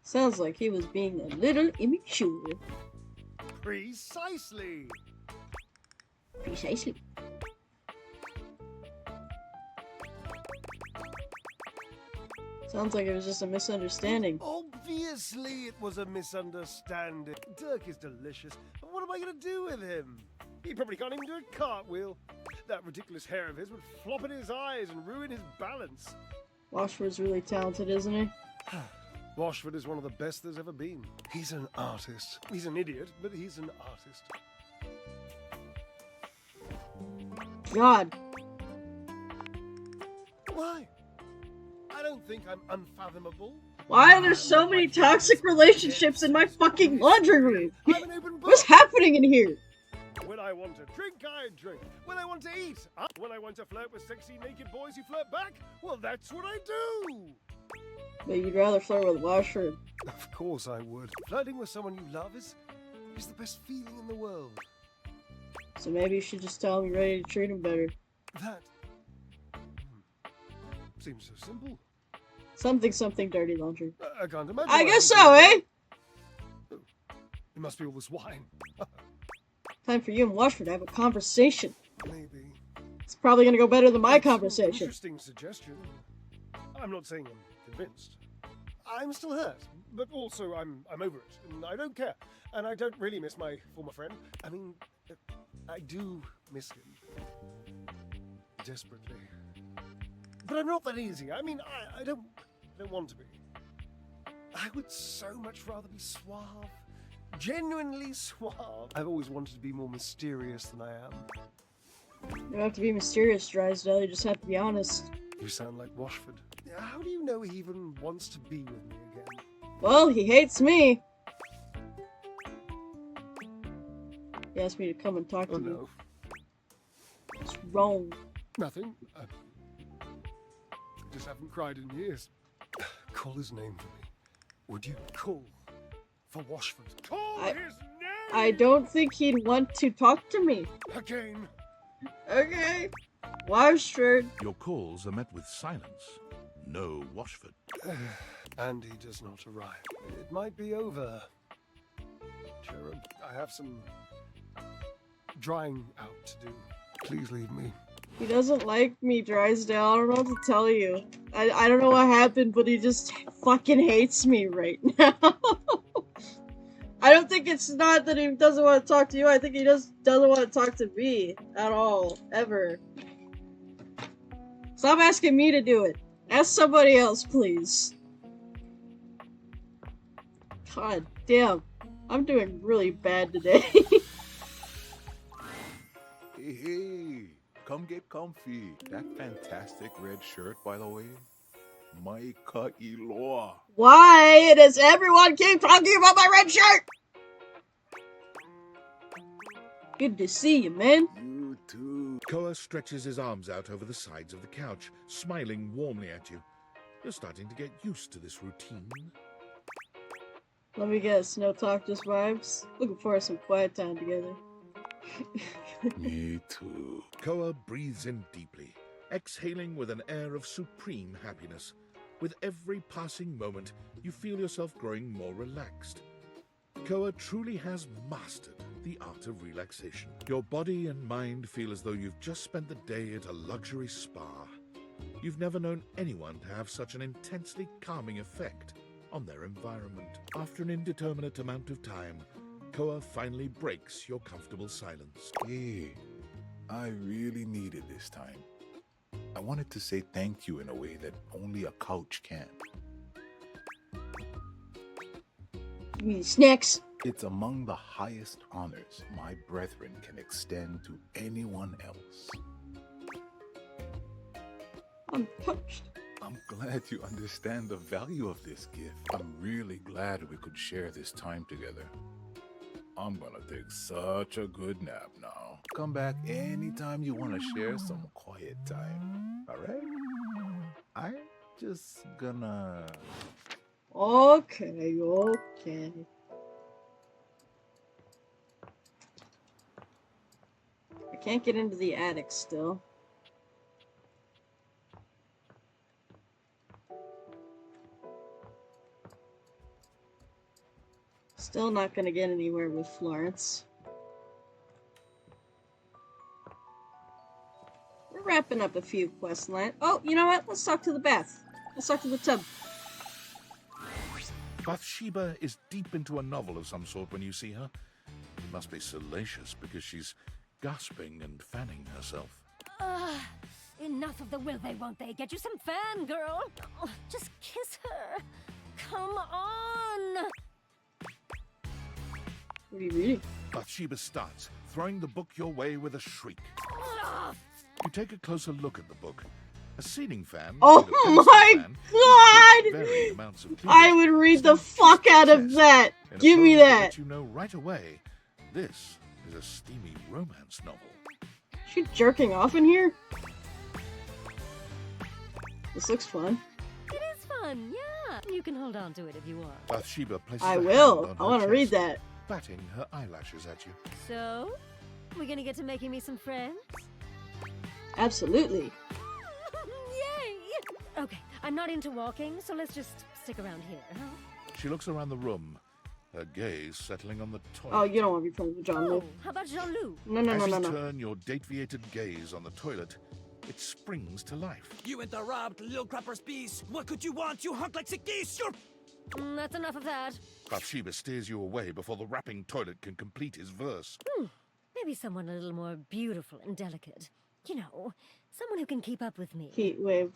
[SPEAKER 1] Sounds like he was being a little immature.
[SPEAKER 15] Precisely.
[SPEAKER 1] Precisely. Sounds like it was just a misunderstanding.
[SPEAKER 15] Obviously it was a misunderstanding. Dirk is delicious, but what am I going to do with him? He probably can't even do a cartwheel. That ridiculous hair of his would flop in his eyes and ruin his balance.
[SPEAKER 1] Washford's really talented, isn't he?
[SPEAKER 15] Washford is one of the best there's ever been. He's an artist. He's an idiot, but he's an artist.
[SPEAKER 1] God.
[SPEAKER 15] Why? I don't think I'm unfathomable.
[SPEAKER 1] Why are there so many toxic relationships in my fucking laundry room? What's happening in here?
[SPEAKER 15] When I want to drink, I drink. When I want to eat, when I want to flirt with sexy naked boys who flirt back, well, that's what I do.
[SPEAKER 1] But you'd rather flirt with Washford.
[SPEAKER 15] Of course I would. Flirting with someone you love is the best feeling in the world.
[SPEAKER 1] So maybe you should just tell him you're ready to treat him better.
[SPEAKER 15] That seems so simple.
[SPEAKER 1] Something dirty laundry.
[SPEAKER 15] I can't imagine.
[SPEAKER 1] I guess so, eh?
[SPEAKER 15] It must be all this wine.
[SPEAKER 1] Time for you and Washford to have a conversation.
[SPEAKER 15] Maybe.
[SPEAKER 1] It's probably gonna go better than my conversation.
[SPEAKER 15] Interesting suggestion. I'm not saying I'm convinced. I'm still hurt, but also I'm over it, and I don't care. And I don't really miss my former friend. I mean, I do miss him. Desperately. But I'm not that easy. I mean, I don't want to be. I would so much rather be suave. Genuinely suave. I've always wanted to be more mysterious than I am.
[SPEAKER 1] You don't have to be mysterious, Drysdale. You just have to be honest.
[SPEAKER 15] You sound like Washford. How do you know he even wants to be with me again?
[SPEAKER 1] Well, he hates me. He asked me to come and talk to you.
[SPEAKER 15] No.
[SPEAKER 1] What's wrong?
[SPEAKER 15] Nothing. I just haven't cried in years. Call his name for me. Would you? Call for Washford. Call his name!
[SPEAKER 1] I don't think he'd want to talk to me.
[SPEAKER 15] Again.
[SPEAKER 1] Okay. Washford.
[SPEAKER 4] Your calls are met with silence. No Washford.
[SPEAKER 15] And he does not arrive. It might be over. Cherub, I have some drying out to do. Please leave me.
[SPEAKER 1] He doesn't like me, Drysdale. I don't know what to tell you. I don't know what happened, but he just fucking hates me right now. I don't think it's not that he doesn't want to talk to you. I think he just doesn't want to talk to me at all. Ever. Stop asking me to do it. Ask somebody else, please. God damn. I'm doing really bad today.
[SPEAKER 14] Hey, come get comfy. That fantastic red shirt, by the way. Micah Eloa.
[SPEAKER 1] Why does everyone keep talking about my red shirt? Good to see you, man.
[SPEAKER 14] You too.
[SPEAKER 4] Koa stretches his arms out over the sides of the couch, smiling warmly at you. You're starting to get used to this routine.
[SPEAKER 1] Let me guess, no talk, just vibes? Looking forward to some quiet time together.
[SPEAKER 14] Me too.
[SPEAKER 4] Koa breathes in deeply. exhaling with an air of supreme happiness. With every passing moment, you feel yourself growing more relaxed. Koa truly has mastered the art of relaxation. Your body and mind feel as though you've just spent the day at a luxury spa. You've never known anyone to have such an intensely calming effect on their environment. After an indeterminate amount of time, Koa finally breaks your comfortable silence.
[SPEAKER 14] Hey, I really needed this time. I wanted to say thank you in a way that only a couch can.
[SPEAKER 1] You mean snacks?
[SPEAKER 14] It's among the highest honors my brethren can extend to anyone else.
[SPEAKER 1] I'm touched.
[SPEAKER 14] I'm glad you understand the value of this gift. I'm really glad we could share this time together. I'm gonna take such a good nap now. Come back anytime you want to share some quiet time. Alright? I'm just gonna...
[SPEAKER 1] Okay. I can't get into the attic still. Still not gonna get anywhere with Florence. We're wrapping up a few quest lines. Oh, you know what? Let's talk to the bath. Let's talk to the tub.
[SPEAKER 4] Bathsheba is deep into a novel of some sort when you see her. It must be salacious because she's gasping and fanning herself.
[SPEAKER 18] Enough of the will they, won't they? Get you some fan, girl. Oh, just kiss her. Come on.
[SPEAKER 1] What are you reading?
[SPEAKER 4] Bathsheba starts, throwing the book your way with a shriek. You take a closer look at the book. A ceiling fan.
[SPEAKER 1] Oh my god!
[SPEAKER 4] Varying amounts of
[SPEAKER 1] I would read the fuck out of that. Give me that.
[SPEAKER 4] You know right away, this is a steamy romance novel.
[SPEAKER 1] Is she jerking off in here? This looks fun.
[SPEAKER 18] It is fun, yeah. You can hold on to it if you want.
[SPEAKER 4] Bathsheba places
[SPEAKER 1] I
[SPEAKER 4] a
[SPEAKER 1] will.
[SPEAKER 4] hand
[SPEAKER 1] I
[SPEAKER 4] on
[SPEAKER 1] want
[SPEAKER 4] her
[SPEAKER 1] to read
[SPEAKER 4] chest,
[SPEAKER 1] that.
[SPEAKER 4] batting her eyelashes at you.
[SPEAKER 18] So, we gonna get to making me some friends?
[SPEAKER 1] Absolutely.
[SPEAKER 18] Yay! Okay, I'm not into walking, so let's just stick around here, huh?
[SPEAKER 4] She looks around the room, her gaze settling on the toilet.
[SPEAKER 1] Oh, you don't want to be friends with John Luke.
[SPEAKER 18] How about Jean-Loup?
[SPEAKER 1] No.
[SPEAKER 4] As you turn your date-viated gaze on the toilet, it springs to life.
[SPEAKER 19] You interrupt, little crapper's piece. What could you want? You hunk like sick geese. You're...
[SPEAKER 18] That's enough of that.
[SPEAKER 4] Bathsheba steers you away before the rapping toilet can complete his verse.
[SPEAKER 18] Maybe someone a little more beautiful and delicate. You know, someone who can keep up with me.
[SPEAKER 1] Heat wave.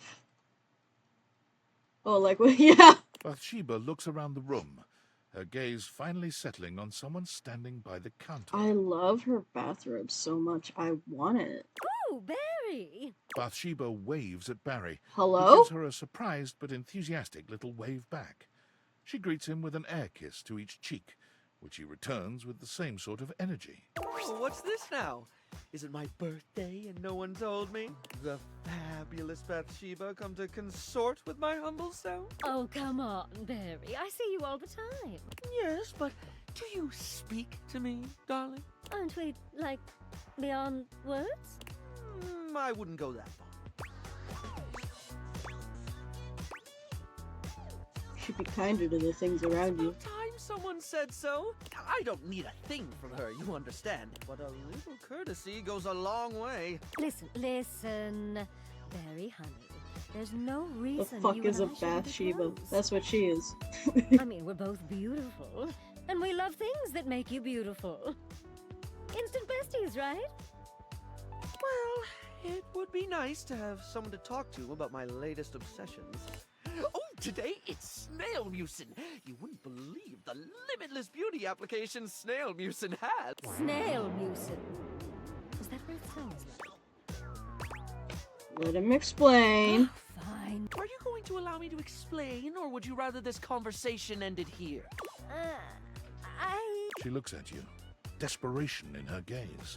[SPEAKER 1] Oh, like, yeah.
[SPEAKER 4] Bathsheba looks around the room, her gaze finally settling on someone standing by the counter.
[SPEAKER 1] I love her bathrobe so much. I want it.
[SPEAKER 18] Oh, Barry!
[SPEAKER 4] Bathsheba waves at Barry.
[SPEAKER 1] Hello?
[SPEAKER 4] Who gives her a surprised but enthusiastic little wave back. She greets him with an air kiss to each cheek, which he returns with the same sort of energy.
[SPEAKER 20] Oh, what's this now? Is it my birthday and no one told me? The fabulous Bathsheba come to consort with my humble self?
[SPEAKER 18] Oh, come on, Barry. I see you all the time.
[SPEAKER 20] Yes, but do you speak to me, darling?
[SPEAKER 18] Aren't we, like, beyond words?
[SPEAKER 20] I wouldn't go that far.
[SPEAKER 1] Should be kinder to the things around you.
[SPEAKER 20] Time someone said so. I don't need a thing from her, you understand. But a little courtesy goes a long way.
[SPEAKER 18] Listen, Barry, honey. There's no
[SPEAKER 1] The
[SPEAKER 18] reason
[SPEAKER 1] fuck
[SPEAKER 18] you
[SPEAKER 1] is a
[SPEAKER 18] and I shouldn't be
[SPEAKER 1] Bathsheba?
[SPEAKER 18] close.
[SPEAKER 1] That's what she is.
[SPEAKER 18] I mean, we're both beautiful. And we love things that make you beautiful. Instant besties, right?
[SPEAKER 20] Well, it would be nice to have someone to talk to about my latest obsessions. Oh, today it's Snail Mucin. You wouldn't believe the limitless beauty application Snail Mucin has.
[SPEAKER 18] Snail Mucin. Is that what it sounds like?
[SPEAKER 1] Let him explain.
[SPEAKER 18] Fine.
[SPEAKER 20] Are you going to allow me to explain, or would you rather this conversation ended here?
[SPEAKER 4] She looks at you, desperation in her gaze.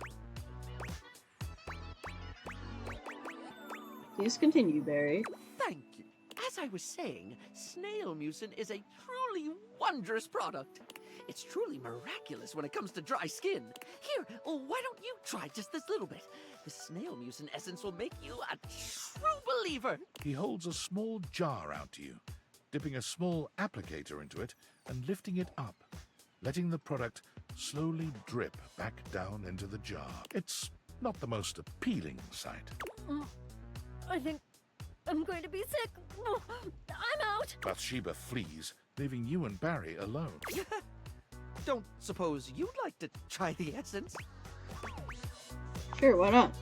[SPEAKER 1] Please continue, Barry.
[SPEAKER 20] Thank you. As I was saying, Snail Mucin is a truly wondrous product. It's truly miraculous when it comes to dry skin. Here, why don't you try just this little bit? The snail mucin essence will make you a true believer.
[SPEAKER 4] He holds a small jar out to you, dipping a small applicator into it and lifting it up, letting the product slowly drip back down into the jar. It's not the most appealing sight.
[SPEAKER 18] I think I'm going to be sick. I'm out.
[SPEAKER 4] Bathsheba flees, leaving you and Barry alone.
[SPEAKER 20] Don't suppose you'd like to try the essence?
[SPEAKER 1] Sure, why not?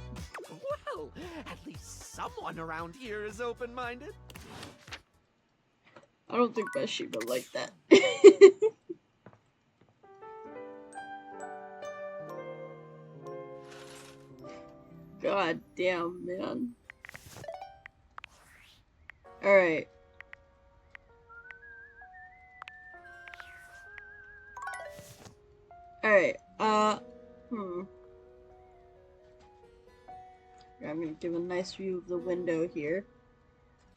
[SPEAKER 20] Well, at least someone around here is open-minded.
[SPEAKER 1] I don't think Bathsheba like that. God damn, man. Alright. Alright, I'm gonna give a nice view of the window here.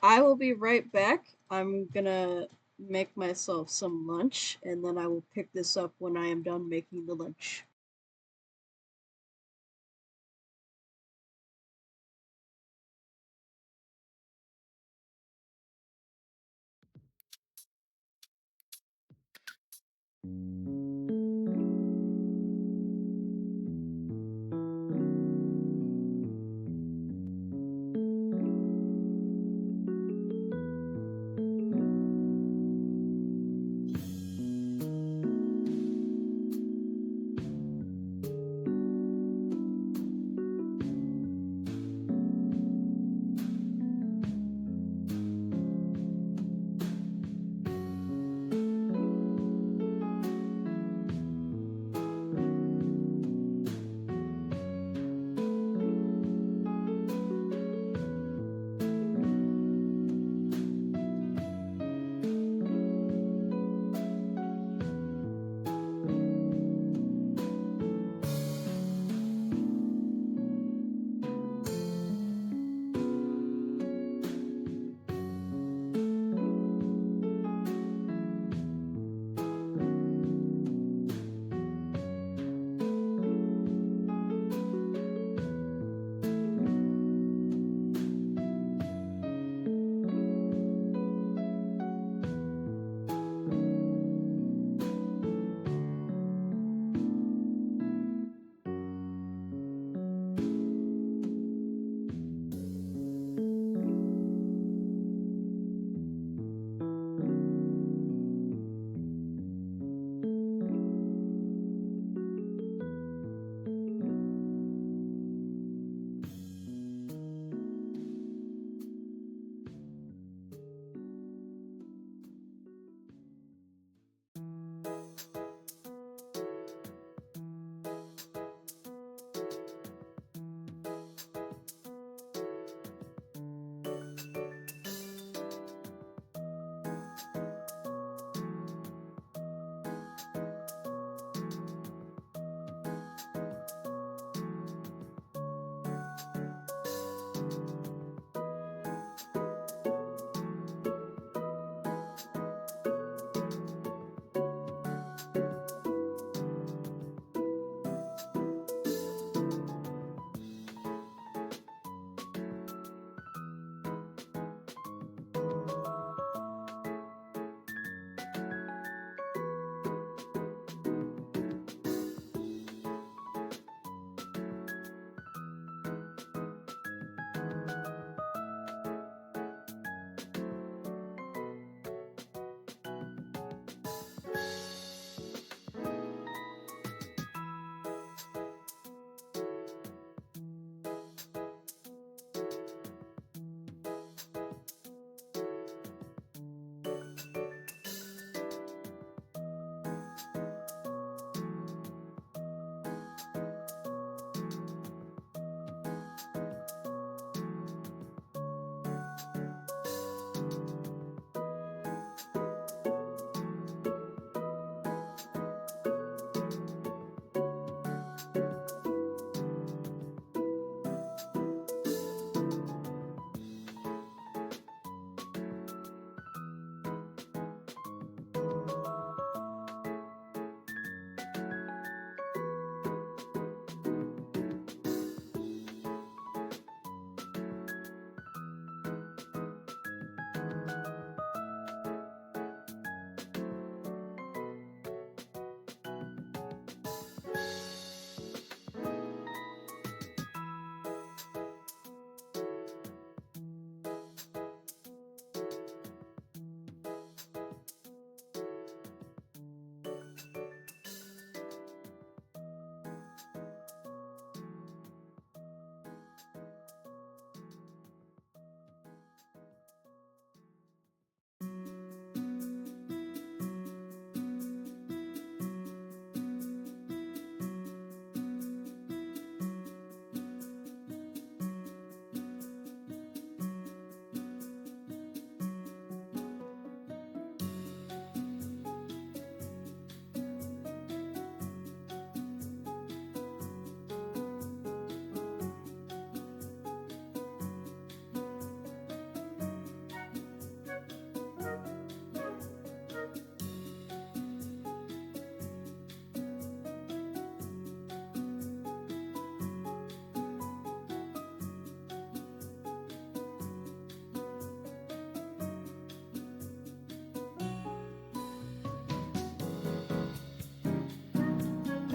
[SPEAKER 1] I will be right back. I'm gonna make myself some lunch, and then I will pick this up when I am done making the lunch.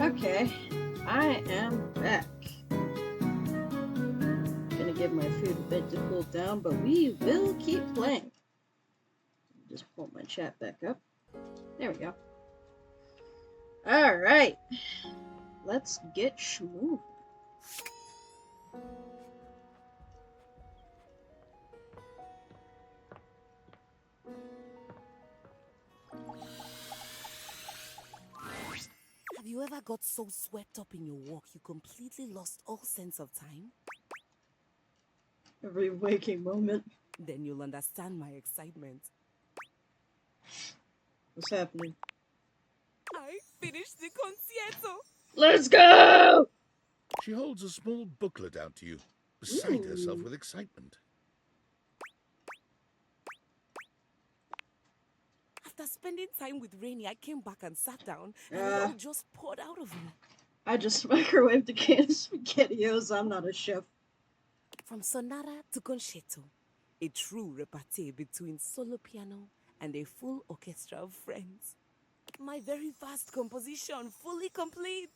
[SPEAKER 1] Okay, I am back. Gonna give my food a bit to cool down, but we will keep playing. Just pull my chat back up. There we go. Alright. Let's get schmoovin'.
[SPEAKER 6] Have you ever got so swept up in your walk you completely lost all sense of time?
[SPEAKER 1] Every waking moment.
[SPEAKER 6] Then you'll understand my excitement.
[SPEAKER 1] What's happening?
[SPEAKER 6] I finished the concierto!
[SPEAKER 1] Let's go!
[SPEAKER 4] She holds a small booklet out to you, beside herself
[SPEAKER 1] Ooh.
[SPEAKER 4] with excitement.
[SPEAKER 6] After spending time with Rainy, I came back and sat down, and it all just poured out of me.
[SPEAKER 1] I just microwaved a can of SpaghettiOs. I'm not a chef.
[SPEAKER 6] From sonata to concerto, a true repartee between solo piano and a full orchestra of friends. My very vast composition, fully complete.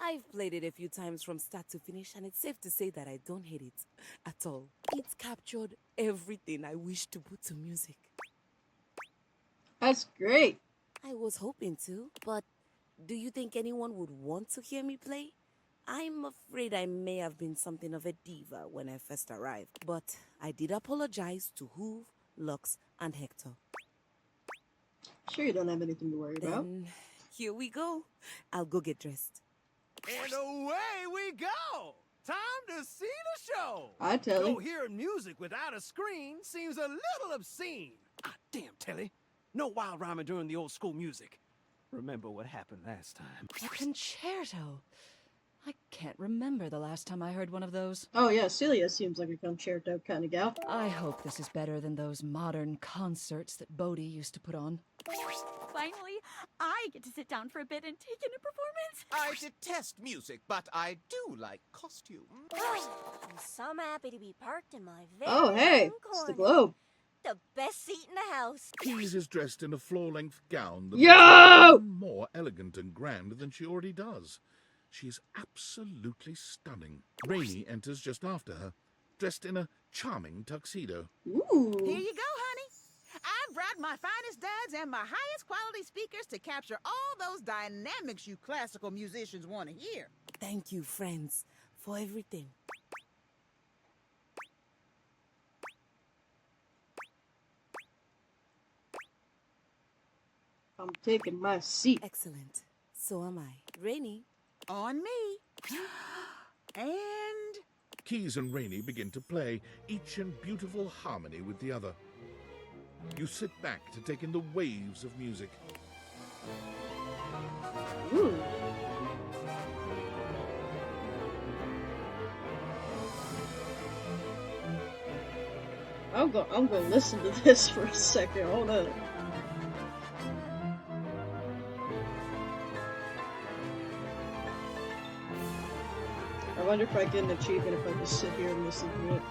[SPEAKER 6] I've played it a few times from start to finish, and it's safe to say that I don't hate it at all. It's captured everything I wish to put to music.
[SPEAKER 1] That's great.
[SPEAKER 6] I was hoping to, but do you think anyone would want to hear me play? I'm afraid I may have been something of a diva when I first arrived, but I did apologize to Hoove, Lux, and Hector.
[SPEAKER 1] Sure you don't have anything to worry about.
[SPEAKER 6] Then here we go. I'll go get dressed.
[SPEAKER 7] And away we go! Time to see the show!
[SPEAKER 1] Hi, Telly.
[SPEAKER 20] Though hearing music without a screen seems a little obscene. Ah, damn, Telly. No wild rhyming during the old school music. Remember what happened last time.
[SPEAKER 13] A concerto. I can't remember the last time I heard one of those.
[SPEAKER 1] Oh yeah, Celia seems like a concerto kind of gal.
[SPEAKER 13] I hope this is better than those modern concerts that Bodhi used to put on.
[SPEAKER 11] Finally, I get to sit down for a bit and take in a performance.
[SPEAKER 21] I detest music, but I do like costumes.
[SPEAKER 18] I'm so happy to be parked in my very
[SPEAKER 1] Oh hey,
[SPEAKER 18] own
[SPEAKER 1] it's the
[SPEAKER 18] corner.
[SPEAKER 1] Globe.
[SPEAKER 18] The best seat in the house.
[SPEAKER 4] Keys is dressed in a floor-length gown that
[SPEAKER 1] Yo!
[SPEAKER 4] looks even more elegant and grand than she already does. She is absolutely stunning. Rainy enters just after her, dressed in a charming tuxedo.
[SPEAKER 1] Ooh.
[SPEAKER 22] Here you go, honey. I've brought my finest duds and my highest quality speakers to capture all those dynamics you classical musicians want to hear.
[SPEAKER 6] Thank you, friends, for everything.
[SPEAKER 1] I'm taking my seat.
[SPEAKER 6] Excellent. So am I. Rainy.
[SPEAKER 22] On me. And
[SPEAKER 4] Keys and Rainy begin to play, each in beautiful harmony with the other. You sit back to take in the waves of music.
[SPEAKER 1] Ooh. I'm gonna listen to this for a second. Hold up. I wonder if I get an achievement if I just sit here and listen to it.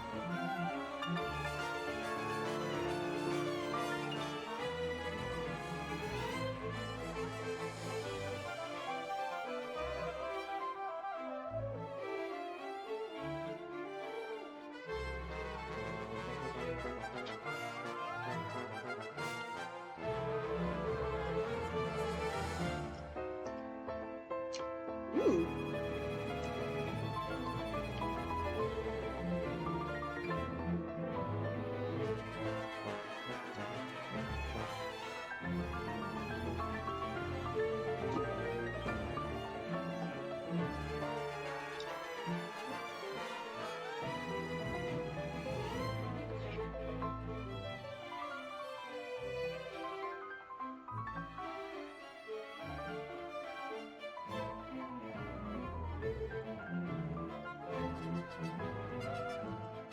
[SPEAKER 1] Ooh.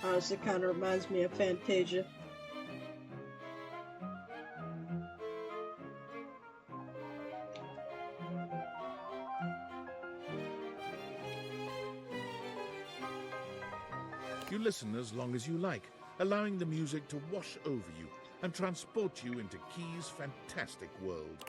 [SPEAKER 1] Honestly, kind of reminds me of Fantasia.
[SPEAKER 4] You listen as long as you like, allowing the music to wash over you and transport you into Keys' fantastic world.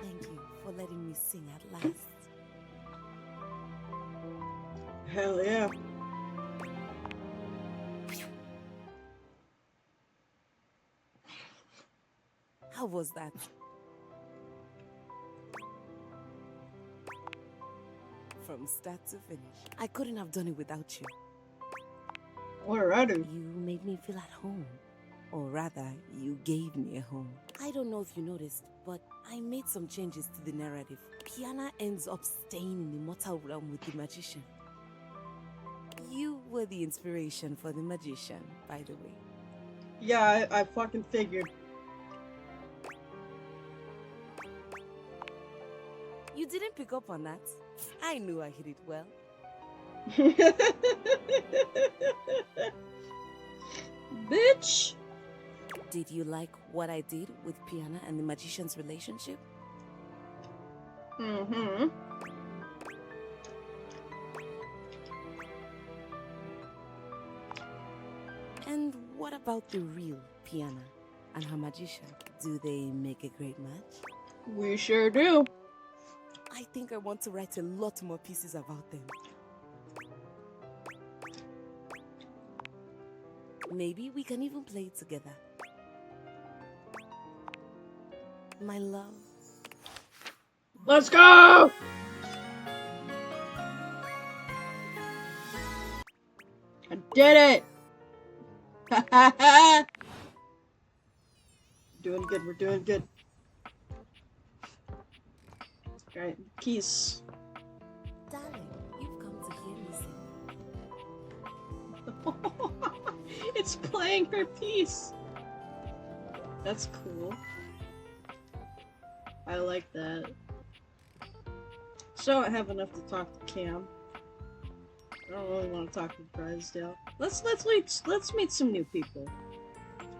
[SPEAKER 6] Thank you for letting me sing at last.
[SPEAKER 1] Hell yeah.
[SPEAKER 6] How was that? From start to finish. I couldn't have done it without you.
[SPEAKER 1] Alrighty.
[SPEAKER 6] You made me feel at home. Or rather, you gave me a home. I don't know if you noticed, but I made some changes to the narrative. Piana ends up staying in the mortal realm with the magician. You were the inspiration for the magician, by the way.
[SPEAKER 1] Yeah, I fucking figured.
[SPEAKER 6] You didn't pick up on that. I knew I hit it well.
[SPEAKER 1] Bitch!
[SPEAKER 6] Did you like what I did with Piana and the magician's relationship?
[SPEAKER 1] Mm-hmm.
[SPEAKER 6] And what about the real Piana and her magician? Do they make a great match?
[SPEAKER 1] We sure do.
[SPEAKER 6] I think I want to write a lot more pieces about them. Maybe we can even play it together. My love.
[SPEAKER 1] Let's go! I did it! Doing good, we're doing good. Alright, keys.
[SPEAKER 6] Darling, you've come to hear me sing.
[SPEAKER 1] It's playing her piece! That's cool. I like that. So I have enough to talk to Cam. I don't really want to talk to Drysdale. Let's meet some new people.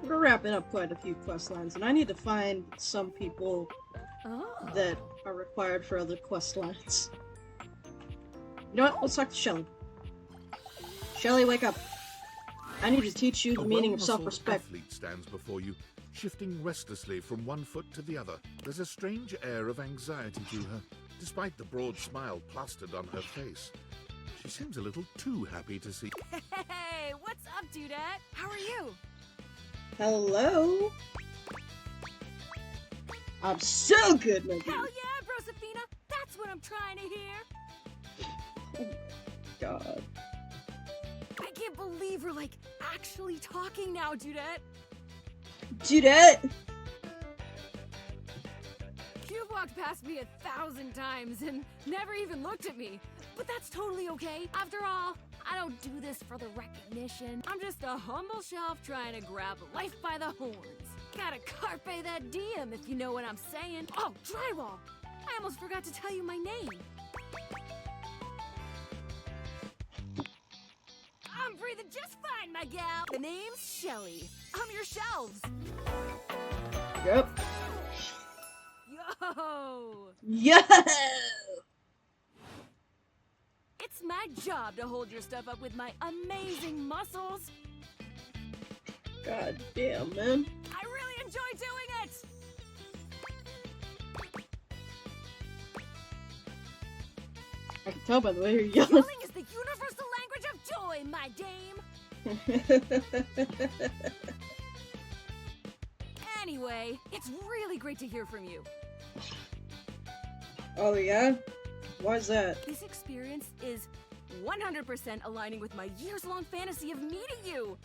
[SPEAKER 1] We're wrapping up quite a few quest lines, and I need to find some people that are required for other quest lines. You know what? Let's talk to Shelly. Shelly, wake up. I need to teach you the meaning of
[SPEAKER 4] well-muscled
[SPEAKER 1] self-respect.
[SPEAKER 4] athlete stands before you, shifting restlessly from one foot to the other. There's a strange air of anxiety to her, despite the broad smile plastered on her face. She seems a little too happy to see.
[SPEAKER 13] Hey, what's up, Dudette? How are you?
[SPEAKER 1] Hello? I'm so good, my dude.
[SPEAKER 13] Hell yeah, Brosafina! That's what I'm trying to hear!
[SPEAKER 1] God.
[SPEAKER 13] I can't believe we're, like, actually talking now, Dudette!
[SPEAKER 1] Dudette!
[SPEAKER 13] You've walked past me 1,000 times and never even looked at me. But that's totally okay. After all, I don't do this for the recognition. I'm just a humble shelf trying to grab life by the horns. Gotta carpe that diem, if you know what I'm saying. Oh, Drywall! I almost forgot to tell you my name. I'm breathing just fine, my gal. The name's Shelly. I'm your shelves.
[SPEAKER 1] Yep.
[SPEAKER 13] Yo!
[SPEAKER 1] Yo!
[SPEAKER 13] It's my job to hold your stuff up with my amazing muscles.
[SPEAKER 1] God damn, man.
[SPEAKER 13] I really enjoy doing it!
[SPEAKER 1] I can tell by the way you're yelling.
[SPEAKER 13] Yelling is the universal language of joy, my dame! Anyway, it's really great to hear from you.
[SPEAKER 1] Oh, yeah? Why's that?
[SPEAKER 13] This experience is 100% aligning with my years-long fantasy of meeting you.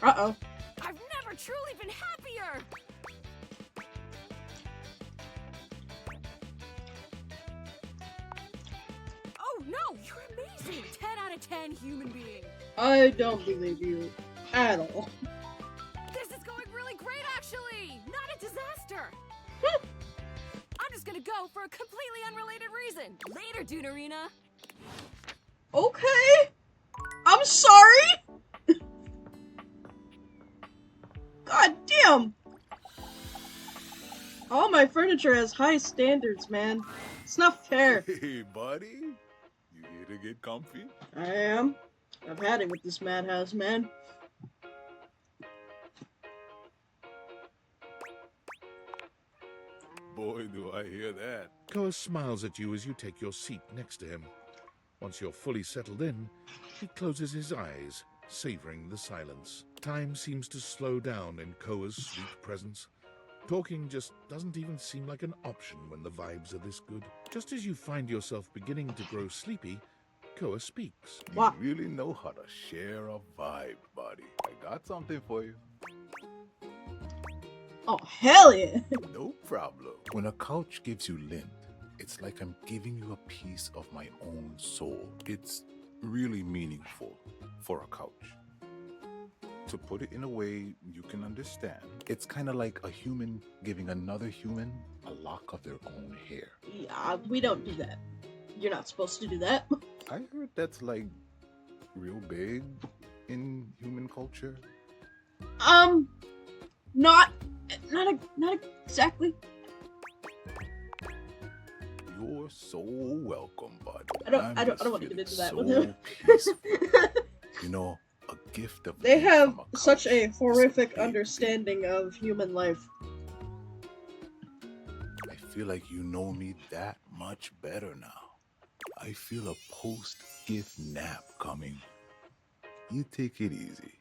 [SPEAKER 1] Uh-oh.
[SPEAKER 13] I've never truly been happier. Oh no, you're amazing. 10 out of 10 human being.
[SPEAKER 1] I don't believe you at all.
[SPEAKER 13] This is going really great, gonna go for a completely unrelated reason. Later, Dunarina.
[SPEAKER 1] Okay. I'm sorry. God damn. All my furniture has high standards, man. It's not fair.
[SPEAKER 14] Hey, buddy. You here to get comfy?
[SPEAKER 1] I am. I've had it with this madhouse, man.
[SPEAKER 14] Boy, do I hear that.
[SPEAKER 4] Koa smiles at you as you take your seat next to him. Once you're fully settled in, he closes his eyes, savoring the silence. Time seems to slow down in Koa's sweet presence. Talking just doesn't even seem like an option when the vibes are this good. Just as you find yourself beginning to grow sleepy, Koa speaks.
[SPEAKER 14] You really know how to share a vibe, buddy. I got something for you.
[SPEAKER 1] Oh, hell yeah!
[SPEAKER 14] No problem. When a couch gives you lint, it's like I'm giving you a piece of my own soul. It's really meaningful for a couch. To put it in a way you can understand, it's kind of like a human giving another human a lock of their own hair.
[SPEAKER 1] Yeah, we don't do that. You're not supposed to do that.
[SPEAKER 14] I heard that's like real big in human culture.
[SPEAKER 1] Not exactly.
[SPEAKER 14] You're so welcome, bud.
[SPEAKER 1] I don't want to get into that with him.
[SPEAKER 14] You know, a gift of
[SPEAKER 1] They
[SPEAKER 14] me
[SPEAKER 1] have
[SPEAKER 14] from a
[SPEAKER 1] such
[SPEAKER 14] couch
[SPEAKER 1] a
[SPEAKER 14] is
[SPEAKER 1] horrific
[SPEAKER 14] big
[SPEAKER 1] understanding of human life.
[SPEAKER 14] I feel like you know me that much better now. I feel a post-gift nap coming. You take it easy.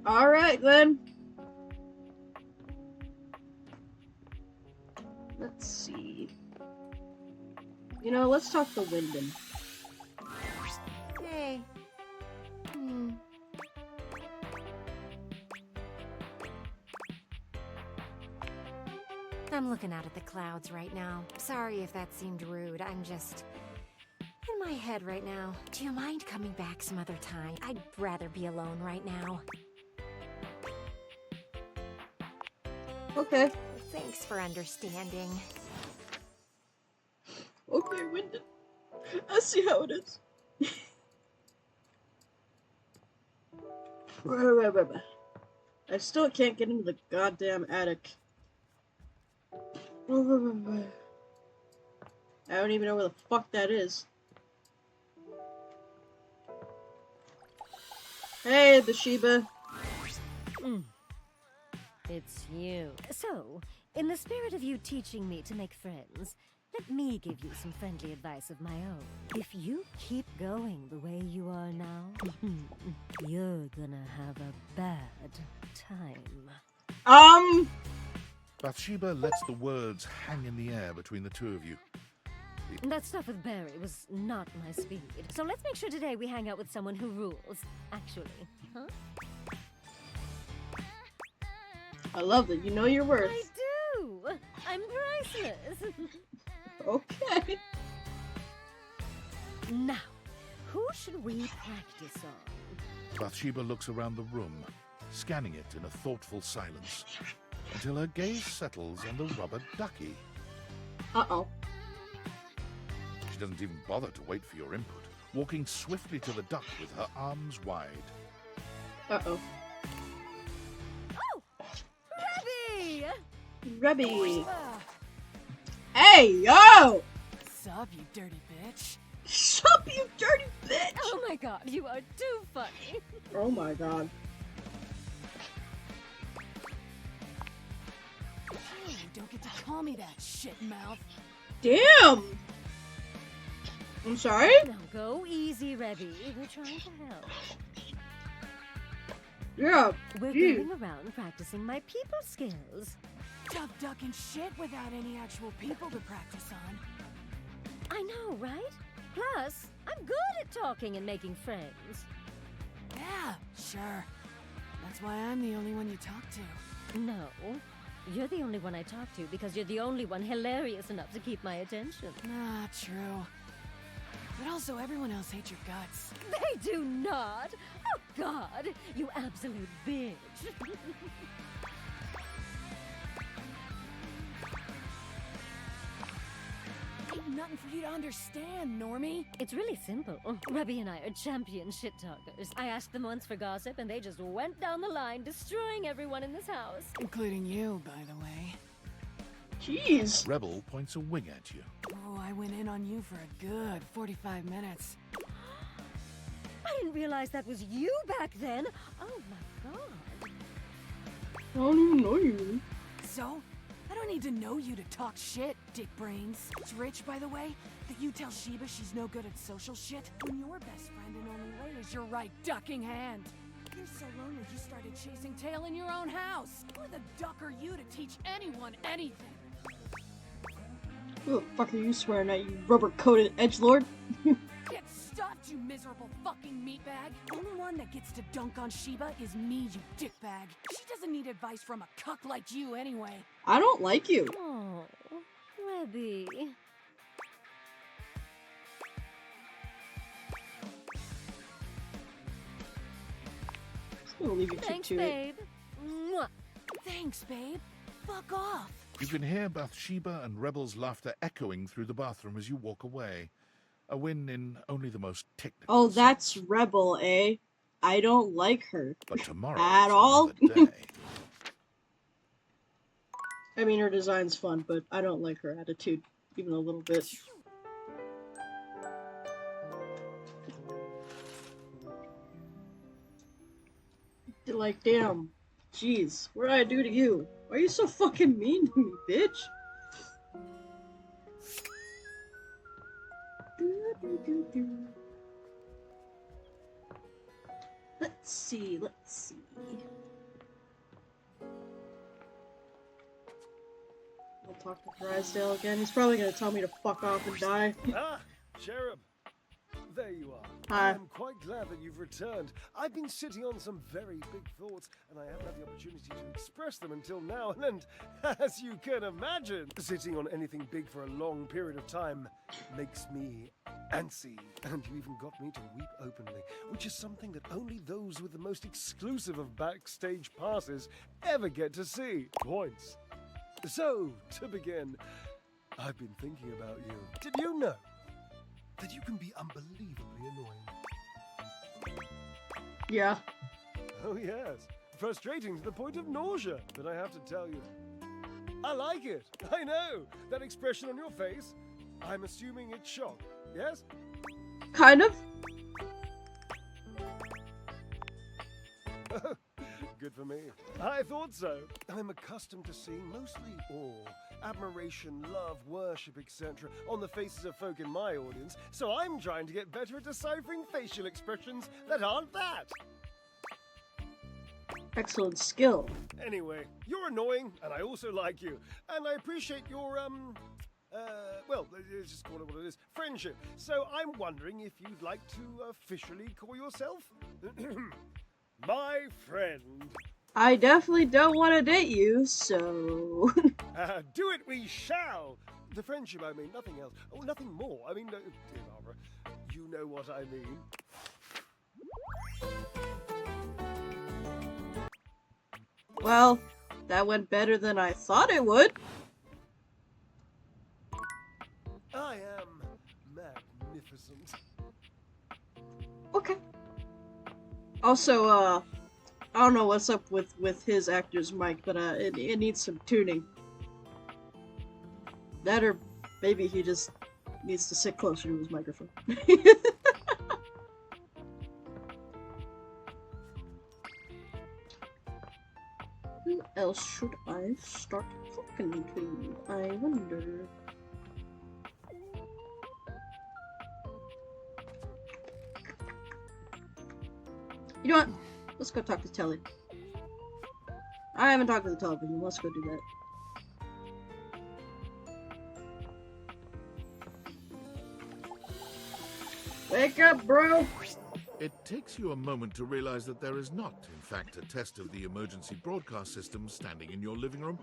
[SPEAKER 1] Alright then. Let's see. You know, let's talk to Wyndham.
[SPEAKER 18] Hey. I'm looking out at the clouds right now. Sorry if that seemed rude. I'm just in my head right now. Do you mind coming back some other time? I'd rather be alone right now.
[SPEAKER 1] Okay.
[SPEAKER 18] Thanks for understanding.
[SPEAKER 1] Okay, Wyndham. I see how it is. I still can't get into the goddamn attic. I don't even know where the fuck that is. Hey, Bathsheba.
[SPEAKER 18] It's you. So, in the spirit of you teaching me to make friends, let me give you some friendly advice of my own. If you keep going the way you are now, you're gonna have a bad time.
[SPEAKER 4] Bathsheba lets the words hang in the air between the two of you.
[SPEAKER 18] That stuff with Barry was not my speed. So let's make sure today we hang out with someone who rules, actually. Huh?
[SPEAKER 1] I love that. You know your worth.
[SPEAKER 18] I do! I'm priceless!
[SPEAKER 1] Okay.
[SPEAKER 18] Now, who should we practice on?
[SPEAKER 4] Bathsheba looks around the room, scanning it in a thoughtful silence, until her gaze settles on the rubber ducky.
[SPEAKER 1] Uh-oh.
[SPEAKER 4] She doesn't even bother to wait for your input, walking swiftly to the duck with her arms wide.
[SPEAKER 1] Uh-oh.
[SPEAKER 18] Rebby!
[SPEAKER 1] Rebby. Hey, yo!
[SPEAKER 13] Sup, you dirty bitch.
[SPEAKER 1] Sup, you dirty bitch!
[SPEAKER 18] Oh my god, you are too funny.
[SPEAKER 1] Oh my god.
[SPEAKER 13] Hey, don't get to call me that shit mouth.
[SPEAKER 1] Damn! I'm sorry?
[SPEAKER 18] Now go easy, Rebby. We're trying to help.
[SPEAKER 1] Yeah.
[SPEAKER 18] We're
[SPEAKER 1] geez.
[SPEAKER 18] going around practicing my people skills.
[SPEAKER 13] Tough ducking shit without any actual people to practice on.
[SPEAKER 18] I know, right? Plus, I'm good at talking and making friends.
[SPEAKER 13] Yeah, sure. That's why I'm the only one you talk to.
[SPEAKER 18] No, you're the only one I talk to because you're the only one hilarious enough to keep my attention.
[SPEAKER 13] Not true. But also, everyone else hates your guts.
[SPEAKER 18] They do not! Oh, God! You absolute bitch!
[SPEAKER 13] something for you to understand, Normie.
[SPEAKER 18] It's really simple. Ruby and I are champion shit talkers. I asked them once for gossip, and they just went down the line, destroying everyone in this house.
[SPEAKER 13] Including you, by the way.
[SPEAKER 1] Jeez.
[SPEAKER 4] Rebel points a wing at you.
[SPEAKER 13] Oh, I went in on you for a good 45 minutes.
[SPEAKER 18] I didn't realize that was you back then. Oh my god.
[SPEAKER 1] I don't even know you.
[SPEAKER 13] So, I don't need to know you to talk shit, dick brains. It's rich, by the way, that you tell Sheba she's no good at social shit when your best friend and only Layla's your right ducking hand. You're so lonely you started chasing tail in your own house. Who the duck are you to teach anyone anything?
[SPEAKER 1] Who the fuck are you swearing at, you rubber-coated edgelord?
[SPEAKER 13] Get stuffed, you miserable fucking meatbag! Only one that gets to dunk on Sheba is me, you dickbag. She doesn't need advice from a cuck like you anyway.
[SPEAKER 1] I don't like you.
[SPEAKER 18] Oh, Rebby.
[SPEAKER 1] Just gonna leave you
[SPEAKER 18] Thanks,
[SPEAKER 1] to it.
[SPEAKER 18] babe. Mwah.
[SPEAKER 13] Thanks, babe. Fuck off.
[SPEAKER 4] You can hear Bathsheba and Rebel's laughter echoing through the bathroom as you walk away. A win in only the most technical.
[SPEAKER 1] Oh, that's Rebel, eh? I don't like her.
[SPEAKER 4] But tomorrow
[SPEAKER 1] at
[SPEAKER 4] is
[SPEAKER 1] all.
[SPEAKER 4] another day.
[SPEAKER 1] I mean, her design's fun, but I don't like her attitude, even a little bit. Like, damn. Jeez, what did I do to you? Why are you so fucking mean to me, bitch? Let's see. I'll talk to Drysdale again. He's probably gonna tell me to fuck off and die.
[SPEAKER 15] Ah, Cherub. There you are.
[SPEAKER 1] Hi.
[SPEAKER 15] I'm quite glad that you've returned. I've been sitting on some very big thoughts, and I haven't had the opportunity to express them until now. And as you can imagine, sitting on anything big for a long period of time makes me antsy. And you even got me to weep openly, which is something that only those with the most exclusive of backstage passes ever get to see. Points. So, to begin, I've been thinking about you. Did you know that you can be unbelievably annoying?
[SPEAKER 1] Yeah.
[SPEAKER 15] Oh yes, frustrating to the point of nausea. But I have to tell you, I like it. I know, that expression on your face, I'm assuming it's shock, yes?
[SPEAKER 1] Kind of.
[SPEAKER 15] Good for me. I thought so. I'm accustomed to seeing mostly awe, admiration, love, worship, etc. on the faces of folk in my audience, so I'm trying to get better at deciphering facial expressions that aren't that.
[SPEAKER 1] Excellent skill.
[SPEAKER 15] Anyway, you're annoying, and I also like you. And I appreciate your, well, let's just call it what it is, friendship. So I'm wondering if you'd like to officially call yourself my friend.
[SPEAKER 1] I definitely don't want to date you, so...
[SPEAKER 15] Do it we shall! The friendship, I mean, nothing else. Oh, nothing more. I mean, dear Barbara, you know what I mean.
[SPEAKER 1] Well, that went better than I thought it would.
[SPEAKER 15] I am magnificent.
[SPEAKER 1] Okay. Also, I don't know what's up with his actor's mic, but it needs some tuning. That or maybe he just needs to sit closer to his microphone. Who else should I start talking to? I wonder. You know what? Let's go talk to Telly. I haven't talked to the television. Let's go do that. Wake up, bro!
[SPEAKER 4] It takes you a moment to realize that there is not, in fact, a test of the emergency broadcast system standing in your living room,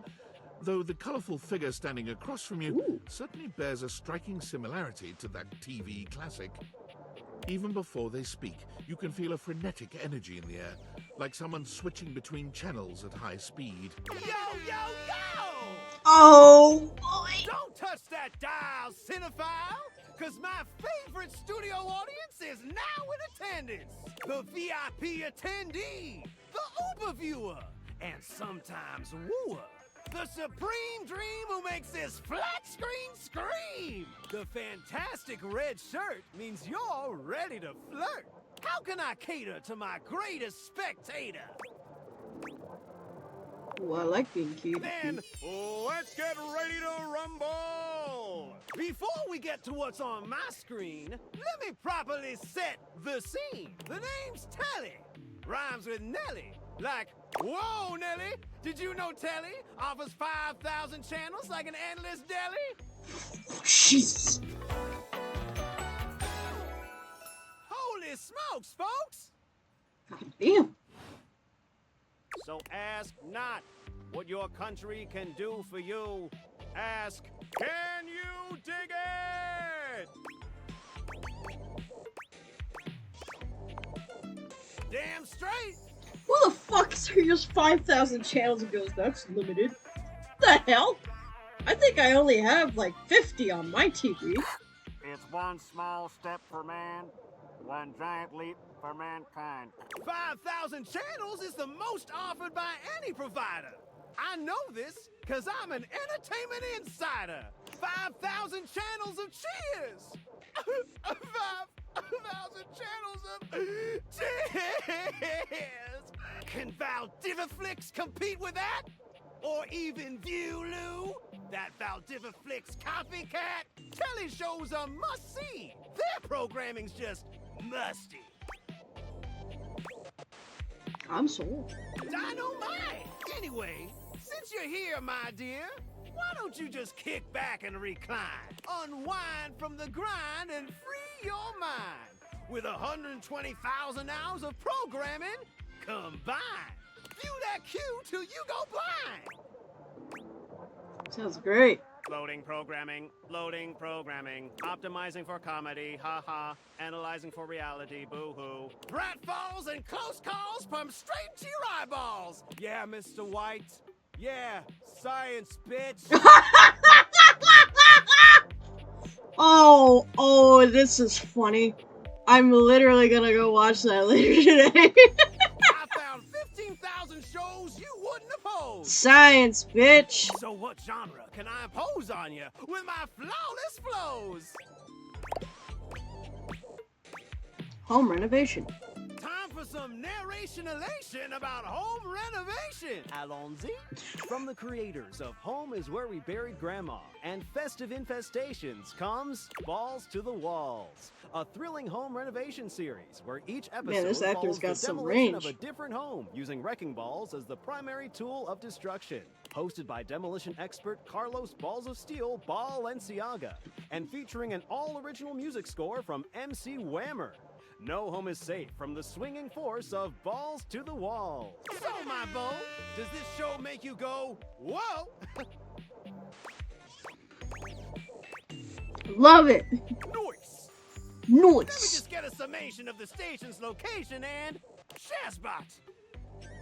[SPEAKER 4] though the colorful figure standing across from you certainly bears a striking similarity to that TV classic. Even before they speak, you can feel a frenetic energy in the air, like someone switching between channels at high speed.
[SPEAKER 7] Yo, yo, yo!
[SPEAKER 1] Oh, boy!
[SPEAKER 7] Don't
[SPEAKER 2] touch that dial, cinephile, because my favorite studio audience is now in attendance. The VIP attendee, the Uber viewer, and sometimes wooer. The supreme dream who makes this flat screen scream. The fantastic red shirt means you're ready to flirt. How can I cater to my greatest spectator?
[SPEAKER 1] Well, I like being cute.
[SPEAKER 2] Then let's get ready to rumble! Before we get to what's on my screen, let me properly set the scene. The name's Telly. Rhymes with Nelly. Like, whoa, Nelly! Did you know Telly offers 5,000 channels like an endless deli?
[SPEAKER 1] Jesus.
[SPEAKER 2] Holy smokes, folks!
[SPEAKER 1] God damn.
[SPEAKER 2] So ask not what your country can do for you. Ask, can you dig it? Damn straight!
[SPEAKER 1] Who the fuck hears 5,000 channels and goes, that's limited? What the hell? I think I only have like 50 on my TV.
[SPEAKER 2] It's one small step for man, one giant leap for mankind. 5,000 channels is the most offered by any provider. I know this because I'm an entertainment insider. 5,000 channels of cheers. 5,000 channels of cheers. Can Valdiviflix compete with that? Or even Viewloo? That Valdiviflix copycat? Telly shows are must-see. Their programming's just musty.
[SPEAKER 1] I'm sold.
[SPEAKER 2] Dynamite! Anyway, since you're here, my dear, why don't you just kick back and recline? Unwind from the grind and free your mind. With 120,000 hours of programming combined. View that cue till you go blind.
[SPEAKER 1] Sounds great.
[SPEAKER 2] Loading programming, optimizing for comedy, haha, analyzing for reality, boo-hoo. Pratfalls and close calls pump straight to your eyeballs. Yeah, Mr. White. Yeah, science, bitch.
[SPEAKER 1] Oh, this is funny. I'm literally gonna go watch that later today.
[SPEAKER 2] I found 15,000 shows you wouldn't oppose.
[SPEAKER 1] Science, bitch.
[SPEAKER 2] So what genre can I impose on you with my flawless flows?
[SPEAKER 1] Home renovation.
[SPEAKER 2] Time for some narration elation about home renovation. Allons-y. From the creators of Home is Where We Buried Grandma and Festive Infestations comes Balls to the Walls, a thrilling home renovation series where each episode
[SPEAKER 1] Man, this actor's
[SPEAKER 2] follows
[SPEAKER 1] got
[SPEAKER 2] the
[SPEAKER 1] some
[SPEAKER 2] demolition
[SPEAKER 1] range.
[SPEAKER 2] of a different home using wrecking balls as the primary tool of destruction. Hosted by demolition expert Carlos Balls of Steel Balenciaga and featuring an all-original music score from MC Whammer. No home is safe from the swinging force of Balls to the Wall. So, my beau, does this show make you go, whoa?
[SPEAKER 1] Love it.
[SPEAKER 2] Nice. Let me
[SPEAKER 1] Nice.
[SPEAKER 2] just get a summation of the station's location and Shazbot.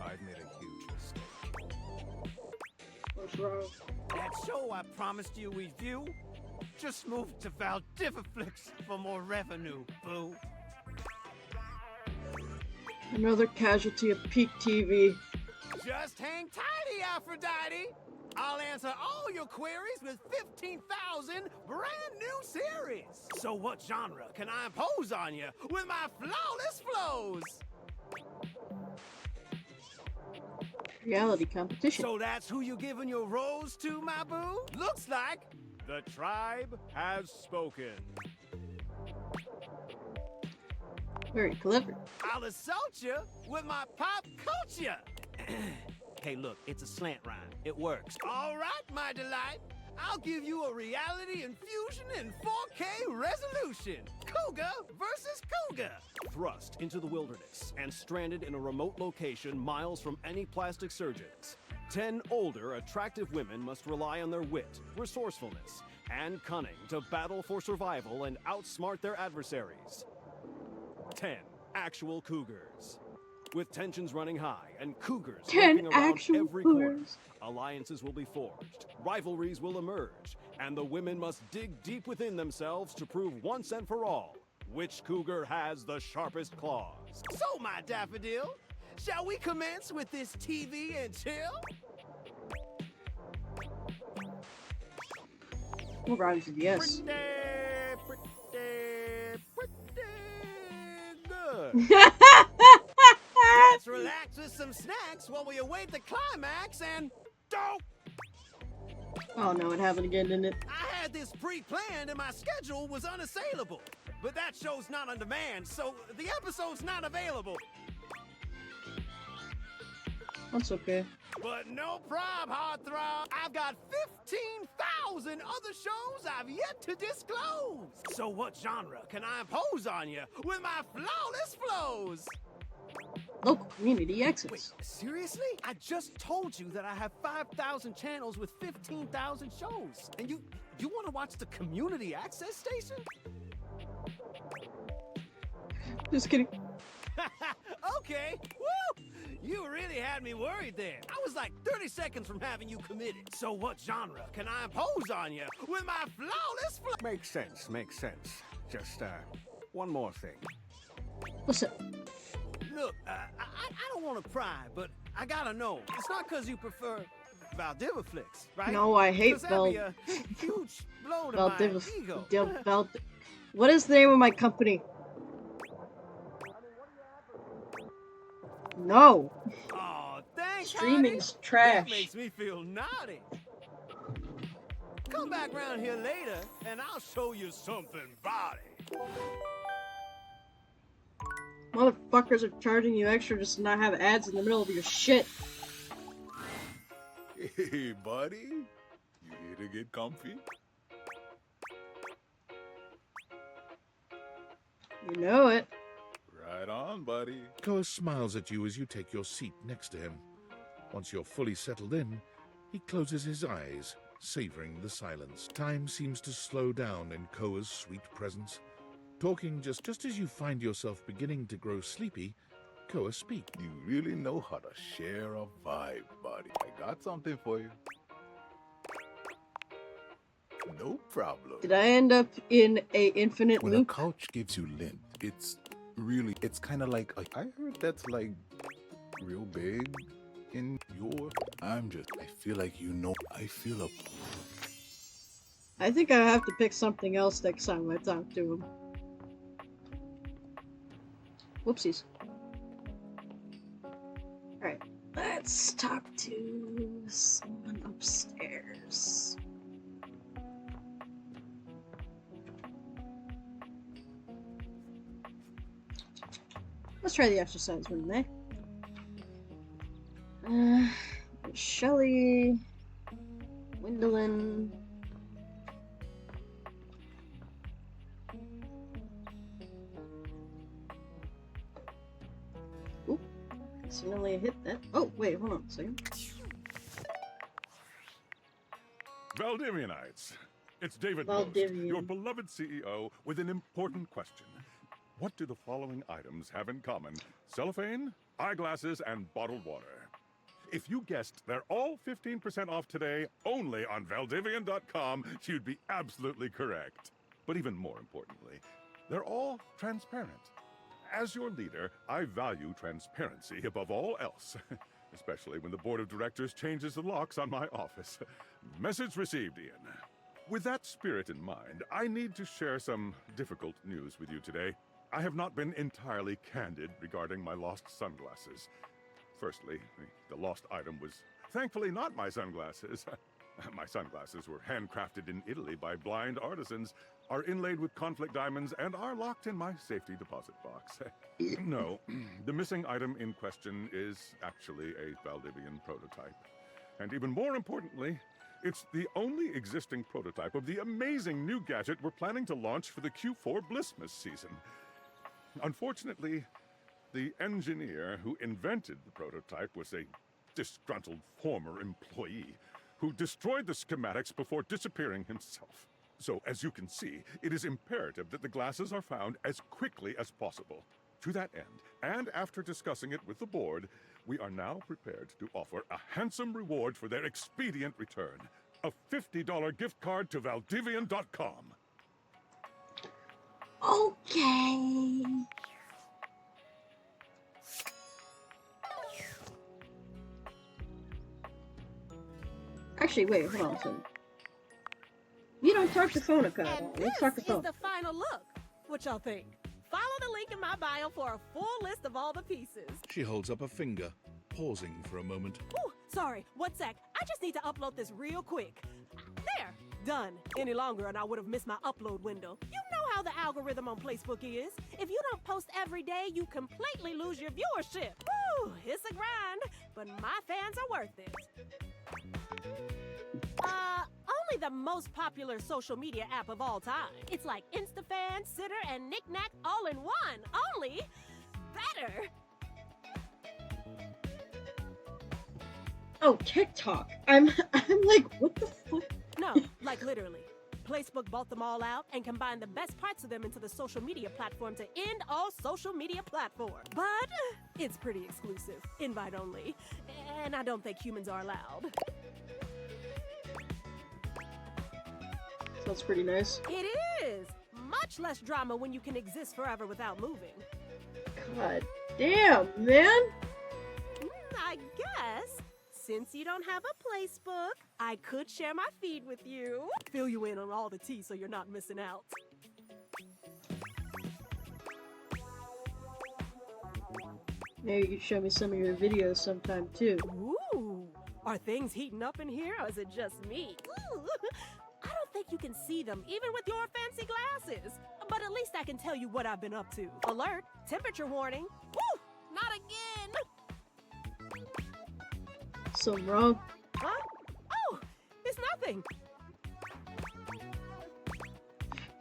[SPEAKER 14] I've made a huge mistake.
[SPEAKER 1] What's wrong?
[SPEAKER 2] That show I promised you we'd view just moved to Valdiviflix for more revenue, boo.
[SPEAKER 1] Another casualty of peak TV.
[SPEAKER 2] Just hang tighty, Aphrodite. I'll answer all your queries with 15,000 brand new series. So what genre can I impose on you with my flawless flows?
[SPEAKER 1] Reality competition.
[SPEAKER 2] So that's who you giving your rose to, my boo? Looks like the tribe has spoken.
[SPEAKER 1] Very clever.
[SPEAKER 2] I'll assault you with my pop culture. Hey, look, it's a slant rhyme. It works. All right, my delight. I'll give you a reality infusion in 4K resolution. Cougar versus Cougar. Thrust into the wilderness and stranded in a remote location miles from any plastic surgeons. 10 older, attractive women must rely on their wit, resourcefulness, and cunning to battle for survival and outsmart their adversaries. 10 actual cougars. With tensions running high and cougars
[SPEAKER 1] 10
[SPEAKER 2] lurking around
[SPEAKER 1] actual
[SPEAKER 2] every corner,
[SPEAKER 1] cougars.
[SPEAKER 2] alliances will be forged, rivalries will emerge, and the women must dig deep within themselves to prove once and for all which cougar has the sharpest claws.
[SPEAKER 7] So, my daffodil, shall we commence with this TV and chill?
[SPEAKER 1] What rhymes with yes?
[SPEAKER 2] Good. Let's relax with some snacks while we await the climax and don't.
[SPEAKER 1] Oh no, it happened again, didn't it?
[SPEAKER 2] I had this pre-planned and my schedule was unassailable. But that show's not on demand, so the episode's not available.
[SPEAKER 1] That's okay.
[SPEAKER 2] But no prob, heartthrob. I've got 15,000 other shows I've yet to disclose. So what genre can I impose on you with my flawless flows?
[SPEAKER 1] Local community access.
[SPEAKER 2] Wait, seriously? I just told you that I have 5,000 channels with 15,000 shows. And you want to watch the community access station?
[SPEAKER 1] Just kidding.
[SPEAKER 2] Okay, woo! You really had me worried there. I was like 30 seconds from having you committed. So what genre can I impose on you with my flawless flow?
[SPEAKER 15] Makes sense, makes sense. Just, one more thing.
[SPEAKER 1] What's up?
[SPEAKER 2] Look, I don't want to pry, but I gotta know. It's not because you prefer Valdiviflix, right?
[SPEAKER 1] No, I hate
[SPEAKER 2] 'Cause that'd be a huge blow to my ego.
[SPEAKER 1] What is the name of my company? No.
[SPEAKER 2] Oh, thanks,
[SPEAKER 1] Streaming's
[SPEAKER 2] honey.
[SPEAKER 1] trash.
[SPEAKER 2] That makes me feel naughty. Come back round here later, and I'll show you something body.
[SPEAKER 1] Motherfuckers are charging you extra just to not have ads in the middle of your shit.
[SPEAKER 14] Hey, buddy. You here to get comfy?
[SPEAKER 1] You know it.
[SPEAKER 14] Right on, buddy.
[SPEAKER 4] Koa smiles at you as you take your seat next to him. Once you're fully settled in, he closes his eyes, savoring the silence. Time seems to slow down in Koa's sweet presence. Talking just as you find yourself beginning to grow sleepy, Koa speaks.
[SPEAKER 14] You really know how to share a vibe, buddy. I got something for you. No problem.
[SPEAKER 1] Did I end up in a infinite
[SPEAKER 14] When
[SPEAKER 1] loop?
[SPEAKER 14] a couch gives you lint, it's kind of like, I heard that's like real big in your, I feel like I feel a.
[SPEAKER 1] I think I have to pick something else next time I talk to him. Whoopsies. Alright, let's talk to someone upstairs. Let's try the exercise one, eh? Shelly, Gwendolyn. Oop, accidentally hit that. Oh, wait, hold on a second.
[SPEAKER 5] Valdivianites, it's David Most, your beloved CEO, with an important question. What do the following items have in common? Cellophane, eyeglasses, and bottled water. If you guessed they're all 15% off today only on Valdivian.com, you'd be absolutely correct. But even more importantly, they're all transparent. As your leader, I value transparency above all else, especially when the board of directors changes the locks on my office. Message received, Ian. With that spirit in mind, I need to share some difficult news with you today. I have not been entirely candid regarding my lost sunglasses. Firstly, the lost item was thankfully not my sunglasses. My sunglasses were handcrafted in Italy by blind artisans, are inlaid with conflict diamonds, and are locked in my safety deposit box. No, the missing item in question is actually a Valdivian prototype. And even more importantly, it's the only existing prototype of the amazing new gadget we're planning to launch for the Q4 Blissmas season. Unfortunately, the engineer who invented the prototype was a disgruntled former employee who destroyed the schematics before disappearing himself. So, as you can see, it is imperative that the glasses are found as quickly as possible. To that end, and after discussing it with the board, we are now prepared to offer a handsome reward for their expedient return. A $50 gift card to Valdivian.com.
[SPEAKER 1] Okay. Actually, wait, hold on a second. You don't talk to Phonica. Let's talk to
[SPEAKER 8] This is
[SPEAKER 1] Phonica.
[SPEAKER 8] the final look. What y'all think? Follow the link in my bio for a full list of all the pieces.
[SPEAKER 4] She holds up a finger, pausing for a moment.
[SPEAKER 8] Ooh, sorry, 1 sec. I just need to upload this real quick. There, done. Any longer and I would have missed my upload window. You know how the algorithm on Facebook is. If you don't post every day, you completely lose your viewership. Woo, it's a grind, but my fans are worth it. Only the most popular social media app of all time. It's like InstaFan, Sitter, and Knickknack all in one. Only better.
[SPEAKER 1] Oh, TikTok. I'm like, what the fuck?
[SPEAKER 8] No, like literally. Facebook bought them all out and combined the best parts of them into the social media platform to end all social media platforms. But it's pretty exclusive, invite only, and I don't think humans are allowed.
[SPEAKER 1] Sounds pretty nice.
[SPEAKER 8] It is! Much less drama when you can exist forever without moving.
[SPEAKER 1] God damn, man.
[SPEAKER 8] I guess, since you don't have a placebook, I could share my feed with you. Fill you in on all the tea so you're not missing out.
[SPEAKER 1] Maybe you could show me some of your videos sometime too.
[SPEAKER 8] Ooh, are things heating up in here or is it just me? Ooh, I don't think you can see them even with your fancy glasses. But at least I can tell you what I've been up to. Alert, temperature warning. Woo, not again.
[SPEAKER 1] Something wrong?
[SPEAKER 8] Huh? Oh, it's nothing.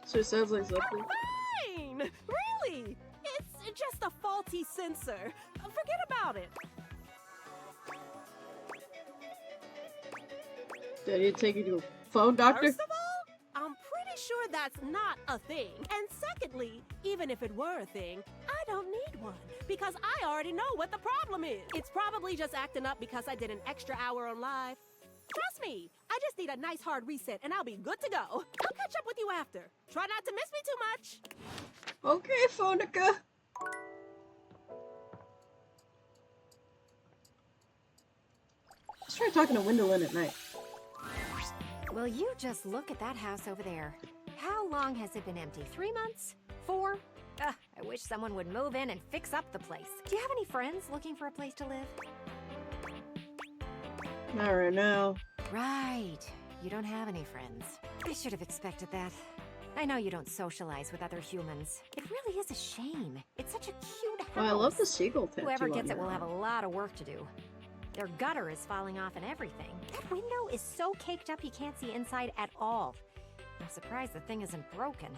[SPEAKER 1] So it sounds like something.
[SPEAKER 8] Fine, really. It's just a faulty sensor. Forget about it.
[SPEAKER 1] Do I need to take you to a phone doctor?
[SPEAKER 8] First of all, I'm pretty sure that's not a thing. And secondly, even if it were a thing, I don't need one. Because I already know what the problem is. It's probably just acting up because I did an extra hour on live. Trust me, I just need a nice hard reset and I'll be good to go. I'll catch up with you after. Try not to miss me too much.
[SPEAKER 1] Okay, Phonica. Let's try talking to Wendolyn at night.
[SPEAKER 10] Will you just look at that house over there? How long has it been empty? 3 months? 4? Ugh, I wish someone would move in and fix up the place. Do you have any friends looking for a place to live?
[SPEAKER 1] Not right now.
[SPEAKER 10] Right. You don't have any friends. I should have expected that. I know you don't socialize with other humans. It really is a shame. It's such a cute house.
[SPEAKER 1] Oh, I love the seagull tattoo.
[SPEAKER 10] Whoever gets
[SPEAKER 1] on
[SPEAKER 10] it will
[SPEAKER 1] there.
[SPEAKER 10] have a lot of work to do. Their gutter is falling off and everything. That window is so caked up you can't see inside at all. I'm surprised the thing isn't broken.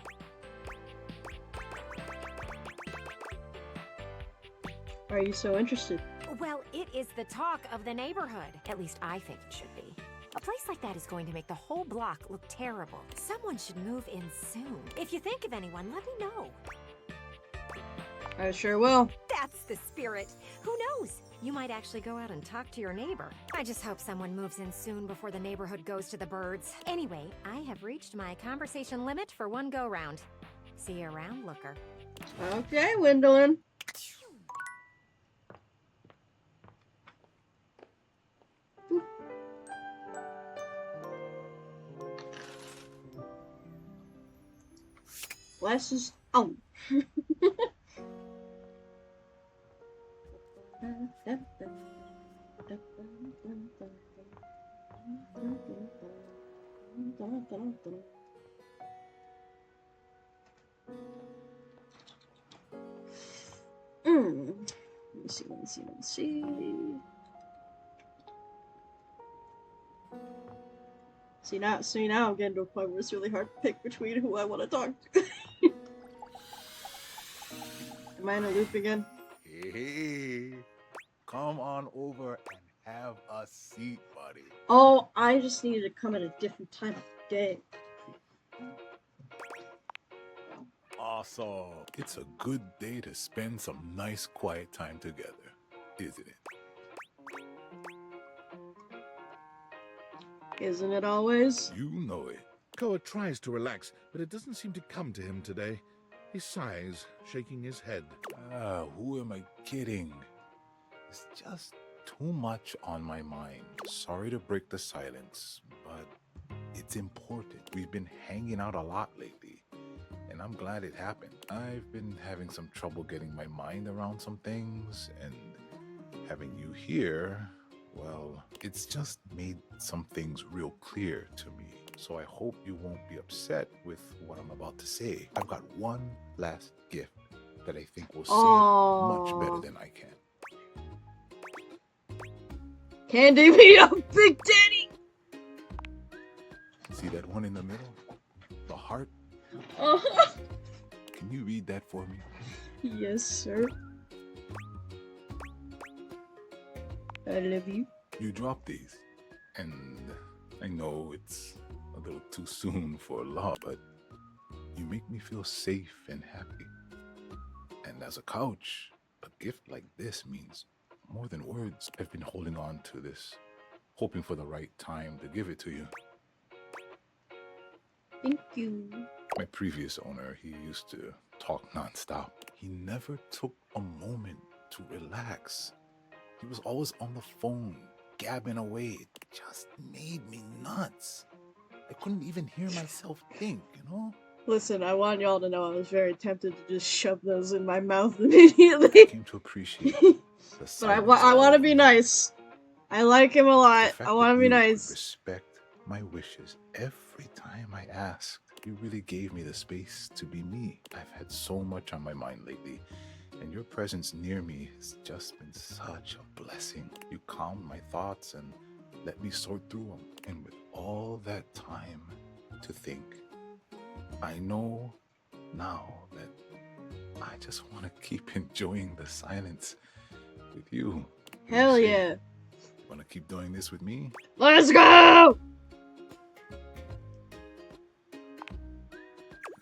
[SPEAKER 1] Are you so interested?
[SPEAKER 10] Well, it is the talk of the neighborhood. At least I think it should be. A place like that is going to make the whole block look terrible. Someone should move in soon. If you think of anyone, let me know.
[SPEAKER 1] I sure will.
[SPEAKER 10] That's the spirit. Who knows? You might actually go out and talk to your neighbor. I just hope someone moves in soon before the neighborhood goes to the birds. Anyway, I have reached my conversation limit for one go-round. See you around, Looker.
[SPEAKER 1] Okay, Wendolyn. Glasses on. Let me see. See now I'm getting to a point where it's really hard to pick between who I want to talk to. Am I in a loop again?
[SPEAKER 14] Hey, come on over and have a seat, buddy.
[SPEAKER 1] Oh, I just needed to come at a different time of day.
[SPEAKER 14] awesome. It's a good day to spend some nice quiet time together, isn't it?
[SPEAKER 1] Isn't it always?
[SPEAKER 14] You know it.
[SPEAKER 4] Koa tries to relax, but it doesn't seem to come to him today. He sighs, shaking his head.
[SPEAKER 14] Who am I kidding? It's just too much on my mind. Sorry to break the silence, but it's important. We've been hanging out a lot lately, and I'm glad it happened. I've been having some trouble getting my mind around some things, and having you here, well, it's just made some things real clear to me. So I hope you won't be upset with what I'm about to say. I've got one last gift that I think will say it much better than I can.
[SPEAKER 1] Candy me up, Big Daddy!
[SPEAKER 14] See that one in the middle? The heart? Can you read that for me?
[SPEAKER 1] Yes, sir. I love you.
[SPEAKER 14] You dropped these, and I know it's a little too soon for love, but you make me feel safe and happy. And as a couch, a gift like this means more than words. I've been holding on to this, hoping for the right time to give it to you.
[SPEAKER 1] Thank you.
[SPEAKER 14] My previous owner, he used to talk nonstop. He never took a moment to relax. He was always on the phone, gabbing away. It just made me nuts. I couldn't even hear myself think, you know?
[SPEAKER 1] Listen, I want y'all to know I was very tempted to just shove those in my mouth immediately.
[SPEAKER 14] I came to appreciate the
[SPEAKER 1] But I want to be nice. I like him a lot. I want to be nice.
[SPEAKER 14] Respect my wishes every time I asked. You really gave me the space to be me. I've had so much on my mind lately, and your presence near me has just been such a blessing. You calmed my thoughts and let me sort through them. And with all that time to think, I know now that I just want to keep enjoying the silence with you.
[SPEAKER 1] Hell yeah.
[SPEAKER 14] Want to keep doing this with me?
[SPEAKER 1] Let's go!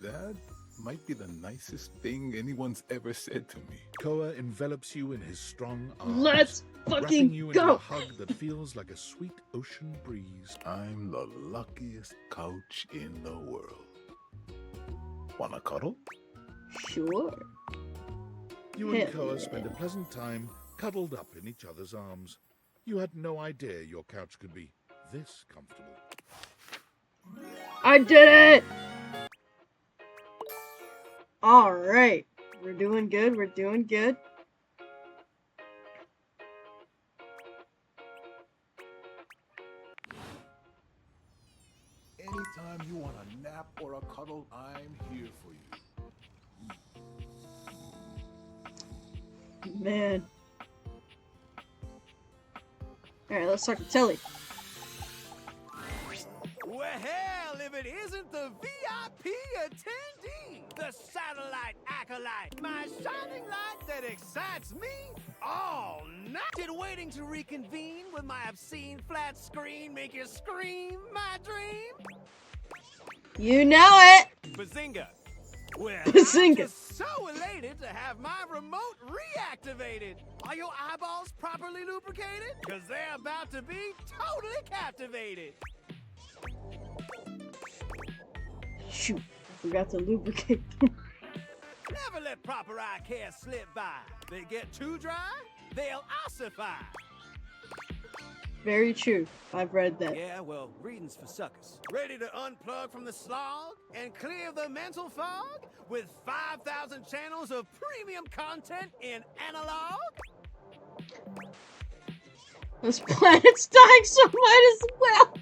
[SPEAKER 14] That might be the nicest thing anyone's ever said to me.
[SPEAKER 4] Koa envelops you in his strong arms.
[SPEAKER 1] Let's
[SPEAKER 4] wrapping
[SPEAKER 1] fucking
[SPEAKER 4] you into
[SPEAKER 1] go!
[SPEAKER 4] a hug that feels like a sweet ocean breeze.
[SPEAKER 14] I'm the luckiest couch in the world. Wanna cuddle?
[SPEAKER 1] Sure.
[SPEAKER 4] You and
[SPEAKER 1] Hell
[SPEAKER 4] Koa
[SPEAKER 1] yeah.
[SPEAKER 4] spend a pleasant time cuddled up in each other's arms. You had no idea your couch could be this comfortable.
[SPEAKER 1] I did it! Alright. We're doing good, we're doing good.
[SPEAKER 14] Anytime you want a nap or a cuddle, I'm here for you.
[SPEAKER 1] Man. Alright, let's talk to Telly.
[SPEAKER 2] Well, hell, if it isn't the VIP attendee, the satellite acolyte, my shining light that excites me all night. Did waiting to reconvene with my obscene flat screen make you scream my dream?
[SPEAKER 1] You know it!
[SPEAKER 2] Bazinga! Well,
[SPEAKER 1] Bazinga.
[SPEAKER 2] I'm just so elated to have my remote reactivated. Are your eyeballs properly lubricated? Because they're about to be totally captivated.
[SPEAKER 1] Shoot, I forgot to lubricate them.
[SPEAKER 2] Never let proper eye care slip by. They get too dry, they'll ossify.
[SPEAKER 1] Very true. I've read that.
[SPEAKER 2] Yeah, well, reading's for suckers. Ready to unplug from the slog and clear the mental fog with 5,000 channels of premium content in analog?
[SPEAKER 1] This planet's dying, so might as well.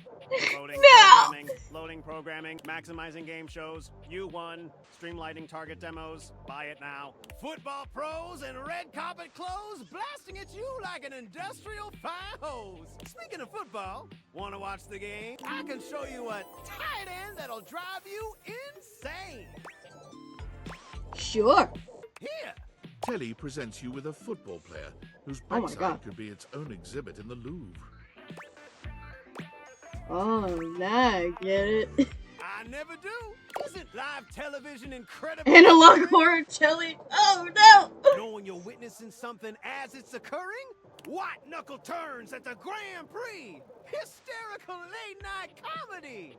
[SPEAKER 3] Loading
[SPEAKER 1] No!
[SPEAKER 3] programming, loading programming, maximizing game shows. U1, streamlining target demos. Buy it now.
[SPEAKER 2] Football pros in red carpet clothes blasting at you like an industrial fire hose. Speaking of football, want to watch the game? I can show you a tight end that'll drive you insane.
[SPEAKER 1] Sure.
[SPEAKER 2] Here.
[SPEAKER 4] Telly presents you with a football player whose
[SPEAKER 1] Oh my
[SPEAKER 4] backside
[SPEAKER 1] God.
[SPEAKER 4] could be its own exhibit in the Louvre.
[SPEAKER 1] Oh, now I get it.
[SPEAKER 2] I I never do. Isn't live television incredible?
[SPEAKER 1] Analog horror telly. Oh no!
[SPEAKER 2] Knowing you're witnessing something as it's occurring? White knuckle turns at the Grand Prix. Hysterical late night comedy.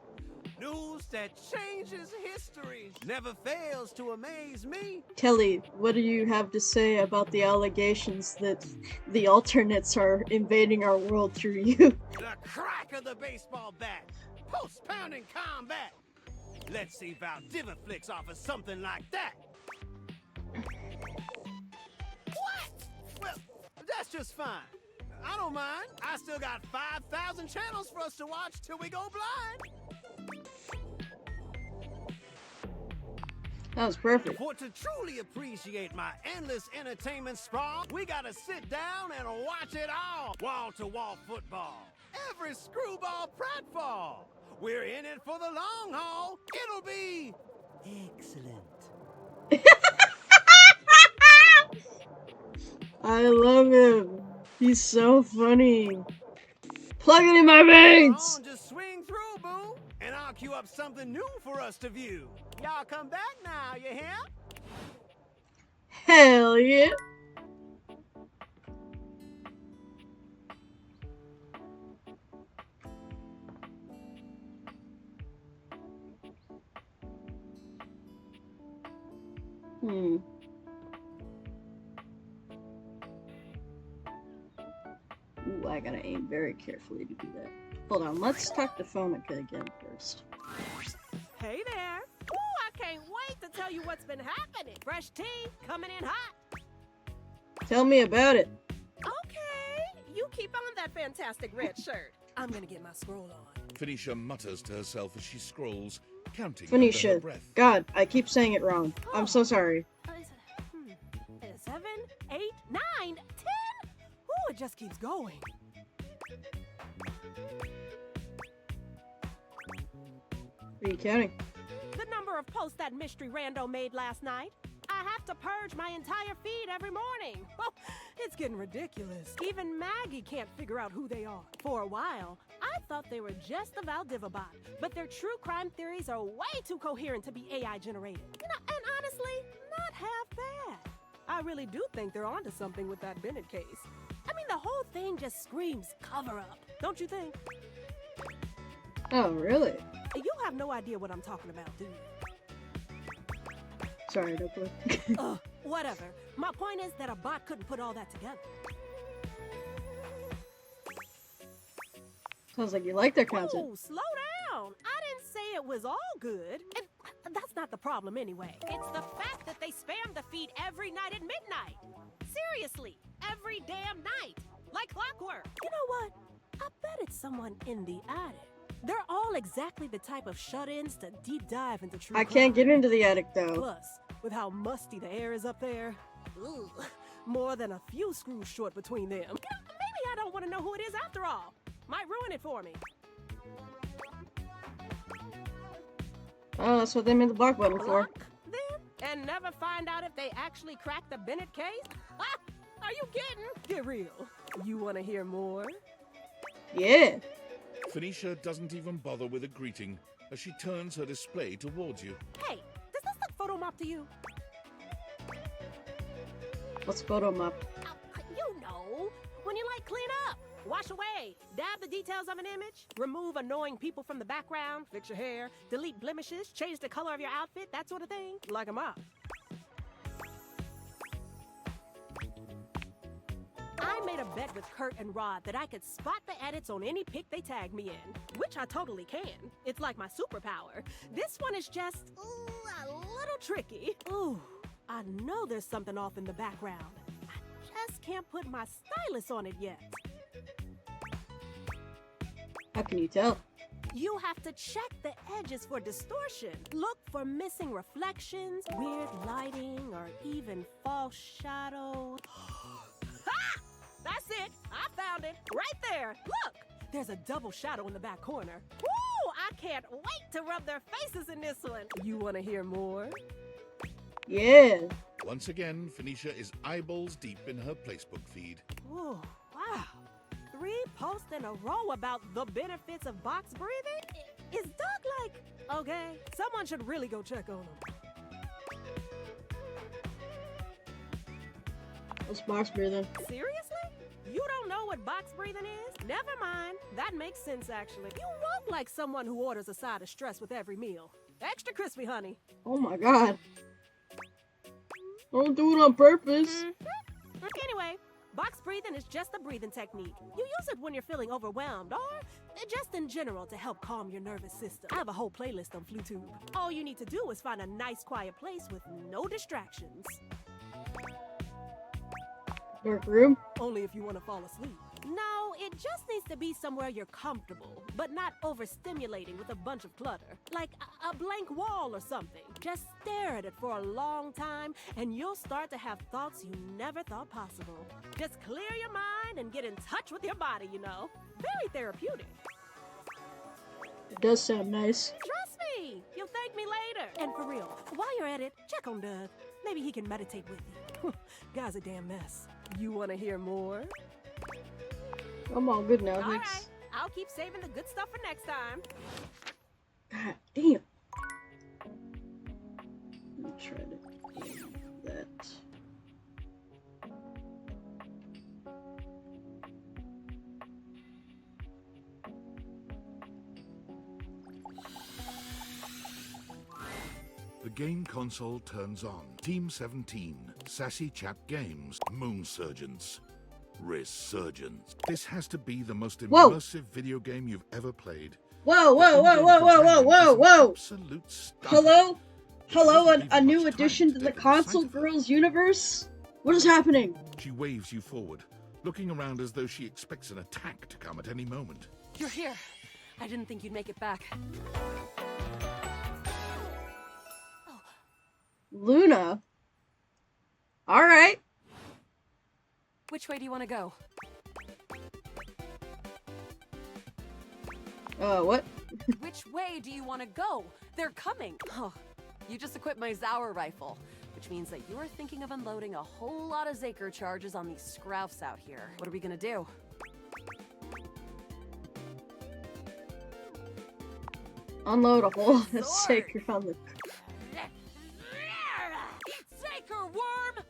[SPEAKER 2] News that changes history. Never fails to amaze me.
[SPEAKER 1] Kelly, what do you have to say about the allegations that the alternates are invading our world through you?
[SPEAKER 2] The crack of the baseball bat. Post-pounding combat. Let's see if Valdiviflix offers something like that. What? Well, that's just fine. I don't mind. I still got 5,000 channels for us to watch till we go blind.
[SPEAKER 1] That was perfect.
[SPEAKER 2] For to truly appreciate my endless entertainment sprawl, we gotta sit down and watch it all. Wall-to-wall football. Every screwball pratfall. We're in it for the long haul. It'll be excellent.
[SPEAKER 1] I love him. He's so funny. Plug it in my veins.
[SPEAKER 2] Just swing through, boo, and I'll queue up something new for us to view. Y'all come back now, you hear?
[SPEAKER 1] Hell yeah. Ooh, I gotta aim very carefully to do that. Hold on, let's talk to Phonica again first.
[SPEAKER 8] Hey there. Ooh, I can't wait to tell you what's been happening. Fresh tea coming in hot.
[SPEAKER 1] Tell me about it.
[SPEAKER 8] Okay, you keep on that fantastic red shirt. I'm gonna get my scroll on.
[SPEAKER 4] Phoenicia mutters to herself as she scrolls, counting under her
[SPEAKER 1] Phoenicia.
[SPEAKER 4] breath.
[SPEAKER 1] God, I keep saying it wrong. I'm so sorry.
[SPEAKER 8] 7, 8, 9, 10. Ooh, it just keeps going.
[SPEAKER 1] What are you counting?
[SPEAKER 8] The number of posts that Mystery Rando made last night. I have to purge my entire feed every morning. Oh, it's getting ridiculous. Even Maggie can't figure out who they are. For a while, I thought they were just a Valdivabot, but their true crime theories are way too coherent to be AI generated. And honestly, not half bad. I really do think they're onto something with that Bennett case. I mean, the whole thing just screams cover-up, don't you think?
[SPEAKER 1] Oh, really?
[SPEAKER 8] You have no idea what I'm talking about, do you?
[SPEAKER 1] Sorry, no clue.
[SPEAKER 8] Ugh, whatever. My point is that a bot couldn't put all that together.
[SPEAKER 1] Sounds like you like their content.
[SPEAKER 8] Oh, slow down. I didn't say it was all good. And that's not the problem anyway. It's the fact that they spam the feed every night at midnight. Seriously, every damn night. Like clockwork. You know what? I bet it's someone in the attic. They're all exactly the type of shut-ins to deep dive into true
[SPEAKER 1] I can't
[SPEAKER 8] crime.
[SPEAKER 1] get into the attic, though.
[SPEAKER 8] Plus, with how musty the air is up there, ugh, more than a few screws short between them. Maybe I don't want to know who it is after all. Might ruin it for me.
[SPEAKER 1] Oh, that's what they made the block button for.
[SPEAKER 8] Then, and never find out if they actually cracked the Bennett case? Ah, are you kidding? Get real. You want to hear more?
[SPEAKER 1] Yeah.
[SPEAKER 4] Phoenicia doesn't even bother with a greeting as she turns her display towards you.
[SPEAKER 8] Hey, does this look photo mop to you?
[SPEAKER 1] What's photo mop?
[SPEAKER 8] You know, when you like clean up, wash away, dab the details of an image, remove annoying people from the background, fix your hair, delete blemishes, change the color of your outfit, that sort of thing. Like a mop. I made a bet with Kurt and Rod that I could spot the edits on any pic they tag me in, which I totally can. It's like my superpower. This one is just a little tricky. Ooh, I know there's something off in the background. I just can't put my stylus on it yet.
[SPEAKER 1] How can you tell?
[SPEAKER 8] You have to check the edges for distortion. Look for missing reflections, weird lighting, or even false shadows. Ha! That's it! I found it! Right there! Look! There's a double shadow in the back corner. Woo! I can't wait to rub their faces in this one. You want to hear more?
[SPEAKER 1] Yeah.
[SPEAKER 4] Once again, Phoenicia is eyeballs deep in her Placebook feed.
[SPEAKER 8] Ooh, wow. 3 posts in a row about the benefits of box breathing? Is Doug like okay? Someone should really go check on him.
[SPEAKER 1] What's box breathing?
[SPEAKER 8] Seriously? You don't know what box breathing is? Never mind. That makes sense, actually. You walk like someone who orders a side of stress with every meal. Extra crispy, honey.
[SPEAKER 1] Oh my god. Don't do it on purpose.
[SPEAKER 8] Anyway, box breathing is just a breathing technique. You use it when you're feeling overwhelmed or just in general to help calm your nervous system. I have a whole playlist on FluTube. All you need to do is find a nice quiet place with no distractions.
[SPEAKER 1] Dark room?
[SPEAKER 8] Only if you want to fall asleep. No, it just needs to be somewhere you're comfortable, but not overstimulating with a bunch of clutter. Like a blank wall or something. Just stare at it for a long time, and you'll start to have thoughts you never thought possible. Just clear your mind and get in touch with your body, you know. Very therapeutic.
[SPEAKER 1] It does sound nice.
[SPEAKER 8] Trust me, you'll thank me later. And for real, while you're at it, check on Doug. Maybe he can meditate with you. Guy's a damn mess. You want to hear more?
[SPEAKER 1] I'm all good now,
[SPEAKER 8] All
[SPEAKER 1] thanks.
[SPEAKER 8] right, I'll keep saving the good stuff for next time.
[SPEAKER 1] God damn. Let me try to do that.
[SPEAKER 4] The game console turns on. Team 17, Sassy Chap Games, Moonsurgents, Resurgence. This has to be the most
[SPEAKER 1] Whoa.
[SPEAKER 4] immersive video game you've ever played.
[SPEAKER 1] Whoa, whoa, whoa, whoa, whoa, whoa, whoa, whoa! Hello? Hello, a new addition to the Console Girls universe? What is happening?
[SPEAKER 4] She waves you forward, looking around as though she expects an attack to come at any moment.
[SPEAKER 9] You're here. I didn't think you'd make it back.
[SPEAKER 1] Luna? Alright.
[SPEAKER 9] Which way do you want to go?
[SPEAKER 1] What?
[SPEAKER 9] Which way do you want to go? They're coming. Oh, you just equipped my Zauer rifle, which means that you're thinking of unloading a whole lot of Zaker charges on these scroufs out here. What are we gonna do?
[SPEAKER 1] Unload a whole Saker on the...
[SPEAKER 9] Zaker worm!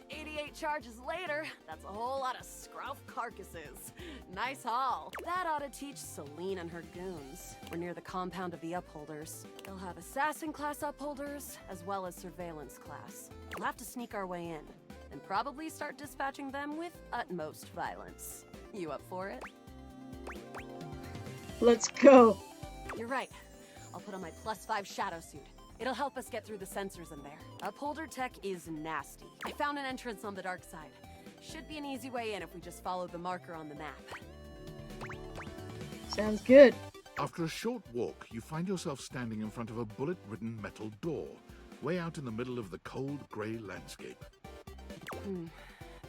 [SPEAKER 9] 88 charges later, that's a whole lot of scrouf carcasses. Nice haul. That ought to teach Celine and her goons. We're near the compound of the Upholders. They'll have assassin class Upholders, as well as surveillance class. We'll have to sneak our way in, and probably start dispatching them with utmost violence. You up for it?
[SPEAKER 1] Let's go.
[SPEAKER 9] You're right. I'll put on my +5 shadow suit. It'll help us get through the sensors in there. Upholder tech is nasty. I found an entrance on the dark side. Should be an easy way in if we just follow the marker on the map.
[SPEAKER 1] Sounds good.
[SPEAKER 4] After a short walk, you find yourself standing in front of a bullet-ridden metal door, way out in the middle of the cold, grey landscape.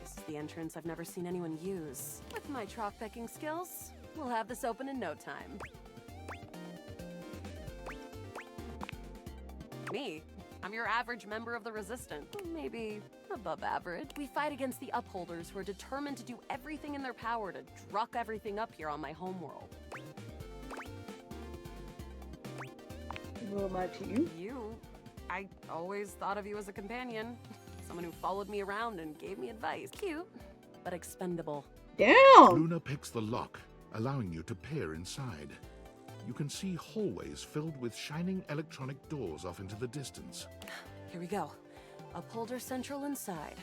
[SPEAKER 9] This is the entrance I've never seen anyone use. With my chalk-picking skills, we'll have this open in no time. Me? I'm your average member of the Resistance. Maybe above average. We fight against the Upholders who are determined to do everything in their power to druck everything up here on my homeworld.
[SPEAKER 1] Who am I to you?
[SPEAKER 9] You? I always thought of you as a companion. Someone who followed me around and gave me advice. Cute, but expendable.
[SPEAKER 1] Damn!
[SPEAKER 4] Luna picks the lock, allowing you to peer inside. You can see hallways filled with shining electronic doors off into the distance.
[SPEAKER 9] Here we go. Upholder Central inside.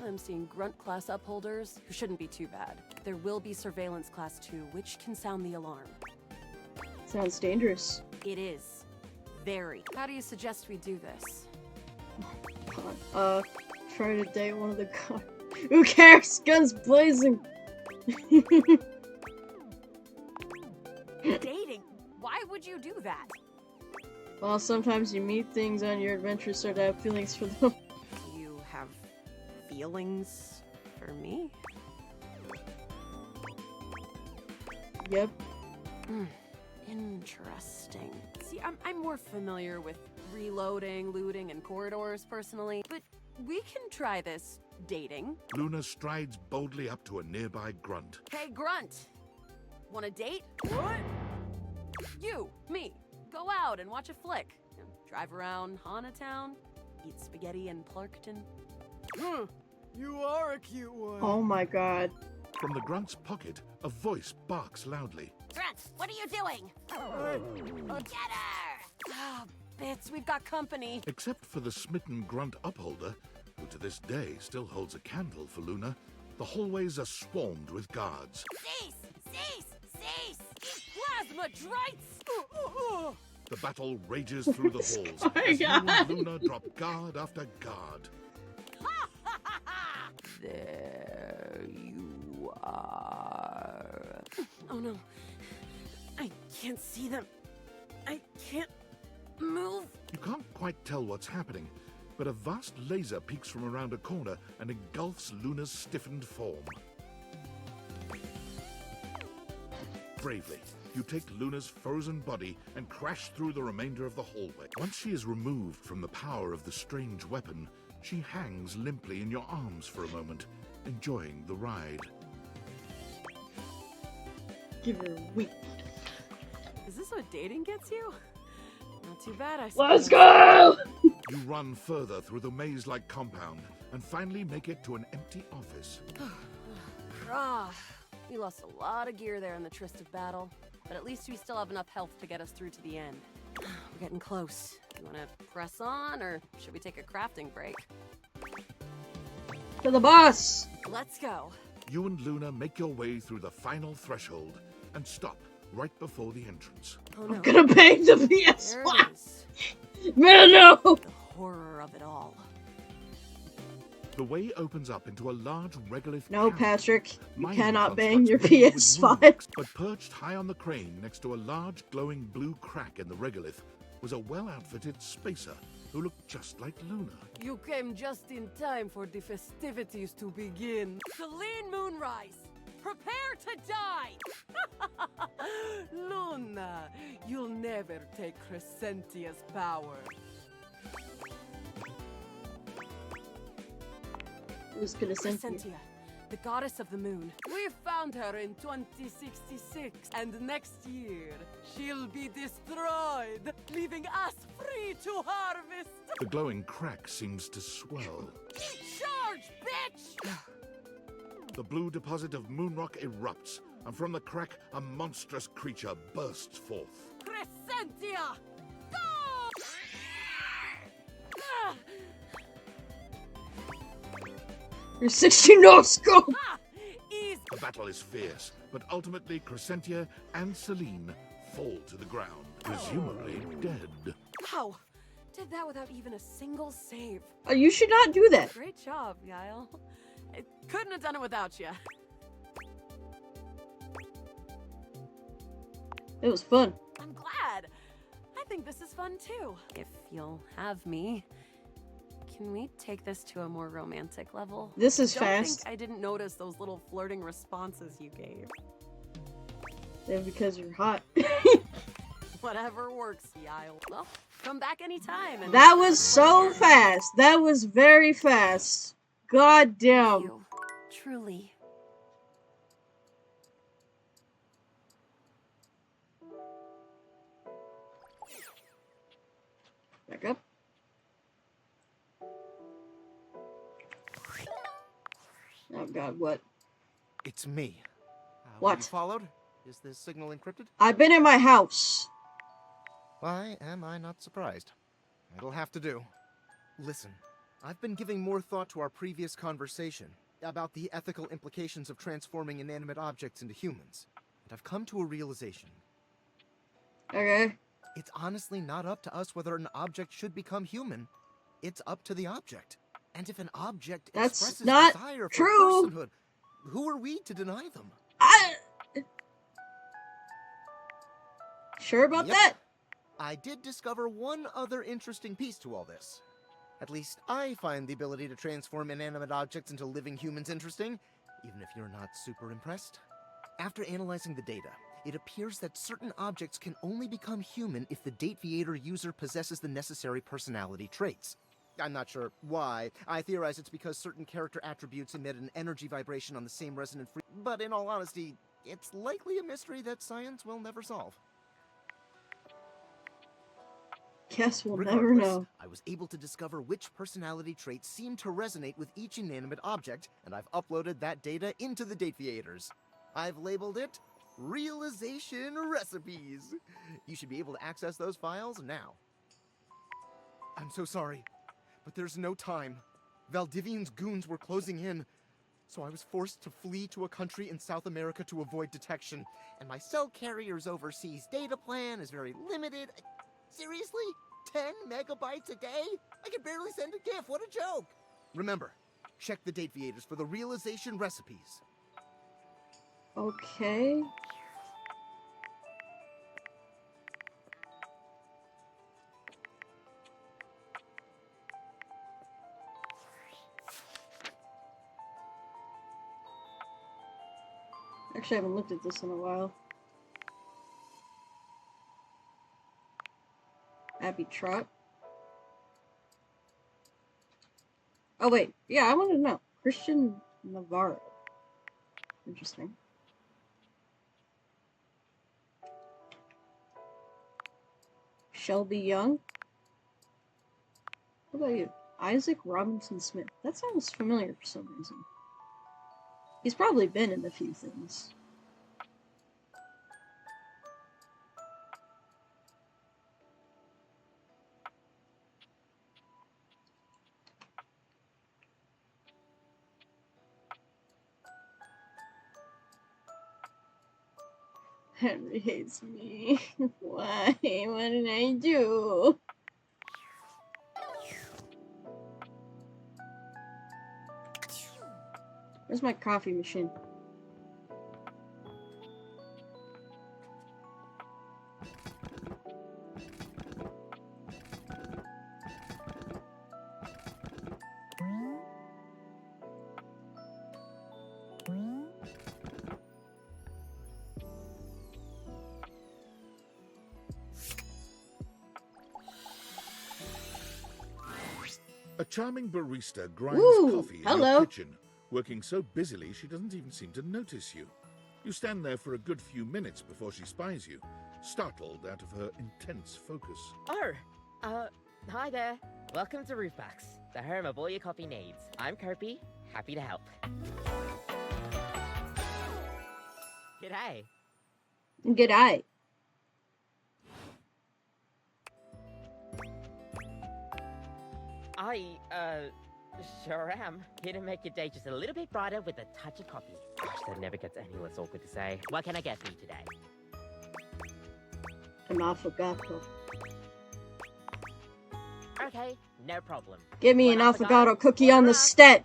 [SPEAKER 9] I'm seeing Grunt class Upholders, who shouldn't be too bad. There will be Surveillance class 2, which can sound the alarm.
[SPEAKER 1] Sounds dangerous.
[SPEAKER 9] It is. Very. How do you suggest we do this?
[SPEAKER 1] Try to date one of the guys. Who cares? Guns blazing.
[SPEAKER 9] Dating? Why would you do that?
[SPEAKER 1] Well, sometimes you meet things on your adventures, start to have feelings for them.
[SPEAKER 9] You have feelings for me?
[SPEAKER 1] Yep.
[SPEAKER 9] Interesting. See, I'm more familiar with reloading, looting, and corridors personally, but we can try this dating.
[SPEAKER 4] Luna strides boldly up to a nearby grunt.
[SPEAKER 9] Hey, Grunt! Want a date? What? You, me, go out and watch a flick. You know, drive around Haunatown, eat spaghetti in Clarkton.
[SPEAKER 2] You are a cute one.
[SPEAKER 1] Oh my god.
[SPEAKER 4] From the grunt's pocket, a voice barks loudly.
[SPEAKER 8] Grunt, what are you doing? Get her!
[SPEAKER 9] Ah, Bits, we've got company.
[SPEAKER 4] Except for the smitten grunt upholder, who to this day still holds a candle for Luna, the hallways are swarmed with guards.
[SPEAKER 8] Cease! Cease! Cease!
[SPEAKER 9] Plasmadrites!
[SPEAKER 4] The battle rages through the halls
[SPEAKER 1] my
[SPEAKER 4] as you
[SPEAKER 1] God.
[SPEAKER 4] and Luna drop guard after guard.
[SPEAKER 9] There you are. Oh no. I can't see them. I can't move.
[SPEAKER 4] You can't quite tell what's happening, but a vast laser peeks from around a corner and engulfs Luna's stiffened form. Bravely, you take Luna's frozen body and crash through the remainder of the hallway. Once she is removed from the power of the strange weapon, she hangs limply in your arms for a moment, enjoying the ride.
[SPEAKER 1] Give her a week.
[SPEAKER 9] Is this what dating gets you? Not too bad, I suppose.
[SPEAKER 1] Let's go!
[SPEAKER 4] You run further through the maze-like compound and finally make it to an empty office.
[SPEAKER 9] We lost a lot of gear there in the tryst of battle, but at least we still have enough health to get us through to the end. We're getting close. You want to press on, or should we take a crafting break?
[SPEAKER 1] To the boss!
[SPEAKER 9] Let's go.
[SPEAKER 4] You and Luna make your way through the final threshold and stop right before the entrance.
[SPEAKER 9] Oh no.
[SPEAKER 1] I'm gonna bang the
[SPEAKER 9] There it
[SPEAKER 1] PS1!
[SPEAKER 9] is.
[SPEAKER 1] Man, no!
[SPEAKER 9] The horror of it all.
[SPEAKER 4] The way opens up into a large regolith
[SPEAKER 1] No,
[SPEAKER 4] cavern,
[SPEAKER 1] Patrick. You
[SPEAKER 4] mining
[SPEAKER 1] cannot bang
[SPEAKER 4] constructs
[SPEAKER 1] your
[SPEAKER 4] filled with
[SPEAKER 1] PS5.
[SPEAKER 4] moonrocks. But perched high on the crane next to a large glowing blue crack in the regolith was a well-outfitted spacer who looked just like Luna.
[SPEAKER 9] You came just in time for the festivities to begin. Celine Moonrise, prepare to die! Luna, you'll never take Crescentia's power.
[SPEAKER 1] Who's gonna send you?
[SPEAKER 9] Crescentia, the goddess of the moon. We found her in 2066, and next year, she'll be destroyed, leaving us free to harvest.
[SPEAKER 4] The glowing crack seems to swell.
[SPEAKER 9] Charge, bitch!
[SPEAKER 4] The blue deposit of moonrock erupts, and from the crack, a monstrous creature bursts forth.
[SPEAKER 9] Crescentia! Go! Ah!
[SPEAKER 1] Your 60 no scope!
[SPEAKER 4] The battle is fierce, but ultimately Crescentia and Celine fall to the ground, presumably dead.
[SPEAKER 9] Wow! Did that without even a single save.
[SPEAKER 1] You should not do that.
[SPEAKER 9] Great job, Guile. I couldn't have done it without you.
[SPEAKER 1] It was fun.
[SPEAKER 9] I'm glad. I think this is fun too. If you'll have me, can we take this to a more romantic level?
[SPEAKER 1] This is
[SPEAKER 9] Don't
[SPEAKER 1] fast.
[SPEAKER 9] think I didn't notice those little flirting responses you gave.
[SPEAKER 1] Yeah, because you're hot.
[SPEAKER 9] Whatever works, Guile. Well, come back anytime. And
[SPEAKER 1] That was so fast. That was very fast. God damn.
[SPEAKER 9] You, truly.
[SPEAKER 1] Back up. Oh god, what?
[SPEAKER 20] It's me.
[SPEAKER 1] What?
[SPEAKER 20] Were you followed? Is this signal encrypted?
[SPEAKER 1] I've been in my house.
[SPEAKER 20] Why am I not surprised? It'll have to do. Listen, I've been giving more thought to our previous conversation about the ethical implications of transforming inanimate objects into humans. And I've come to a realization.
[SPEAKER 1] Okay.
[SPEAKER 20] It's honestly not up to us whether an object should become human. It's up to the object. And if an object
[SPEAKER 1] That's
[SPEAKER 20] expresses
[SPEAKER 1] not
[SPEAKER 20] desire for
[SPEAKER 1] true.
[SPEAKER 20] personhood, who are we to deny them?
[SPEAKER 1] Sure about
[SPEAKER 20] Yep.
[SPEAKER 1] that?
[SPEAKER 20] I did discover one other interesting piece to all this. At least I find the ability to transform inanimate objects into living humans interesting, even if you're not super impressed. After analyzing the data, it appears that certain objects can only become human if the Dateviator user possesses the necessary personality traits. I'm not sure why. I theorize it's because certain character attributes emit an energy vibration on the same resonant frequency, but in all honesty,
[SPEAKER 12] it's likely a mystery that science will never solve.
[SPEAKER 1] Guess we'll
[SPEAKER 12] Regardless,
[SPEAKER 1] never know.
[SPEAKER 12] I was able to discover which personality traits seem to resonate with each inanimate object, and I've uploaded that data into the Dateviators. I've labeled it Realization Recipes. You should be able to access those files now. I'm so sorry, but there's no time. Valdivian's goons were closing in, so I was forced to flee to a country in South America to avoid detection. And my cell carrier's overseas data plan is very limited. Seriously? 10 megabytes a day? I can barely send a GIF. What a joke! Remember, check the Dateviators for the Realization Recipes.
[SPEAKER 1] Okay. Actually, I haven't looked at this in a while. Abby Trott. Oh wait, yeah, I wanted to know. Christian Navarro. Interesting. Shelby Young. What about you? Isaac Robinson Smith. That sounds familiar for some reason. He's probably been in a few things. Henry hates me. Why? What did I do? Where's my coffee machine?
[SPEAKER 4] A charming barista grinds coffee in
[SPEAKER 1] hello.
[SPEAKER 4] your kitchen, working so busily she doesn't even seem to notice you. You stand there for a good few minutes before she spies you, startled out of her intense focus.
[SPEAKER 17] Oh, hi there. Welcome to Roofbacks, the home of all your coffee needs. I'm Kirby, happy to help. G'day.
[SPEAKER 1] G'day.
[SPEAKER 17] I, sure am. Here to make your day just a little bit brighter with a touch of coffee. Gosh, that never gets any less awkward to say. What can I get for you today?
[SPEAKER 1] An affogato.
[SPEAKER 17] Okay, no problem.
[SPEAKER 1] Give me an affogato cookie on the stet.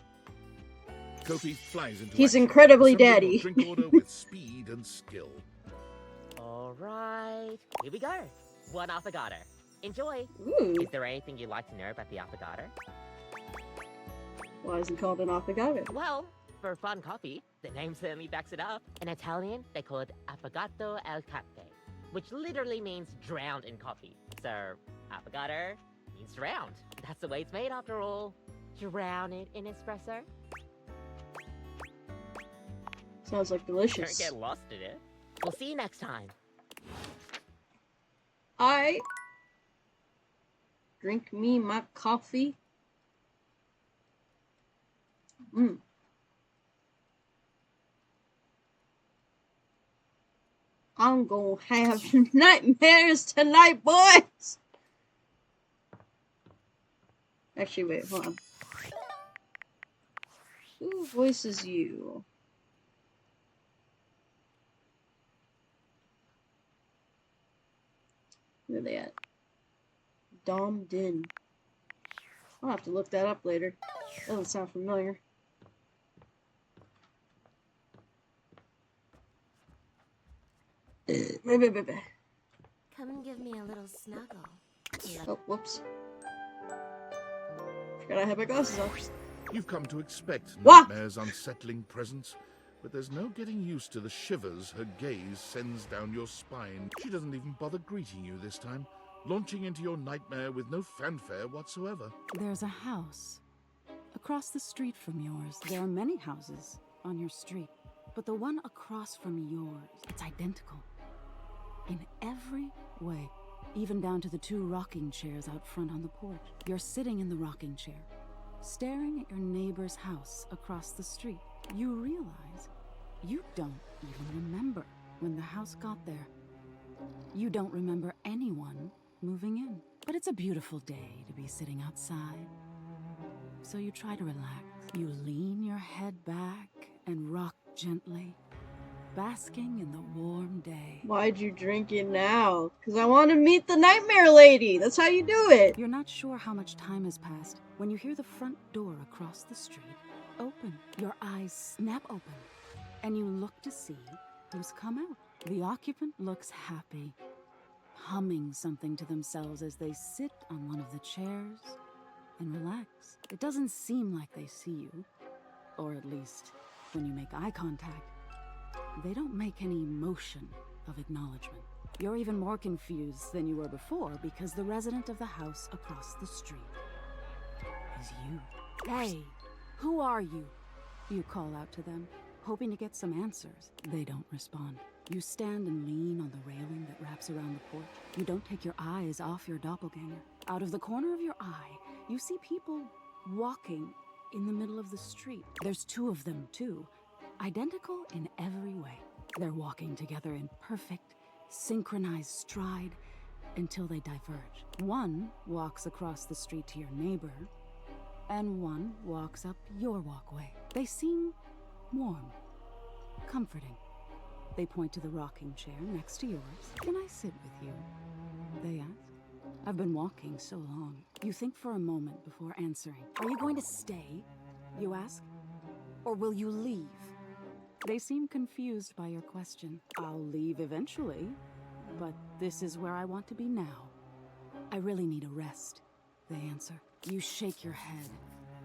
[SPEAKER 4] Kofi flies into
[SPEAKER 1] He's
[SPEAKER 4] action,
[SPEAKER 1] incredibly
[SPEAKER 4] assembling
[SPEAKER 1] daddy.
[SPEAKER 4] your drink order with speed and skill.
[SPEAKER 17] Alright, here we go. One affogato. Enjoy.
[SPEAKER 1] Ooh.
[SPEAKER 17] Is there anything you'd like to know about the affogato?
[SPEAKER 1] Why is it called an affogato?
[SPEAKER 17] Well, for fun coffee, the name certainly backs it up. In Italian, they call it affogato al caffè, which literally means drowned in coffee. So, affogato means drowned. That's the way it's made after all. Drown it in espresso.
[SPEAKER 1] Sounds like delicious.
[SPEAKER 17] Don't get lost in it. We'll see you next time.
[SPEAKER 1] I drink me my coffee. I'm gonna have nightmares tonight, boys! Actually, wait, hold on. Who voices you? Where are they at? Dom Din. I'll have to look that up later. That doesn't sound familiar.
[SPEAKER 23] Come and give me a little snuggle.
[SPEAKER 1] Oh, whoops. Forgot I had my glasses on.
[SPEAKER 4] You've come to expect
[SPEAKER 1] What?
[SPEAKER 4] Nightmare's unsettling presence, but there's no getting used to the shivers her gaze sends down your spine. She doesn't even bother greeting you this time, launching into your nightmare with no fanfare whatsoever.
[SPEAKER 24] There's a house across the street from yours. There are many houses on your street.
[SPEAKER 11] But the one across from yours, it's identical. In every way. Even down to the 2 rocking chairs out front on the porch. You're sitting in the rocking chair, staring at your neighbor's house across the street. You realize you don't even remember when the house got there. You don't remember anyone moving in. But it's a beautiful day to be sitting outside. So you try to relax. You lean your head back and rock gently, basking in the warm day.
[SPEAKER 1] Why'd you drink it now? Because I want to meet the Nightmare Lady. That's how you do it.
[SPEAKER 11] You're not sure how much time has passed when you hear the front door across the street open. Your eyes snap open, and you look to see who's come out. The occupant looks happy, humming something to themselves as they sit on one of the chairs and relax. It doesn't seem like they see you, or at least when you make eye contact, they don't make any motion of acknowledgement. You're even more confused than you were before because the resident of the house across the street is you. Hey, who are you? You call out to them, hoping to get some answers. They don't respond. You stand and lean on the railing that wraps around the porch. You don't take your eyes off your doppelganger. Out of the corner of your eye, you see people walking in the middle of the street. There's 2 of them, too, identical in every way. They're walking together in perfect, synchronized stride until they diverge. One walks across the street to your neighbor, and one walks up your walkway. They seem warm, comforting. They point to the rocking chair next to yours. Can I sit with you? They ask. I've been walking so long. You think for a moment before answering. Are you going to stay? You ask. Or will you leave? They seem confused by your question. I'll leave eventually, but this is where I want to be now. I really need a rest, they answer. You shake your head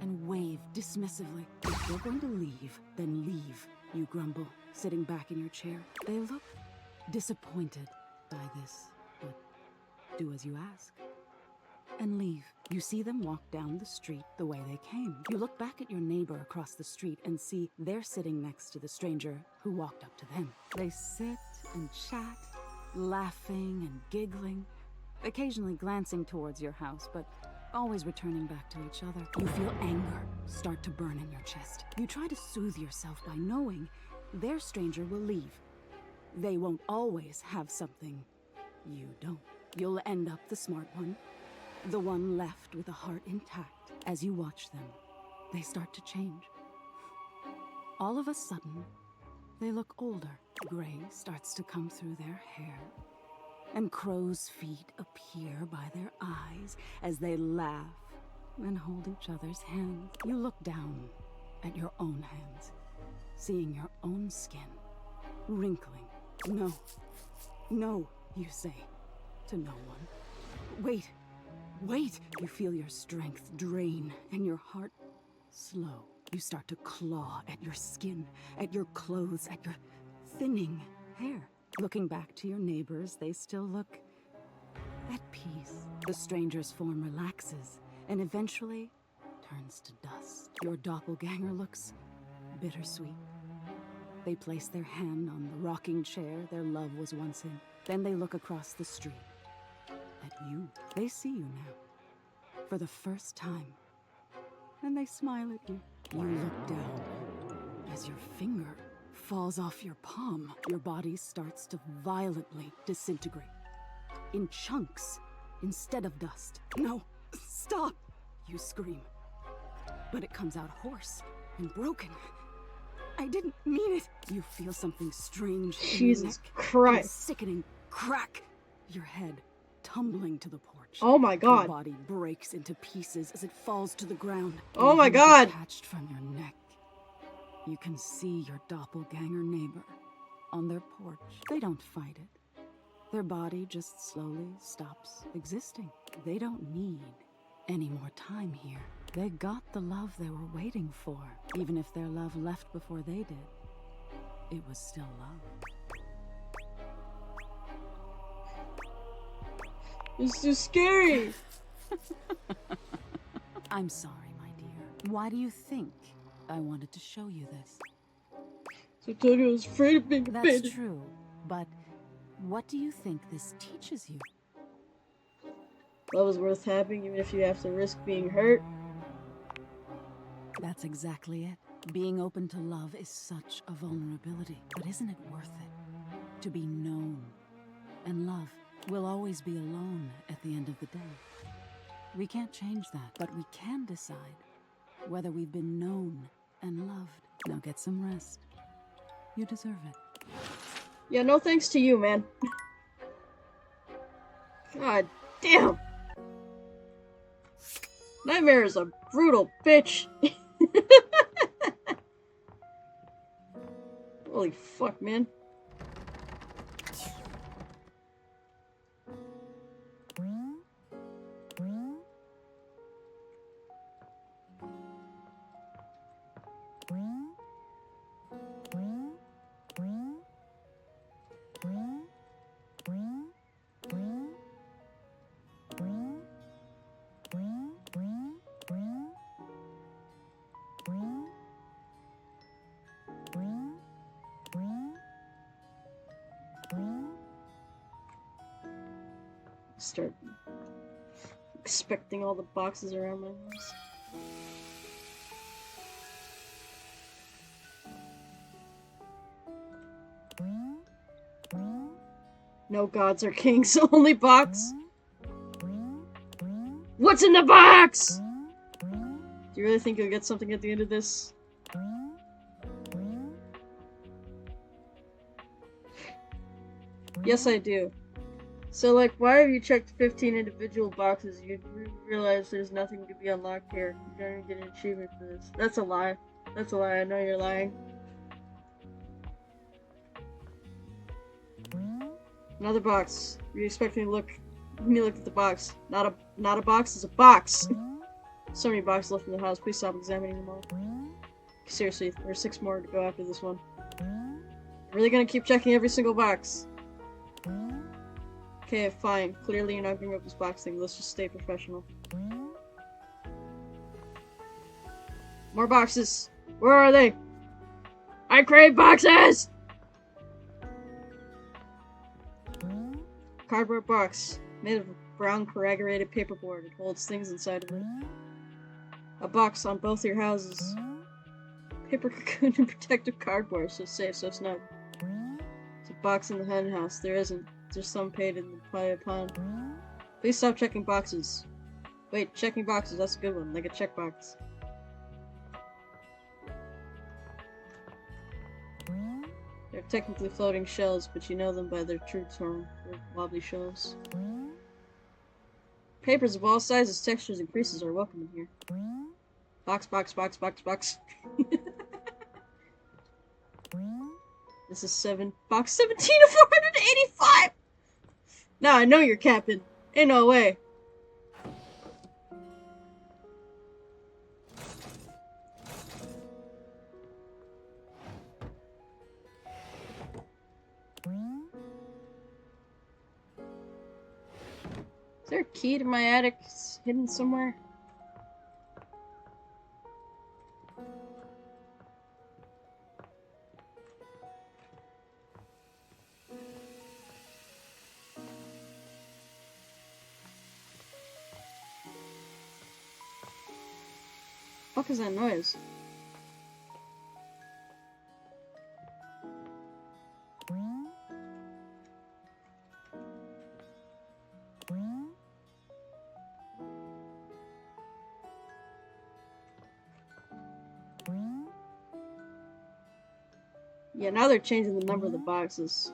[SPEAKER 11] and wave dismissively. If you're going to leave, then leave, you grumble, sitting back in your chair. They look disappointed by this, but do as you ask and leave. You see them walk down the street the way they came. You look back at your neighbor across the street and see they're sitting next to the stranger who walked up to them. They sit and chat, laughing and giggling, occasionally glancing towards your house, but always returning back to each other. You feel anger start to burn in your chest. You try to soothe yourself by knowing their stranger will leave. They won't always have something you don't. You'll end up the smart one, the one left with a heart intact. As you watch them, they start to change. All of a sudden, they look older. Gray starts to come through their hair, and crow's feet appear by their eyes as they laugh and hold each other's hands. You look down at your own hands, seeing your own skin wrinkling. No, no, you say to no one. Wait, wait! You feel your strength drain and your heart slow. You start to claw at your skin, at your clothes, at your thinning hair. Looking back to your neighbors, they still look at peace. The stranger's form relaxes and eventually turns to dust. Your doppelganger looks bittersweet. They place their hand on the rocking chair their love was once in. Then they look across the street at you. They see you now for the first time, and they smile at you. You look down as your finger falls off your palm. Your body starts to violently disintegrate in chunks instead of dust. No, stop! You scream, but it comes out hoarse and broken. I didn't mean it. You feel something strange in your neck.
[SPEAKER 1] Christ.
[SPEAKER 11] And a sickening crack. Your head tumbling to the porch.
[SPEAKER 1] Oh my god.
[SPEAKER 11] Your body breaks into pieces as it falls to the ground.
[SPEAKER 1] Oh my
[SPEAKER 11] Your
[SPEAKER 1] god.
[SPEAKER 11] hand detached from your neck. You can see your doppelganger neighbor on their porch. They don't fight it. Their body just slowly stops existing. They don't need any more time here. They got the love they were waiting for. Even if their love left before they did, it was still love.
[SPEAKER 1] It's so scary.
[SPEAKER 11] I'm sorry, my dear. Why do you think I wanted to show you this?
[SPEAKER 1] So Antonio was afraid of being
[SPEAKER 11] That's
[SPEAKER 1] abandoned.
[SPEAKER 11] true, but what do you think this teaches you?
[SPEAKER 1] Love is worth having, even if you have to risk being hurt.
[SPEAKER 11] That's exactly it. Being open to love is such a vulnerability, but isn't it worth it? To be known. And love will always be alone at the end of the day. We can't change that, but we can decide whether we've been known and loved. Now get some rest. You deserve it.
[SPEAKER 1] Yeah, no thanks to you, man. God damn. Nightmare is a brutal bitch. Holy fuck, man. Start expecting all the boxes around my house. No gods or kings, only box. What's in the box? Do you really think you'll get something at the end of this? Yes, I do. So, like, why have you checked 15 individual boxes? You realize there's nothing to be unlocked here. You're gonna get an achievement for this. That's a lie. That's a lie. I know you're lying. Another box. You're expecting to look. You looked at the box. Not a box. It's a box. So many boxes left in the house. Please stop examining them all. Seriously, there's 6 more to go after this one. You're really gonna keep checking every single box? Okay, fine. Clearly you're not gonna up this box thing. Let's just stay professional. More boxes! Where are they? I crave boxes! Cardboard box. Made of brown corrugated paperboard. It holds things inside of it. A box on both your houses. Paper cocoon and protective cardboard. So safe, so snug. It's a box in the hen house. There isn't. There's some paid in the pond. Please stop checking boxes. Wait, checking boxes, that's a good one. Like a checkbox. They're technically floating shells, but you know them by their true form. They're wobbly shells. Papers of all sizes, textures, and creases are welcome in here. Box, box, box, box, box. This is box 17 of 485! Now I know you're capping. Ain't no way. Is there a key to my attic hidden somewhere? What is that noise? Yeah, now they're changing the number of the boxes.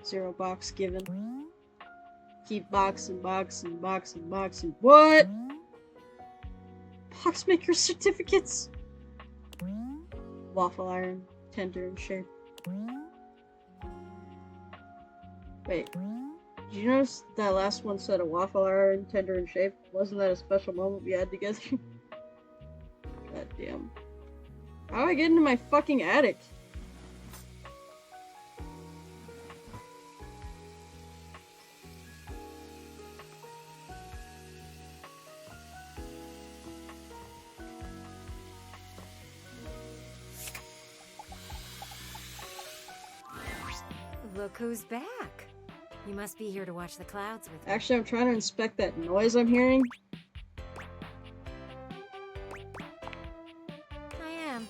[SPEAKER 1] Zero box given. Keep boxing, boxing, boxing, boxing. What? Boxmaker certificates? Waffle iron, tender in shape. Wait, did you notice that last one said a waffle iron, tender in shape? Wasn't that a special moment we had together? God damn. How do I get into my fucking attic?
[SPEAKER 10] Look who's back. You must be here to watch the clouds with me.
[SPEAKER 1] Actually, I'm trying to inspect that noise I'm hearing.
[SPEAKER 10] I am.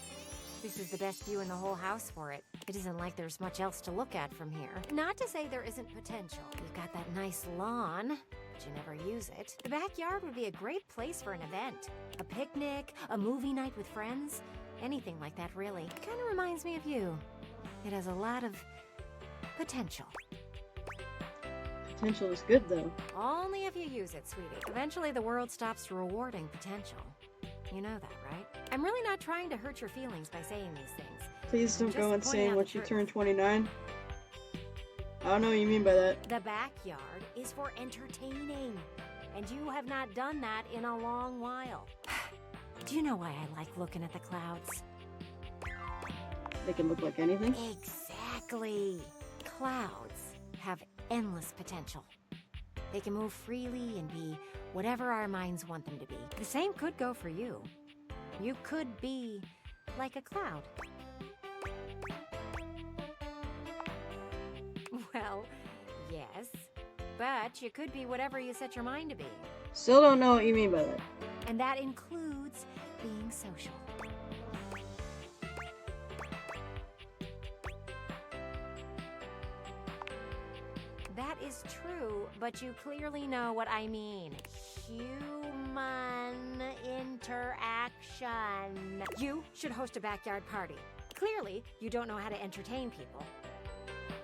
[SPEAKER 10] This is the best view in the whole house for it. It isn't like there's much else to look at from here. Not to say there isn't potential. You've got that nice lawn, but you never use it. The backyard would be a great place for an event. A picnic, a movie night with friends, anything like that really. It kind of reminds me of you. It has a lot of potential.
[SPEAKER 1] Potential is good, though.
[SPEAKER 10] Only if you use it, sweetie. Eventually the world stops rewarding potential. You know that, right? I'm really not trying to hurt your feelings by saying these things.
[SPEAKER 1] Please don't
[SPEAKER 10] Just
[SPEAKER 1] go
[SPEAKER 10] pointing
[SPEAKER 1] insane
[SPEAKER 10] out
[SPEAKER 1] once
[SPEAKER 10] the
[SPEAKER 1] you
[SPEAKER 10] truth.
[SPEAKER 1] turn 29. I don't know what you mean by that.
[SPEAKER 10] The backyard is for entertaining, and you have not done that in a long while. Do you know why I like looking at the clouds?
[SPEAKER 1] They can look like anything.
[SPEAKER 10] Exactly. Clouds have endless potential. They can move freely and be whatever our minds want them to be. The same could go for you. You could be like a cloud. Well, yes, but you could be whatever you set your mind to be.
[SPEAKER 1] Still don't know what you mean by that.
[SPEAKER 10] And that includes being social. That is true, but you clearly know what I mean. Human interaction. You should host a backyard party. Clearly, you don't know how to entertain people.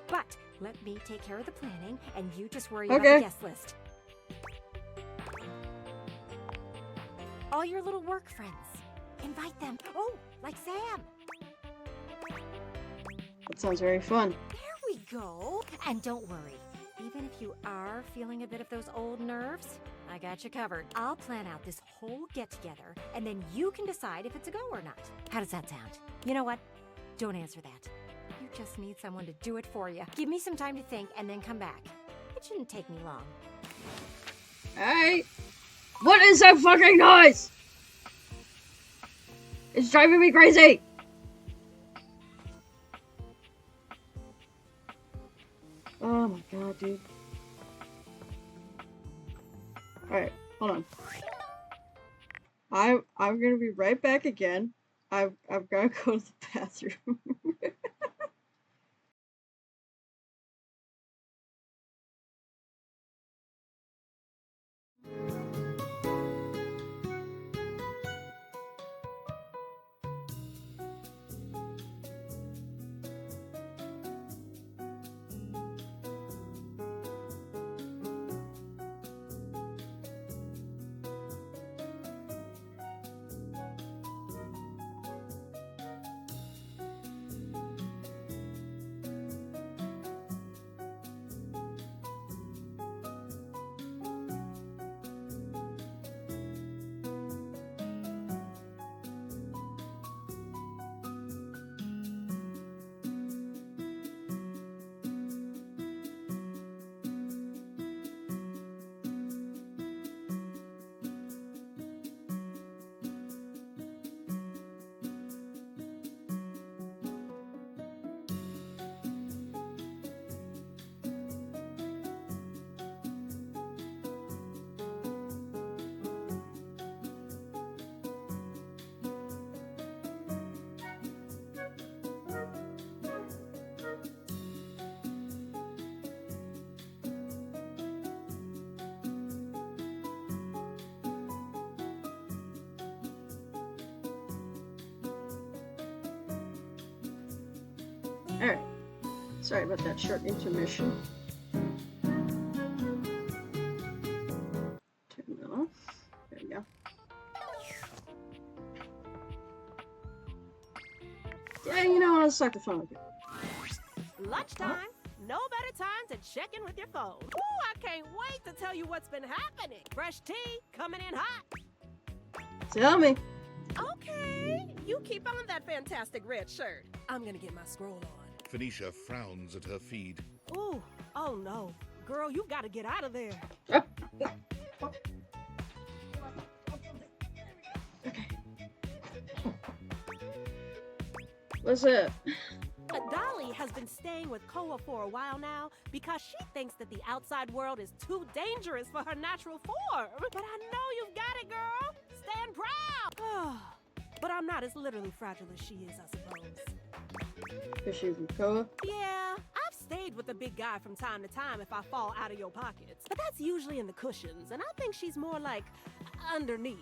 [SPEAKER 10] But let me take care of the planning, and you just worry about the guest list. All your little work friends. Invite them. Oh, like Sam.
[SPEAKER 1] That sounds very fun.
[SPEAKER 10] There we go. And don't worry. Even if you are feeling a bit of those old nerves, I got you covered. I'll plan out this whole get-together, and then you can decide if it's a go or not. How does that sound? You know what? Don't answer that. You just need someone to do it for you. Give me some time to think, and then come back. It shouldn't take me long.
[SPEAKER 1] Hey! What is that fucking noise? It's driving me crazy! Oh my god, dude. Alright, hold on. I'm gonna be right back again. I've gotta go to the bathroom. Alright. Sorry about that short intermission. Turn that off. There we go. Yeah, you know what? Let's start the phone with you.
[SPEAKER 8] Lunchtime. No better time to check in with your phone. Ooh, I can't wait to tell you what's been happening. Fresh tea coming in hot.
[SPEAKER 1] Tell me.
[SPEAKER 8] Okay, you keep on that fantastic red shirt. I'm gonna get my scroll on.
[SPEAKER 4] Phoenicia frowns at her feed.
[SPEAKER 8] Ooh, oh no. Girl, you gotta get out of there.
[SPEAKER 1] What's up?
[SPEAKER 8] Dolly has been staying staying with Koa for a while now because she thinks that the outside world is too dangerous for her natural form. But I know you've got it, girl. Stand proud. But I'm not as literally fragile as she is, I suppose.
[SPEAKER 1] Because she's with Koa?
[SPEAKER 8] Yeah, I've stayed with the big guy from time to time if I fall out of your pockets. But that's usually in the cushions, and I think she's more like underneath.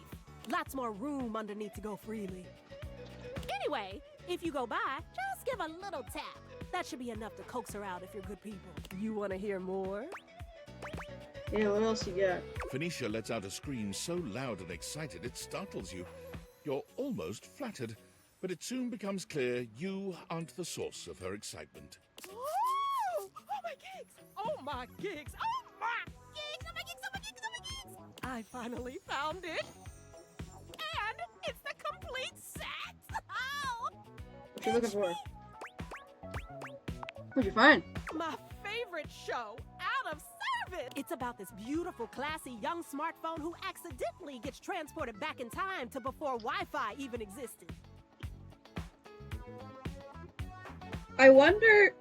[SPEAKER 8] Lots more room underneath to go freely. Anyway, if you go by, just give a little tap. That should be enough to coax her out if you're good people. You want to hear more?
[SPEAKER 1] Yeah, what else you got?
[SPEAKER 4] Phoenicia lets out a scream so loud and excited it startles you. You're almost flattered, but it soon becomes clear you aren't the source of her excitement.
[SPEAKER 8] Oh my gigs! Oh my gigs! Oh my gigs! Oh my gigs! Oh my gigs! Oh my gigs! I finally found it! And it's the complete set! Oh!
[SPEAKER 1] What you looking for? What'd you find?
[SPEAKER 8] My favorite show, Out of Service! It's about this beautiful, classy, young smartphone who accidentally gets transported back in time to before Wi-Fi even existed.
[SPEAKER 1] I wonder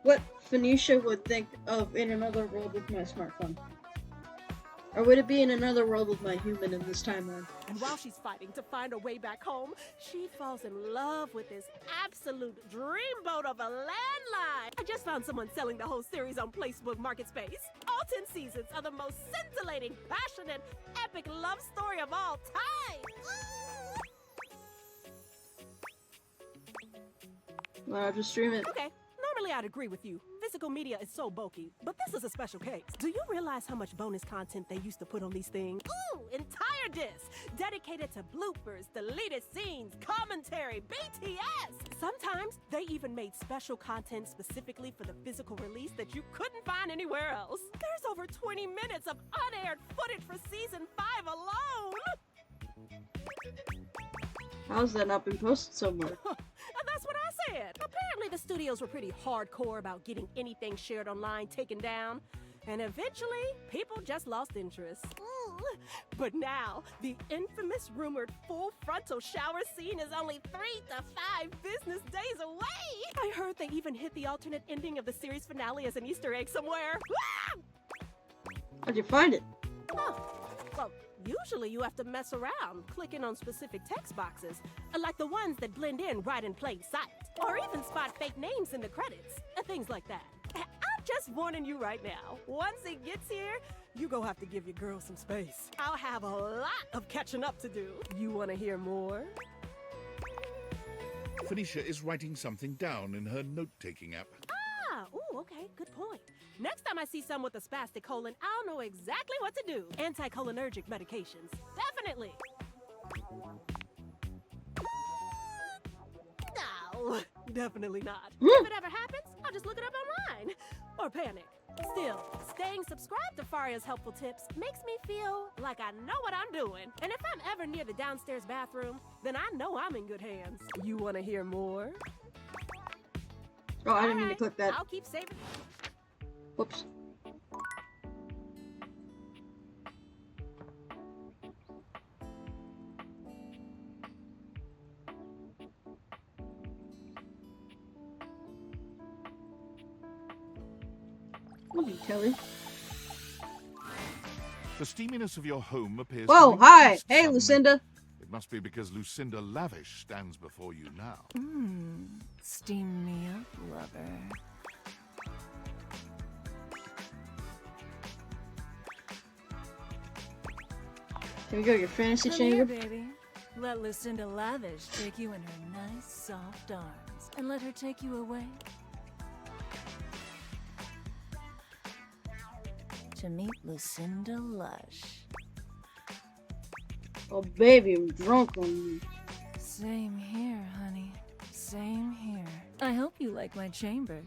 [SPEAKER 1] what Phoenicia would think of in another world with my smartphone. Or would it be in another world with my human in this timeline?
[SPEAKER 8] And while she's fighting to find her way back home, she falls in love with this absolute dreamboat of a landline. I just found someone selling the whole series on Facebook Marketspace. All 10 seasons are the most scintillating, passionate, epic love story of all time.
[SPEAKER 1] Well, I'll just stream it.
[SPEAKER 8] Okay. Normally I'd agree with you. Physical media is so bulky, but this is a special case. Do you realize how much bonus content they used to put on these things? Ooh, entire discs dedicated to bloopers, deleted scenes, commentary, BTS. Sometimes they even made special content specifically for the physical release that you couldn't find anywhere else. There's over 20 minutes of unaired footage for season 5 alone.
[SPEAKER 1] How's that not been posted somewhere?
[SPEAKER 8] That's what I said. Apparently the studios were pretty hardcore about getting anything shared online taken down. And eventually, people just lost interest. Ooh. But now, the infamous rumored full frontal shower scene is only 3 to 5 business days away. I heard they even hit the alternate ending of the series finale as an Easter egg somewhere.
[SPEAKER 1] How'd you find it?
[SPEAKER 8] Oh, well, usually you have to mess around, clicking on specific text boxes, like the ones that blend in right in plain sight, or even spot fake names in the credits, things like that. I'm just warning you right now, once it gets here, you gon' have to give your girl some space. I'll have a lot of catching up to do. You wanna hear more?
[SPEAKER 4] Phoenicia is writing something down in her note-taking app.
[SPEAKER 8] Ooh, okay, good point. Next time I see someone with a spastic colon, I'll know exactly what to do. Anticholinergic medications. Definitely. No, definitely not. If it ever happens, I'll just look it up online. Or panic. Still, staying subscribed to Faria's helpful tips makes me feel like I know what I'm doing. And if I'm ever near the downstairs bathroom, then I know I'm in good hands. You want to hear more?
[SPEAKER 1] Oh, I didn't mean to click that.
[SPEAKER 8] I'll keep saving.
[SPEAKER 1] Whoops. Love you, Kelly.
[SPEAKER 4] The steaminess of your home appears
[SPEAKER 1] Whoa,
[SPEAKER 4] to be
[SPEAKER 1] hi!
[SPEAKER 4] increased
[SPEAKER 1] Hey,
[SPEAKER 4] suddenly.
[SPEAKER 1] Lucinda!
[SPEAKER 4] It must be because Lucinda Lavish stands before you now.
[SPEAKER 16] Steam me up, lover.
[SPEAKER 1] Here we go, your fantasy
[SPEAKER 16] Come
[SPEAKER 1] chamber.
[SPEAKER 16] here, baby. Let Lucinda Lavish take you in her nice, soft arms, and let her take you away. To meet Lucinda Lush.
[SPEAKER 1] Oh, baby, I'm drunk on you.
[SPEAKER 16] Same here, honey. Same here. I hope you like my chamber.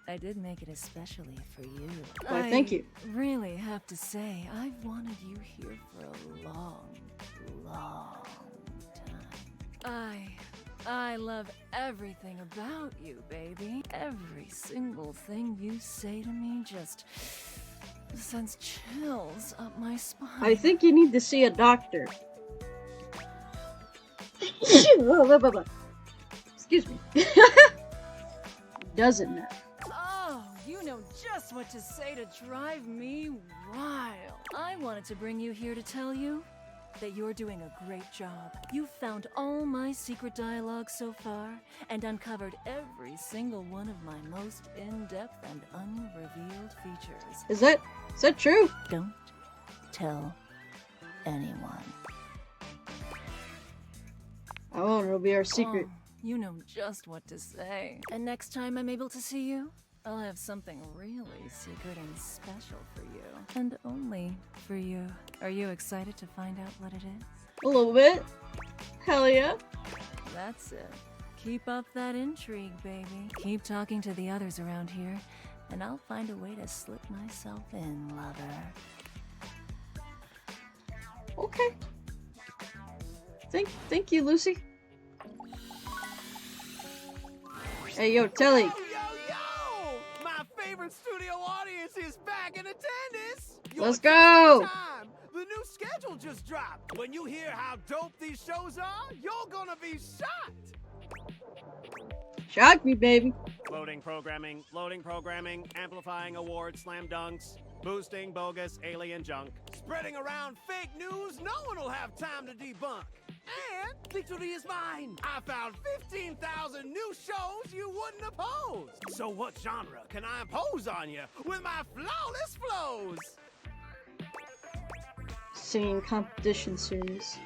[SPEAKER 16] I did make it especially for you.
[SPEAKER 1] Why, thank you.
[SPEAKER 16] Really have to say, I've wanted you here for a long, long time. I love everything about you, baby. Every single thing you say to me just sends chills up my spine.
[SPEAKER 1] I think you need to see a doctor. Excuse me. doesn't matter.
[SPEAKER 16] Oh, you know just what to say to drive me wild. I wanted to bring you here to tell you that you're doing a great job. You've found all my secret dialogue so far and uncovered every single one of my most in-depth and unrevealed features.
[SPEAKER 1] Is that true?
[SPEAKER 16] Don't tell anyone.
[SPEAKER 1] I won't. It'll be our secret.
[SPEAKER 16] Oh, you know just what to say. And next time I'm able to see you, I'll have something really secret and special for you. And only for you. Are you excited to find out what it is?
[SPEAKER 1] A little bit. Hell yeah.
[SPEAKER 16] That's it. Keep up that intrigue, baby. Keep talking to the others around here, and I'll find a way to slip myself in, lover.
[SPEAKER 1] Okay. Thank you, Lucy. Hey, yo, Telly.
[SPEAKER 2] Yo! My favorite studio audience is back in attendance.
[SPEAKER 1] Let's go.
[SPEAKER 2] Time. The new schedule just dropped. When you hear how dope these shows are, you're gonna be shocked.
[SPEAKER 1] Shock me, baby.
[SPEAKER 3] Loading programming, amplifying awards, slam dunks, boosting bogus alien junk.
[SPEAKER 2] Spreading around fake news no one will have time to debunk. And victory is mine. I found 15,000 new shows you wouldn't oppose. So what genre can I impose on you with my flawless flows?
[SPEAKER 1] Singing competition series.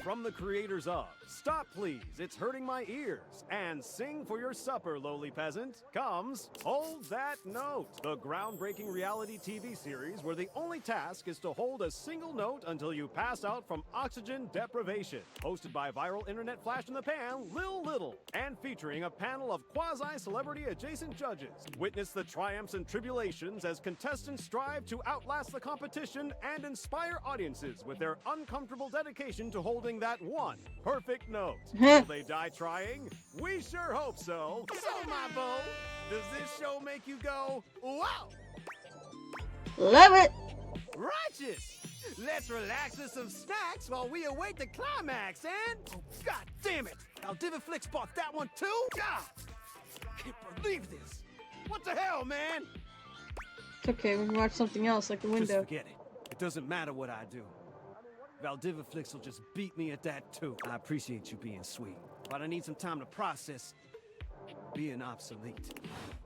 [SPEAKER 3] From the creators of Stop Please, It's Hurting My Ears, and Sing for Your Supper, Lowly Peasant, comes Hold That Note, the groundbreaking reality TV series where the only task is to hold a single note until you pass out from oxygen deprivation. Hosted by viral internet flash in the pan, Lil Little, and featuring a panel of quasi-celebrity adjacent judges. Witness the triumphs and tribulations as contestants strive to outlast the competition and inspire audiences with their uncomfortable dedication to holding that one perfect note. Will they die trying? We sure hope so.
[SPEAKER 2] So, my beau, does this show make you go, wow?
[SPEAKER 1] Love it.
[SPEAKER 2] Righteous. Let's relax with some snacks while we await the climax. And, oh, god damn it, Aldiviflix bought that one too? God, can't believe this. What the hell, man?
[SPEAKER 1] It's okay. We can watch something else, like the window.
[SPEAKER 2] Just forget it. It doesn't matter what I do. Valdiviflix will just beat me at that too. I appreciate you being sweet, but I need some time to process being obsolete.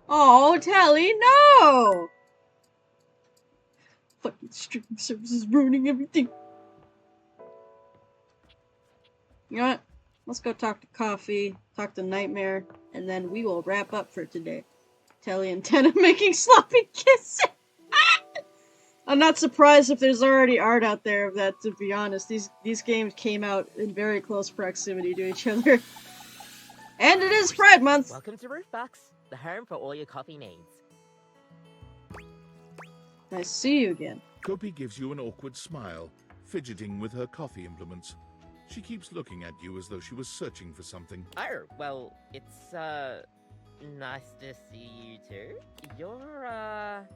[SPEAKER 1] Oh, Telly, no! Fucking streaming service is ruining everything. You know what? Let's go talk to Coffee, talk to Nightmare, and then we will wrap up for today. Telly and Tenna making sloppy kisses. I'm not surprised if there's already art out there of that, to be honest. These games came out in very close proximity to each other. And it is Pride Month!
[SPEAKER 17] Welcome to Roofbox, the home for all your coffee needs.
[SPEAKER 1] Nice to see you again.
[SPEAKER 4] Kopi gives you an awkward smile, fidgeting with her coffee implements. She keeps looking at you as though she was searching for something.
[SPEAKER 17] Oh, well, it's, nice to see you too. You're,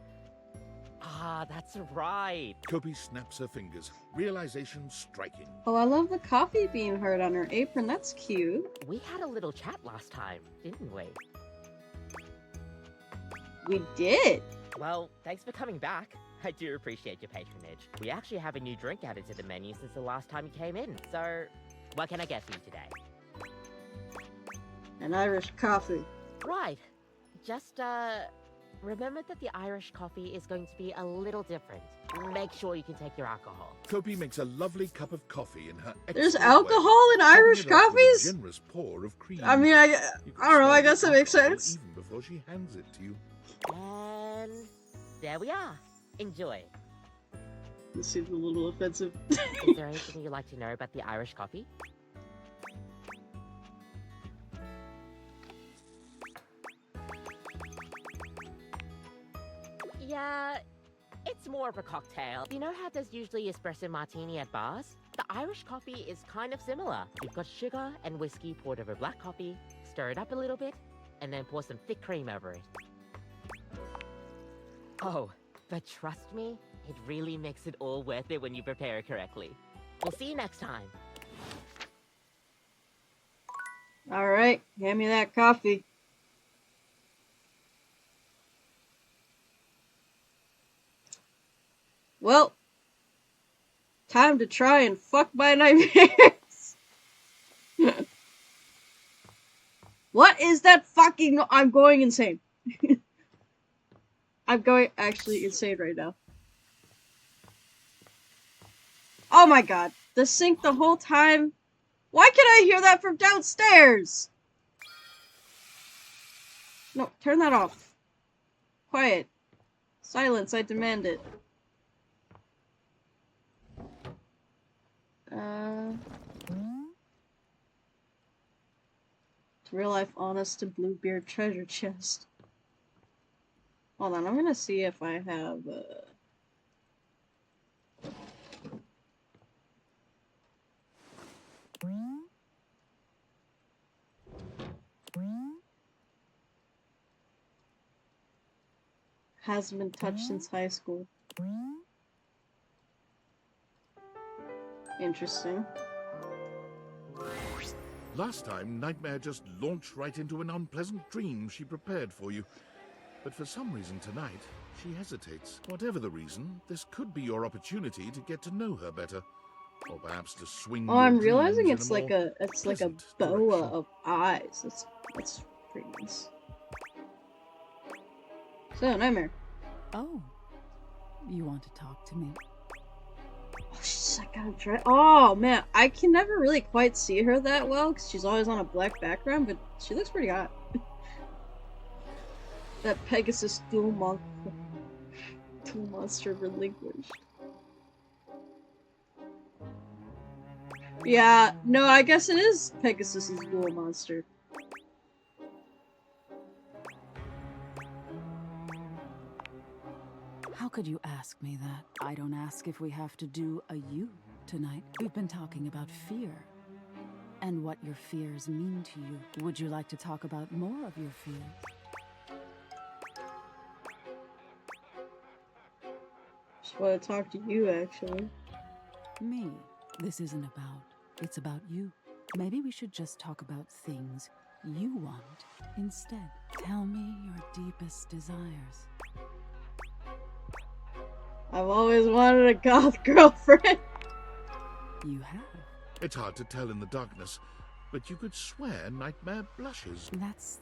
[SPEAKER 17] Ah, that's right.
[SPEAKER 4] Kopi snaps her fingers, realization striking.
[SPEAKER 1] Oh, I love the coffee bean heart on her apron. That's cute.
[SPEAKER 17] We had a little chat last time, didn't we?
[SPEAKER 1] We did.
[SPEAKER 17] Well, thanks for coming back. I do appreciate your patronage. We actually have a new drink added to the menu since the last time you came in. So, what can I get for you today?
[SPEAKER 1] An Irish coffee.
[SPEAKER 17] Right. Just, remember that the Irish coffee is going to be a little different. Make sure you can take your alcohol.
[SPEAKER 4] Kopi makes a lovely cup of coffee in her.
[SPEAKER 1] There's alcohol in Irish coffees?
[SPEAKER 4] A generous pour of cream.
[SPEAKER 1] I mean, I don't know, I guess that makes sense.
[SPEAKER 4] Even before she hands it to you.
[SPEAKER 17] And there we are. Enjoy.
[SPEAKER 1] This seems a little offensive.
[SPEAKER 17] Is there anything you'd like to know about the Irish coffee? Yeah, it's more of a cocktail. You know how there's usually espresso martini at bars? The Irish coffee is kind of similar. You've got sugar and whiskey poured over black coffee, stir it up a little bit, and then pour some thick cream over it. Oh, but trust me, it really makes it all worth it when you prepare it correctly. We'll see you next time.
[SPEAKER 1] Alright, hand me that coffee. Well, time to try and fuck my nightmares. What is that fucking... I'm going insane. I'm going actually insane right now. Oh my god. The sink the whole time? Why can I hear that from downstairs? No, turn that off. Quiet. Silence, I demand it. It's real life honest to Bluebeard treasure chest. Hold on, I'm gonna see if I have hasn't been touched since high school. Interesting.
[SPEAKER 4] Last time, Nightmare just launched right into an unpleasant dream she prepared for you. But for some reason tonight, she hesitates. Whatever the reason, this could be your opportunity to get to know her better. Or perhaps to swing
[SPEAKER 1] Oh,
[SPEAKER 4] your
[SPEAKER 1] I'm realizing
[SPEAKER 4] dreams
[SPEAKER 1] it's
[SPEAKER 4] in a
[SPEAKER 1] like
[SPEAKER 4] more
[SPEAKER 1] a boa of eyes. That's pretty nice. So, Nightmare.
[SPEAKER 11] Oh. You want to talk to me?
[SPEAKER 1] Oh, she's like on a oh man, I can never really quite see her that well because she's always on a black background, but she looks pretty hot. That Pegasus dual monster relinquished. Yeah, no, I guess it is Pegasus's dual monster.
[SPEAKER 11] How could you ask me that? I don't ask if we have to do a you tonight. We've been talking about fear and what your fears mean to you. Would you like to talk about more of your fears?
[SPEAKER 1] Just want to talk to you, actually.
[SPEAKER 11] Me. This isn't about. It's about you. Maybe we should just talk about things you want instead. Tell me your deepest desires.
[SPEAKER 1] I've always wanted a goth girlfriend.
[SPEAKER 11] You have.
[SPEAKER 4] It's hard to tell in the darkness, but you could swear Nightmare blushes.
[SPEAKER 11] That's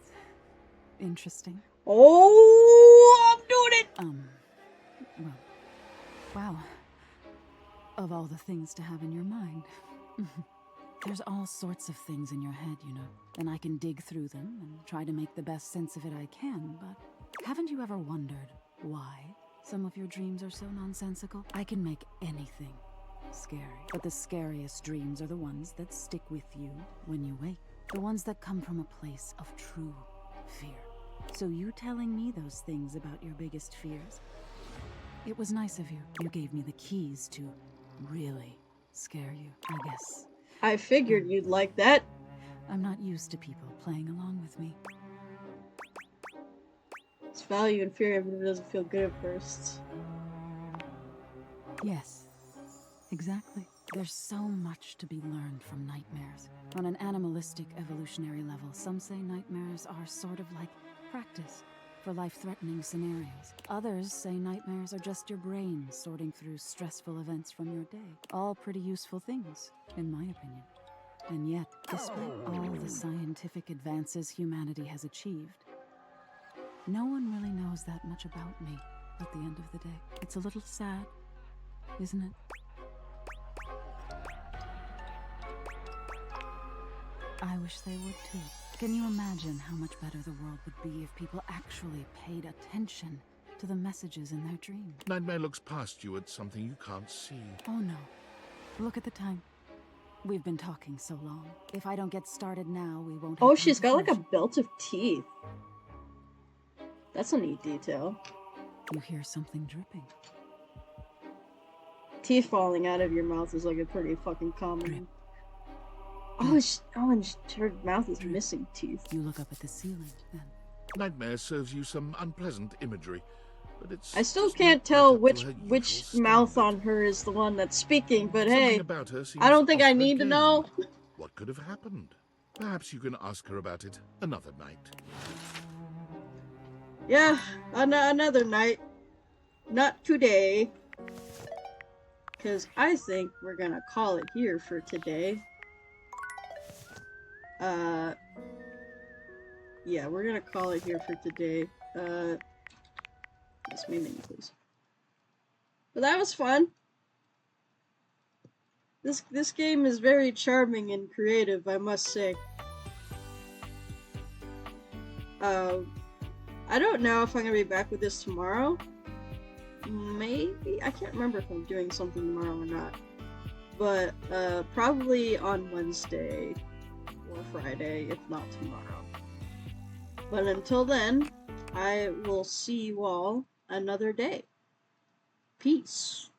[SPEAKER 11] interesting.
[SPEAKER 1] Oh, I'm doing it!
[SPEAKER 11] Well, wow. Of all the things to have in your mind. There's all sorts of things in your head, you know, and I can dig through them and try to make the best sense of it I can, but haven't you ever wondered why some of your dreams are so nonsensical? I can make anything scary, but the scariest dreams are the ones that stick with you when you wake, the ones that come from a place of true fear. So you telling me those things about your biggest fears? It was nice of you. You gave me the keys to really scare you, I guess.
[SPEAKER 1] I figured you'd like that.
[SPEAKER 11] I'm not used to people playing along with me.
[SPEAKER 1] It's value and fear even if it doesn't feel good at first.
[SPEAKER 11] Yes, exactly. There's so much to be learned from nightmares. On an animalistic evolutionary level, some say nightmares are sort of like practice for life-threatening scenarios. Others say nightmares are just your brain sorting through stressful events from your day. All pretty useful things, in my opinion. And yet, despite all the scientific advances humanity has achieved, no one really knows that much about me at the end of the day. It's a little sad, isn't it? I wish they would too. Can you imagine how much better the world would be if people actually paid attention to the messages in their dreams?
[SPEAKER 4] Nightmare looks past you at something you can't see.
[SPEAKER 11] Oh no. Look at the time. We've been talking so long. If I don't get started now, we won't have
[SPEAKER 1] Oh,
[SPEAKER 11] time
[SPEAKER 1] she's
[SPEAKER 11] to
[SPEAKER 1] got like a
[SPEAKER 11] finish.
[SPEAKER 1] belt of teeth. That's a neat detail.
[SPEAKER 11] You hear something dripping.
[SPEAKER 1] Teeth falling out of your mouth is like a pretty fucking common. Oh, and her mouth is missing teeth.
[SPEAKER 11] You look up at the ceiling, then.
[SPEAKER 4] Nightmare serves you some unpleasant imagery, but it's
[SPEAKER 1] I still
[SPEAKER 4] just
[SPEAKER 1] can't
[SPEAKER 4] not
[SPEAKER 1] tell
[SPEAKER 4] right up
[SPEAKER 1] which
[SPEAKER 4] to her
[SPEAKER 1] which
[SPEAKER 4] usual
[SPEAKER 1] mouth on her is the one that's speaking, but
[SPEAKER 4] Something
[SPEAKER 1] hey,
[SPEAKER 4] about her seems
[SPEAKER 1] I don't think I
[SPEAKER 4] off her
[SPEAKER 1] need to
[SPEAKER 4] game.
[SPEAKER 1] know.
[SPEAKER 4] What could have happened? Perhaps you can ask her about it another night.
[SPEAKER 1] Yeah, another night. Not today. because I think we're gonna call it here for today. Yeah, we're gonna call it here for today. Yes, main menu, please. But that was fun. This game is very charming and creative, I must say. I don't know if I'm gonna be back with this tomorrow. Maybe, I can't remember if I'm doing something tomorrow or not. But, probably on Wednesday or Friday, if not tomorrow. But until then, I will see you all another day. Peace.